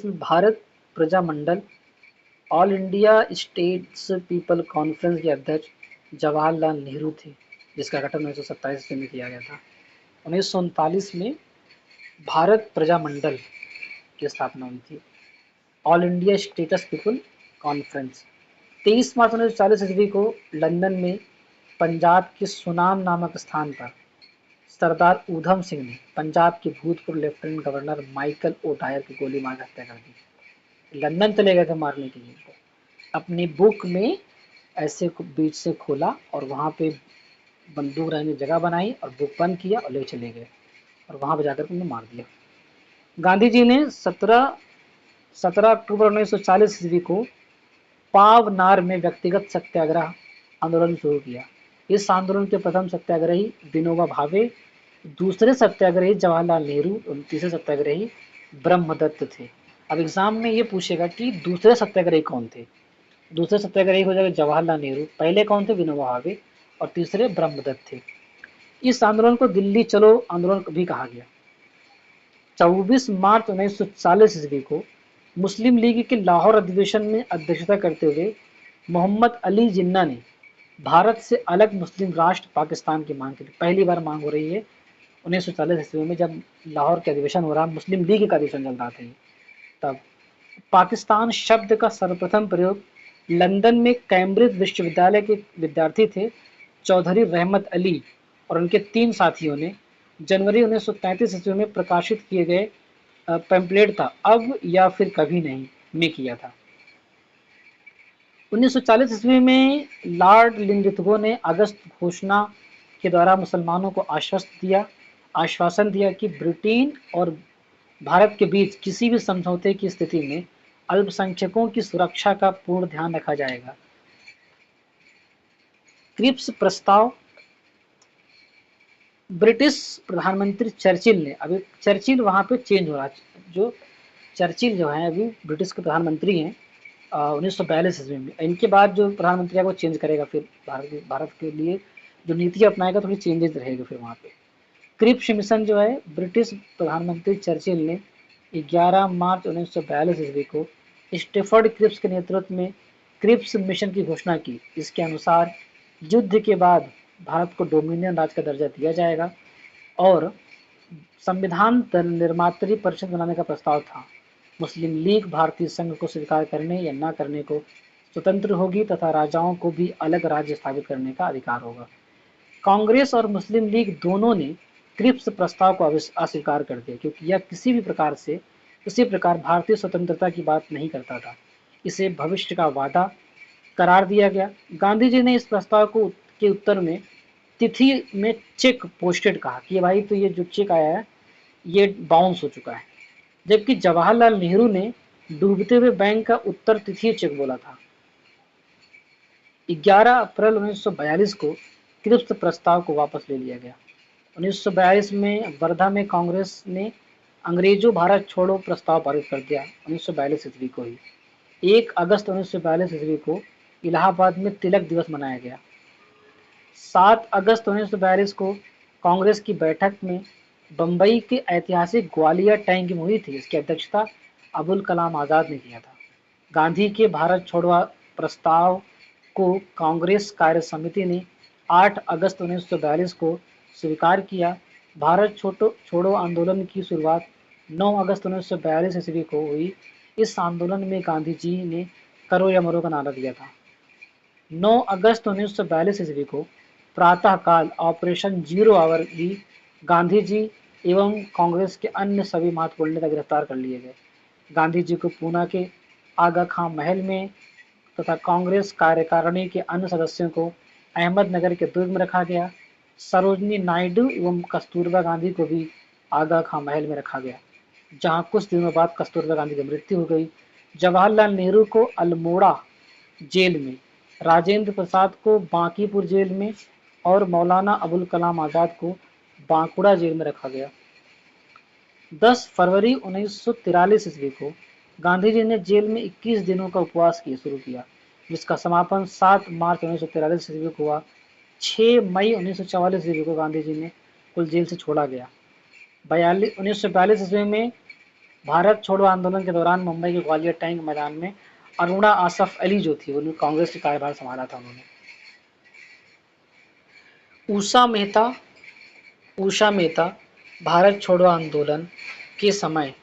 में Bharat Prajamandal all India states people conference के अध्यक्ष जवाहरलाल नेहरू थे, जिसका गठन 1927 में किया गया था। 1939 में भारत प्रजामंडल की स्थापना हुई थी, all India states people conference. 23 मार्च 1940 ईस्वी को लंदन में पंजाब के सुनाम नामक स्थान पर सरदार ऊधम सिंह ने पंजाब के भूतपूर्व लेफ्टिनेंट गवर्नर माइकल ओडायर की गोली मार हत्या कर दी। लंदन चले गए थे मारने के लिए। अपनी बुक में ऐसे बीच से खोला और वहाँ पे बंदूक रखने की जगह बनाई और बुक बंद किया और ले चले गए और वहाँ पर जाकर उन्हें मार दिया। गांधी जी ने 17 अक्टूबर 1940 ईस्वी को पावनार में व्यक्तिगत सत्याग्रह आंदोलन शुरू किया। इस आंदोलन के प्रथम सत्याग्रही विनोबा भावे, दूसरे सत्याग्रही जवाहरलाल नेहरू और तीसरे सत्याग्रही ब्रह्मदत्त थे। अब एग्जाम में ये पूछेगा कि दूसरे सत्याग्रही कौन थे। दूसरे सत्याग्रही हो जाएगा जवाहरलाल नेहरू, पहले कौन थे विनोबा भावे और तीसरे ब्रह्मदत्त थे। इस आंदोलन को दिल्ली चलो आंदोलन भी कहा गया। 24 मार्च 1940 ईस्वी को मुस्लिम लीग के लाहौर अधिवेशन में अध्यक्षता करते हुए मोहम्मद अली जिन्ना ने भारत से अलग मुस्लिम राष्ट्र पाकिस्तान की मांग की। पहली बार मांग हो रही है 1940 ईस्वी में, जब लाहौर के अधिवेशन हो रहा, मुस्लिम लीग का अधिवेशन चल रहा था। तब पाकिस्तान शब्द का सर्वप्रथम प्रयोग लंदन में कैम्ब्रिज विश्वविद्यालय के विद्यार्थी थे चौधरी रहमत अली और उनके 3 साथियों ने जनवरी 1933 ईस्वी में प्रकाशित किए गए पैम्पलेट था अब या फिर कभी नहीं में किया था। 1940 ईस्वी में लॉर्ड लिंगथगो ने अगस्त घोषणा के द्वारा मुसलमानों को आश्वासन दिया कि ब्रिटेन और भारत के बीच किसी भी समझौते की स्थिति में अल्पसंख्यकों की सुरक्षा का पूर्ण ध्यान रखा जाएगा। क्रिप्स प्रस्ताव ब्रिटिश प्रधानमंत्री चर्चिल ने, अभी चर्चिल वहां पे चेंज हो रहा है, जो चर्चिल जो है अभी ब्रिटिश के प्रधानमंत्री हैं 1942 ईस्वी में। इनके बाद जो प्रधानमंत्री है वो चेंज करेगा, फिर भारत के लिए जो नीति अपनाएगा थोड़ी चेंजेस रहेगा फिर वहाँ पे। क्रिप्स मिशन जो है ब्रिटिश प्रधानमंत्री चर्चिल ने 11 मार्च 1942 ईस्वी को स्टेफर्ड क्रिप्स के नेतृत्व में क्रिप्स मिशन की घोषणा की। इसके अनुसार युद्ध के बाद भारत को डोमिनियन राज्य का दर्जा दिया जाएगा और संविधान निर्मात्री परिषद बनाने का प्रस्ताव था। मुस्लिम लीग भारतीय संघ को स्वीकार करने या न करने को स्वतंत्र होगी तथा राजाओं को भी अलग राज्य स्थापित करने का अधिकार होगा। कांग्रेस और मुस्लिम लीग दोनों ने क्रिप्स प्रस्ताव को अस्वीकार कर दिया, क्योंकि यह किसी प्रकार भारतीय स्वतंत्रता की बात नहीं करता था। इसे भविष्य का वादा करार दिया गया। गांधी जी ने इस प्रस्ताव के उत्तर में तिथि में चेक पोस्टेड कहा कि भाई तो ये जो चेक आया है ये बाउंस हो चुका है, जबकि जवाहरलाल नेहरू ने डूबते हुए बैंक का उत्तर तिथि चेक बोला था। 11 अप्रैल 1942 को क्रिप्स प्रस्ताव को वापस ले लिया गया। 1942 में वर्धा में कांग्रेस ने अंग्रेजों भारत छोड़ो प्रस्ताव पारित कर दिया 1942 ईस्वी को ही। 1 अगस्त 1942 ईस्वी को इलाहाबाद में तिलक दिवस मनाया गया। 7 अगस्त 1942 को कांग्रेस की बैठक में बम्बई के ऐतिहासिक ग्वालियर टैंक में हुई थी। इसकी अध्यक्षता अबुल कलाम आज़ाद ने किया था। गांधी के भारत छोड़ो प्रस्ताव को कांग्रेस कार्य समिति ने 8 अगस्त 1942 को स्वीकार किया। भारत छोड़ो आंदोलन की शुरुआत 9 अगस्त 1942 ईस्वी को हुई। इस आंदोलन में गांधी जी ने करो या मरो का नारा दिया था। 9 अगस्त 1942 ईस्वी को प्रातःकाल ऑपरेशन जीरो आवर भी गांधी जी एवं कांग्रेस के अन्य सभी महत्वपूर्ण नेता गिरफ्तार कर लिए गए। गांधी जी को पूना के आगा खां महल में तथा कांग्रेस कार्यकारिणी के अन्य सदस्यों को अहमदनगर के दुर्ग में रखा गया। सरोजनी नायडू एवं कस्तूरबा गांधी को भी आगा खां महल में रखा गया, जहां कुछ दिनों बाद कस्तूरबा गांधी की मृत्यु हो गई। जवाहरलाल नेहरू को अल्मोड़ा जेल में, राजेंद्र प्रसाद को बांकीपुर जेल में और मौलाना अबुल कलाम आजाद को बांकुड़ा जेल में रखा गया। 10 फरवरी 1943 ईस्वी को गांधी जी ने जेल में 21 दिनों का उपवास शुरू किया, जिसका समापन 7 मार्च 1943 ईस्वी को हुआ। 6 मई 1944 ईस्वी को गांधी जी ने कुल जेल से छोड़ा गया। 1942 ईस्वी में भारत छोड़ो आंदोलन के दौरान मुंबई के ग्वालियर टैंक मैदान में अरुणा आसफ अली जो थी, उन्होंने कांग्रेस का कार्यभार संभाला था। उन्होंने उषा मेहता भारत छोड़ो आंदोलन के समय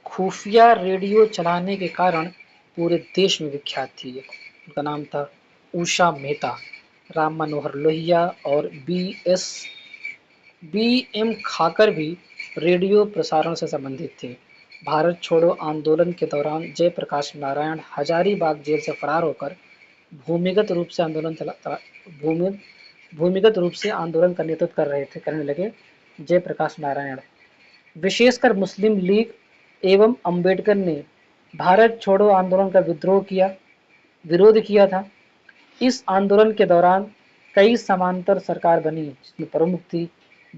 खुफिया रेडियो चलाने के कारण पूरे देश में विख्यात थी। उनका नाम था उषा मेहता। राम मनोहर लोहिया और बी एम खाकर भी रेडियो प्रसारण से संबंधित थे। भारत छोड़ो आंदोलन के दौरान जयप्रकाश नारायण हजारीबाग जेल से फरार होकर भूमिगत रूप से आंदोलन का नेतृत्व करने लगे। जयप्रकाश नारायण, विशेषकर मुस्लिम लीग एवं अंबेडकर ने भारत छोड़ो आंदोलन का विरोध किया था। इस आंदोलन के दौरान कई समांतर सरकार बनी, जिसमें प्रमुख थी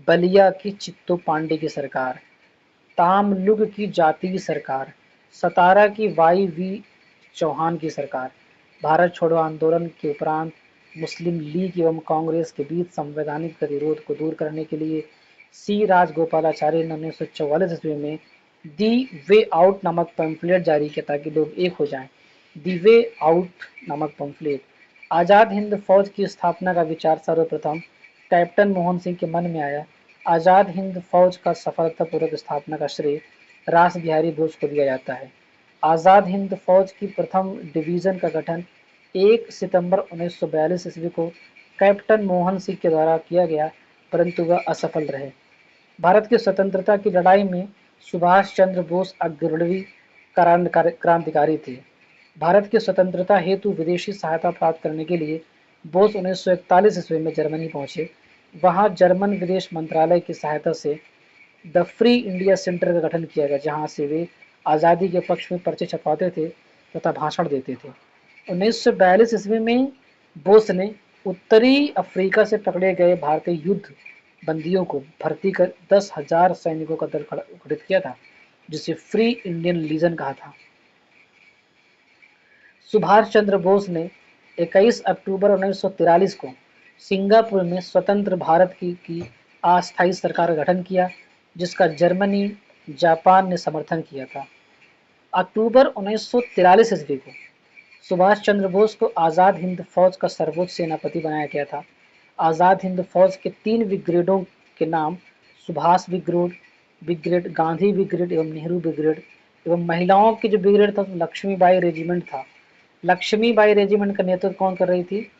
बलिया की चित्तो पांडे की सरकार, तामलुग की जातीय सरकार, सतारा की वाई.वी. चौहान की सरकार। भारत छोड़ो आंदोलन के उपरांत मुस्लिम लीग एवं कांग्रेस के बीच संवैधानिक गतिरोध को दूर करने के लिए सी राजगोपालाचारी ने 1944 ईस्वी में दी वे आउट नामक पैम्फलेट जारी किया ताकि लोग एक हो जाएं। दी वे आउट नामक पैम्फलेट। आज़ाद हिंद फौज की स्थापना का विचार सर्वप्रथम कैप्टन मोहन सिंह के मन में आया। आज़ाद हिंद फौज का सफलतापूर्वक स्थापना का श्रेय रास बिहारी बोस को दिया जाता है। आज़ाद हिंद फौज की प्रथम डिवीज़न का गठन 1 सितंबर 1942 ईस्वी को कैप्टन मोहन सिंह के द्वारा किया गया, परंतु वह असफल रहे। भारत की स्वतंत्रता की लड़ाई में सुभाष चंद्र बोस अग्रणी क्रांतिकारी थे। भारत की स्वतंत्रता हेतु विदेशी सहायता प्राप्त करने के लिए बोस 1941 ईस्वी में जर्मनी पहुंचे। वहां जर्मन विदेश मंत्रालय की सहायता से द फ्री इंडिया सेंटर का गठन किया गया, जहां से वे आज़ादी के पक्ष में पर्चे छपवाते थे तथा भाषण देते थे। 1942 ईस्वी में बोस ने उत्तरी अफ्रीका से पकड़े गए भारतीय युद्ध बंदियों को भर्ती कर 10,000 सैनिकों का दल गठित किया था, जिसे फ्री इंडियन लीजन कहा था। सुभाष चंद्र बोस ने 21 अक्टूबर 1943 को सिंगापुर में स्वतंत्र भारत की अस्थायी सरकार का गठन किया, जिसका जर्मनी, जापान ने समर्थन किया था। अक्टूबर 1943 ईस्वी को सुभाष चंद्र बोस को आज़ाद हिंद फौज का सर्वोच्च सेनापति बनाया गया था। आज़ाद हिंद फौज के 3 ब्रिगेडों के नाम सुभाष ब्रिगेड, गांधी ब्रिगेड एवं नेहरू ब्रिगेड एवं महिलाओं की जो ब्रिगेड था लक्ष्मीबाई रेजिमेंट था। लक्ष्मीबाई रेजिमेंट का नेतृत्व कौन कर रही थी?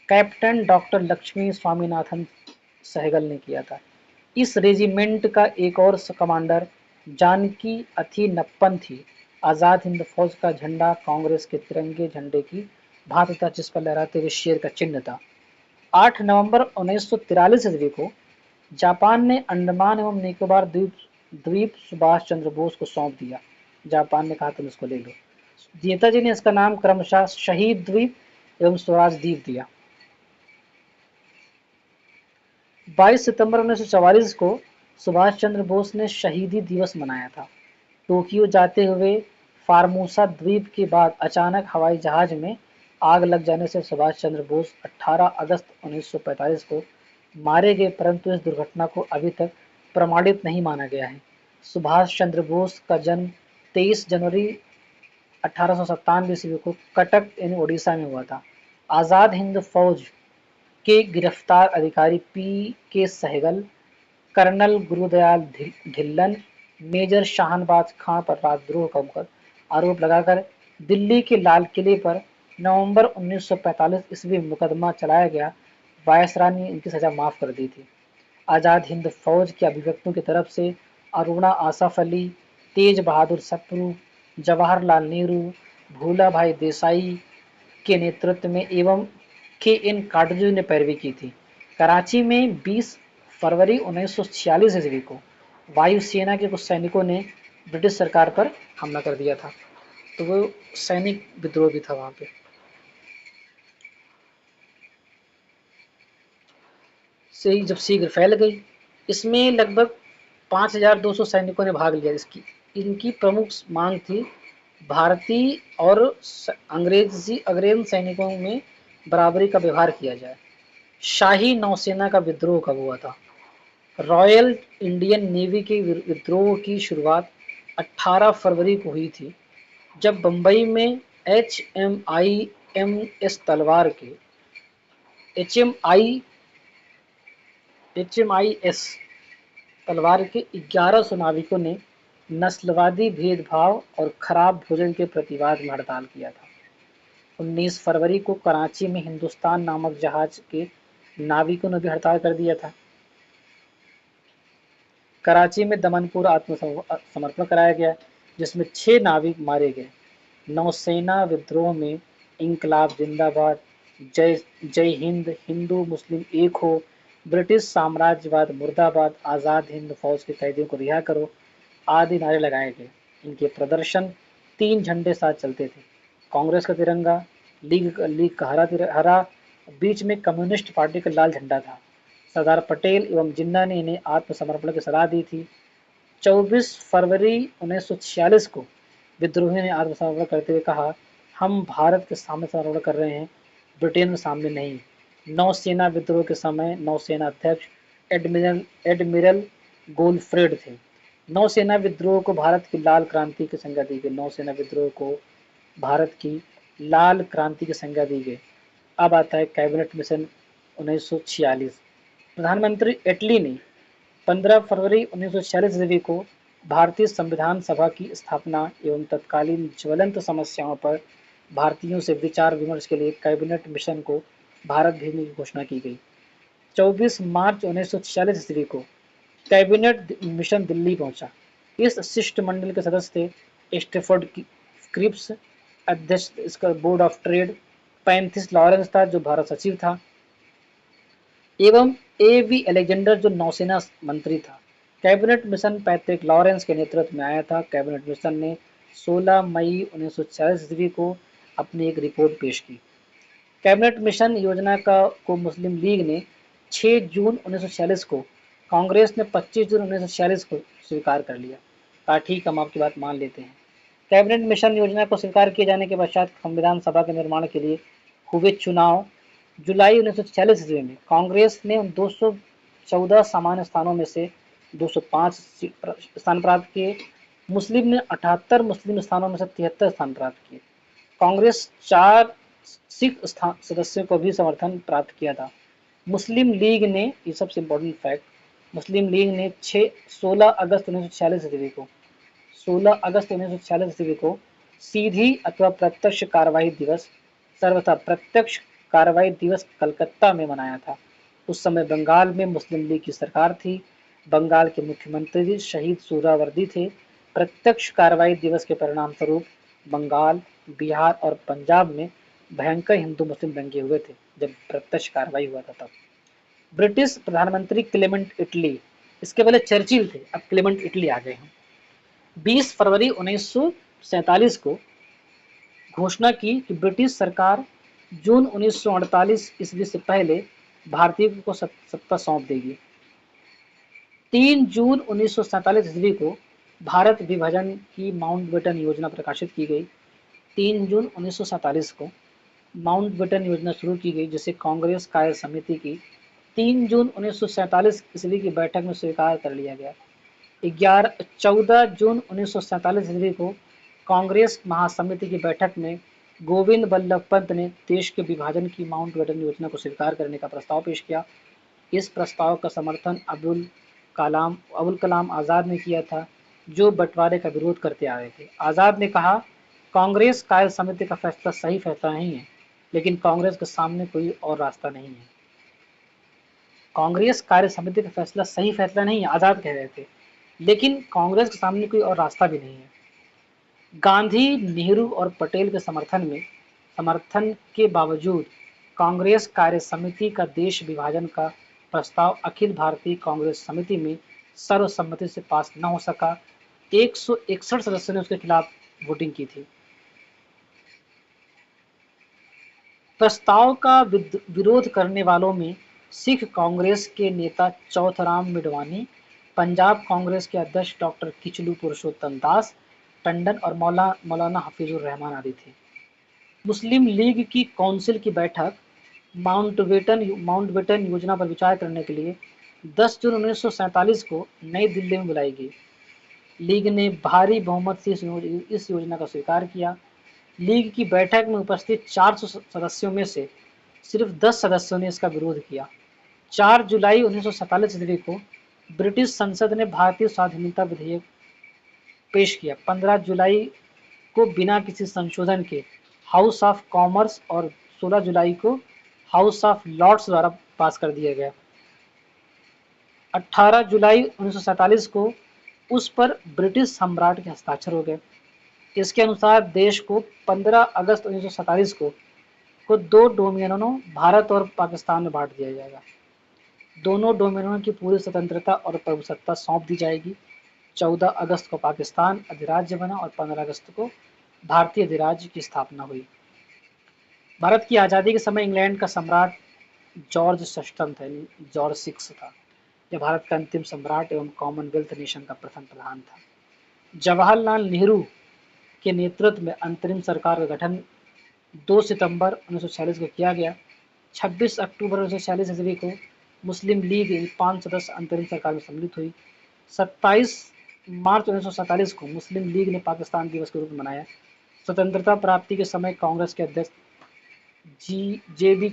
कैप्टन डॉक्टर लक्ष्मी स्वामीनाथन सहगल ने किया था। इस रेजिमेंट का एक और कमांडर जानकी अथीनप्पन थी। आज़ाद हिंद फौज का झंडा कांग्रेस के तिरंगे झंडे की भांति था, जिस पर लहराते हुए शेर का चिन्ह था। 8 नवंबर 1943 ईस्वी को जापान ने अंडमान एवं निकोबार द्वीप सुभाष चंद्र बोस को सौंप दिया। जापान ने कहा तुम इसको ले लो। नेताजी ने इसका नाम क्रमशः शहीद द्वीप एवं स्वराज द्वीप दिया। 22 सितंबर 1944 को सुभाष चंद्र बोस ने शहीदी दिवस मनाया था। टोक्यो जाते हुए फार्मोसा द्वीप के बाद अचानक हवाई जहाज में आग लग जाने से सुभाष चंद्र बोस 18 अगस्त 1945 को मारे गए, परंतु इस दुर्घटना को अभी तक प्रमाणित नहीं माना गया है। सुभाष चंद्र बोस का जन्म 23 जनवरी 1897 ईस्वी को कटक यानी उड़ीसा में हुआ था। आज़ाद हिंद फौज के गिरफ्तार अधिकारी P K. Sahgal, colonel Gurdayal Dhillon, major Shahnawaz Khan पर राजद्रोह का आरोप लगाकर दिल्ली के लाल किले पर नवंबर 1945 ईस्वी में मुकदमा चलाया गया, वायसराय ने इनकी सजा माफ कर दी थी। आज़ाद हिंद फौज के अभिव्यक्तियों की तरफ से अरुणा आसफ अली, तेज बहादुर सप्रू, जवाहरलाल नेहरू, भूला भाई देसाई के नेतृत्व में एवं के एन कार्टजू ने पैरवी की थी। कराची में 20 फरवरी 1946 ईस्वी को वायुसेना के कुछ सैनिकों ने ब्रिटिश सरकार पर हमला कर दिया था। तो वो सैनिक विद्रोह भी था वहाँ पे। से ही जब शीघ्र फैल गई, इसमें लगभग 5,200 सैनिकों ने भाग लिया। इसकी इनकी प्रमुख मांग थी भारतीय और अंग्रेज सैनिकों में बराबरी का व्यवहार किया जाए। शाही नौसेना का विद्रोह कब हुआ था? रॉयल इंडियन नेवी के विद्रोह की शुरुआत 18 फरवरी को हुई थी, जब बंबई में HMIS तलवार के HMIS तलवार के 1100 नाविकों ने नस्लवादी भेदभाव और खराब भोजन के प्रतिवाद में हड़ताल किया था। 19 फरवरी को कराची में हिंदुस्तान नामक जहाज के नाविकों ने भी हड़ताल कर दिया था। कराची में दमनपुर आत्मसमर्पण कराया गया, जिसमें 6 नाविक मारे गए। नौसेना विद्रोह में इंकलाब जिंदाबाद, जय जय हिंद, हिंदू मुस्लिम एक हो, ब्रिटिश साम्राज्यवाद मुर्दाबाद, आज़ाद हिंद फौज के कैदियों को रिहा करो आदि नारे लगाए गए। इनके प्रदर्शन 3 झंडे साथ चलते थे। कांग्रेस का तिरंगा, लीग का हरा, बीच में कम्युनिस्ट पार्टी का लाल झंडा था। सरदार पटेल एवं जिन्ना ने इन्हें आत्मसमर्पण की सलाह दी थी। 24 फरवरी 1946 को विद्रोहियों ने आत्मसमर्पण करते हुए कहा, हम भारत के सामने समर्पण कर रहे हैं, ब्रिटेन के सामने नहीं। नौसेना विद्रोह के समय नौसेना अध्यक्ष एडमिरल गोल्फ्रेड थे। नौसेना विद्रोह को भारत की लाल क्रांति की संज्ञा दी गई। नौसेना विद्रोह को भारत की लाल क्रांति की संज्ञा दी गई। अब आता है कैबिनेट मिशन 1946। प्रधानमंत्री एटली ने 15 फरवरी 1946 ईस्वी को भारतीय संविधान सभा की स्थापना एवं तत्कालीन ज्वलंत समस्याओं पर भारतीयों से विचार विमर्श के लिए कैबिनेट मिशन को भारत भेजने की घोषणा की गई। 24 मार्च 1946 ईस्वी को कैबिनेट मिशन दिल्ली पहुंचा। इस शिष्टमंडल के सदस्य थे स्टेफर्ड क्रिप्स, अध्यक्ष इसका बोर्ड ऑफ ट्रेड, पैंथिस लॉरेंस था जो भारत सचिव था, एवं A.V. अलेक्जेंडर जो नौसेना मंत्री था। कैबिनेट मिशन पैट्रिक लॉरेंस के नेतृत्व में आया था। कैबिनेट मिशन ने 16 मई 1946 ईस्वी को अपनी एक रिपोर्ट पेश की। कैबिनेट मिशन योजना को मुस्लिम लीग ने 6 जून 1946 को, कांग्रेस ने 25 जून 1946 को स्वीकार कर लिया। कहा ठीक, हम आपकी बात मान लेते हैं। कैबिनेट मिशन योजना को स्वीकार किए जाने के पश्चात संविधान सभा के निर्माण के लिए हुए चुनाव जुलाई 1946 ईस्वी में कांग्रेस ने 214 सामान्य स्थानों में से 205 स्थान प्राप्त किए। मुस्लिम ने 78 मुस्लिम स्थानों में से 73 स्थान प्राप्त किए। कांग्रेस 4 सिख सदस्यों को भी समर्थन प्राप्त किया था। मुस्लिम लीग ने, ये सबसे इम्पोर्टेंट फैक्ट, मुस्लिम लीग ने 16 अगस्त 1946 ईस्वी को 16 अगस्त 1946 ईस्वी को सीधी अथवा प्रत्यक्ष कार्रवाई दिवस, सर्वथा प्रत्यक्ष कार्रवाई दिवस कलकत्ता में मनाया था। उस समय बंगाल में मुस्लिम लीग की सरकार थी। बंगाल के मुख्यमंत्री शहीद सुहरावर्दी थे। प्रत्यक्ष कार्रवाई दिवस के परिणाम स्वरूप बंगाल, बिहार और पंजाब में भयंकर हिंदू मुस्लिम दंगे हुए थे जब प्रत्यक्ष कार्रवाई हुआ था तब। ब्रिटिश प्रधानमंत्री क्लेमेंट इटली, इसके पहले चर्चिल थे, अब क्लेमेंट इटली आ गए हैं। 20 फरवरी 1947 को घोषणा की कि ब्रिटिश सरकार जून 1948 ईस्वी से पहले भारतीयों को सत्ता सौंप देगी। 3 जून 1947 ईस्वी को भारत विभाजन की माउंटबेटन योजना प्रकाशित की गई। 3 जून 1947 को माउंटबेटन योजना शुरू की गई, जिसे कांग्रेस कार्य समिति की 3 जून 1947 ईस्वी की बैठक में स्वीकार कर लिया गया। 14 जून 1947 ईस्वी को कांग्रेस महासमिति की बैठक में गोविंद बल्लभ पंत ने देश के विभाजन की माउंटबेटन योजना को स्वीकार करने का प्रस्ताव पेश किया। इस प्रस्ताव का समर्थन अबुल कलाम आज़ाद ने किया था, जो बंटवारे का विरोध करते आ रहे थे। आज़ाद ने कहा, कांग्रेस कार्य समिति का फैसला सही फैसला नहीं है, लेकिन कांग्रेस के सामने कोई और रास्ता नहीं है। कांग्रेस कार्य समिति का फैसला सही फैसला नहीं है, आजाद कह रहे थे, लेकिन कांग्रेस के सामने कोई और रास्ता भी नहीं है। गांधी, नेहरू और पटेल के समर्थन के बावजूद कांग्रेस कार्य समिति का देश विभाजन का प्रस्ताव अखिल भारतीय कांग्रेस समिति में सर्वसम्मति से पास न हो सका। 161 सदस्यों ने उसके खिलाफ वोटिंग की थी। प्रस्ताव का विरोध करने वालों में सिख कांग्रेस के नेता चौथराम मिडवानी, पंजाब कांग्रेस के अध्यक्ष डॉक्टर किचलू पुरुषोत्तम दास टंडन और मौलाना हफीजुर रहमान आदि थे। मुस्लिम लीग की काउंसिल की बैठक माउंटबेटन योजना पर विचार करने के लिए 10 जून 1947 को नई दिल्ली में बुलाई गई। लीग ने भारी बहुमत से इस योजना का स्वीकार किया। लीग की बैठक में उपस्थित 400 सदस्यों में से सिर्फ 10 सदस्यों ने इसका विरोध किया। 4 जुलाई 1947 ईस्वी को ब्रिटिश संसद ने भारतीय स्वाधीनता विधेयक पेश किया। 15 जुलाई को बिना किसी संशोधन के हाउस ऑफ कॉमर्स और 16 जुलाई को हाउस ऑफ लॉर्ड्स द्वारा पास कर दिया गया। 18 जुलाई 1947 को उस पर ब्रिटिश सम्राट के हस्ताक्षर हो गए। इसके अनुसार देश को 15 अगस्त 1947 को 2 डोमिनियनों भारत और पाकिस्तान में बांट दिया जाएगा। दोनों डोमिनियनों की पूरी स्वतंत्रता और प्रभुसत्ता सौंप दी जाएगी। 14 अगस्त को पाकिस्तान अधिराज्य बना और 15 अगस्त को भारतीय अधिराज्य की स्थापना हुई। भारत की आज़ादी के समय इंग्लैंड का सम्राट जॉर्ज सस्टम था, जॉर्ज 6 था। यह भारत का अंतिम सम्राट एवं कॉमनवेल्थ नेशन का प्रथम प्रधान था। जवाहरलाल नेहरू के नेतृत्व में अंतरिम सरकार का गठन 2 सितंबर 1946 को किया गया। 26 अक्टूबर 1946 ईस्वी को मुस्लिम लीग इन 5 सदस्य अंतरिम सरकार में सम्मिलित हुई। 27 मार्च 1947 को मुस्लिम लीग ने पाकिस्तान दिवस के रूप में मनाया। स्वतंत्रता प्राप्ति के समय कांग्रेस के अध्यक्ष जे बी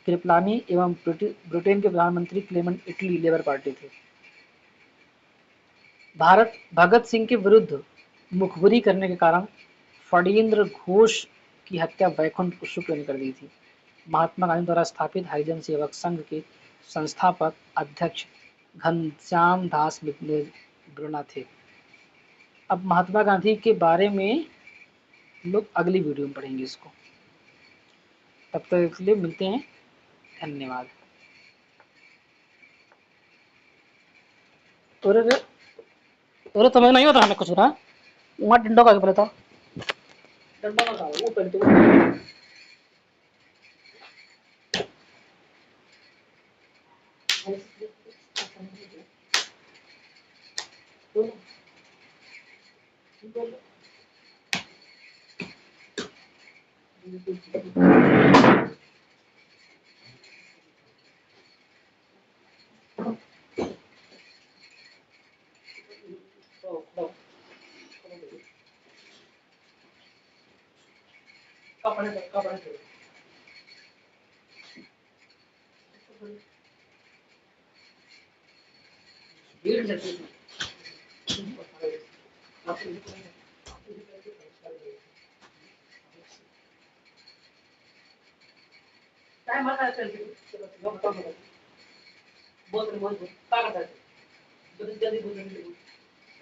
कृपलानी एवं ब्रिटेन के प्रधानमंत्री क्लेमेंट इटली लेबर पार्टी थे। भारत भगत सिंह के विरुद्ध मुखबिरी करने के कारण फणींद्र घोष की हत्या वैकुंठ शुक्ल ने कर दी थी। महात्मा गांधी द्वारा स्थापित हरिजन सेवक संघ के संस्थापक अध्यक्ष घनश्याम दास बिरला थे। अब महात्मा गांधी के बारे में लोग अगली वीडियो में पढ़ेंगे इसको। तब तक के लिए मिलते हैं, धन्यवाद। तोरे तुम्हें नहीं होता हमें कुछ ना वहाँ डंडो का बोले था डंडो का वो पहले तो कपड़े भीड़ लगती है काय मला चलते बोल का करता है जल्दी बोल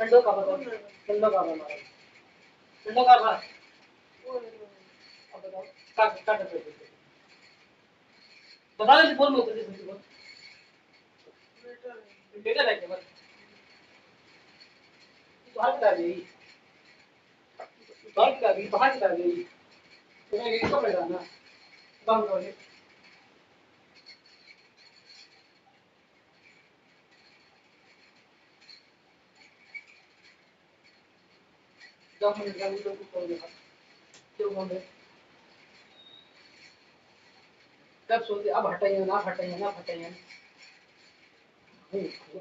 ठंडो का बताओ ठंडो का बना ठंडो का बना अब बताओ का करते बता दे बोल मत जल्दी बोल बेटा लाइक बस तो हाथ कर गई बात कर गई बाहर कर गई तुम्हें ये तो पड़ा ना काम करो जब हम गाड़ी लोग को करोगे क्यों बोल रहे कब सोते अब हटाइए ना हटाइए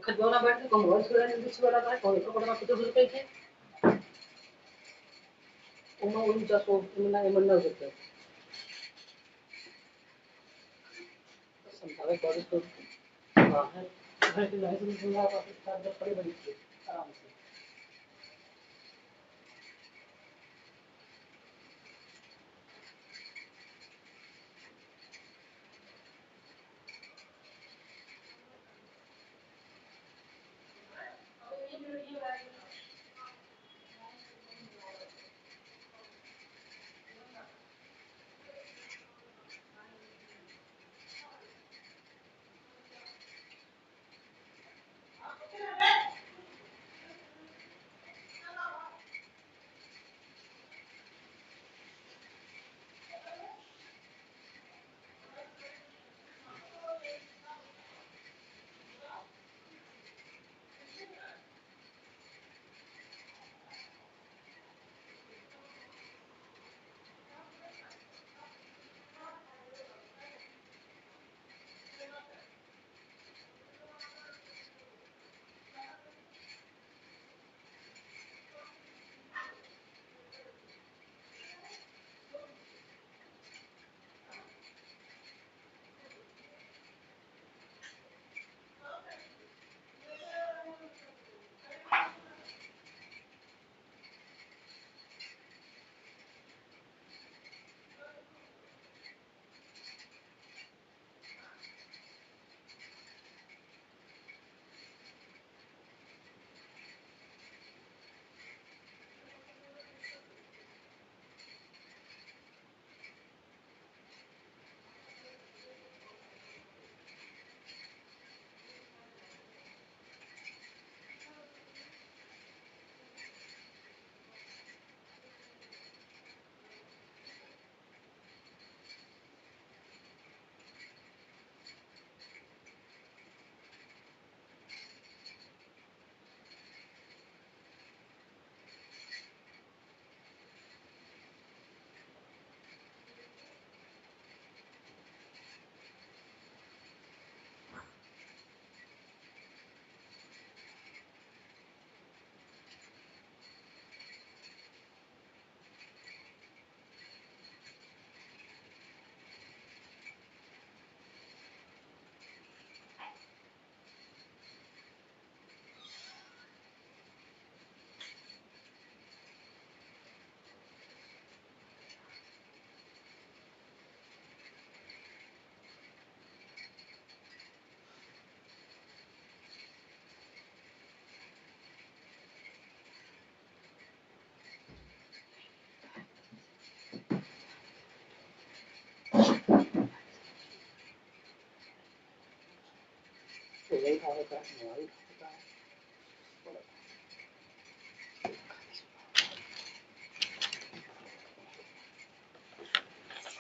खजौना बैठ के कम वर्ष करने बीच वाला था कौन को पड़ा कुछ रुपए थे उन्होंने उनका सो उन्होंने मन ना सकते समझावे बॉडी तो बाहर घर के लाइसेंस मिला पाकिस्तान में बड़ी बड़ी आराम से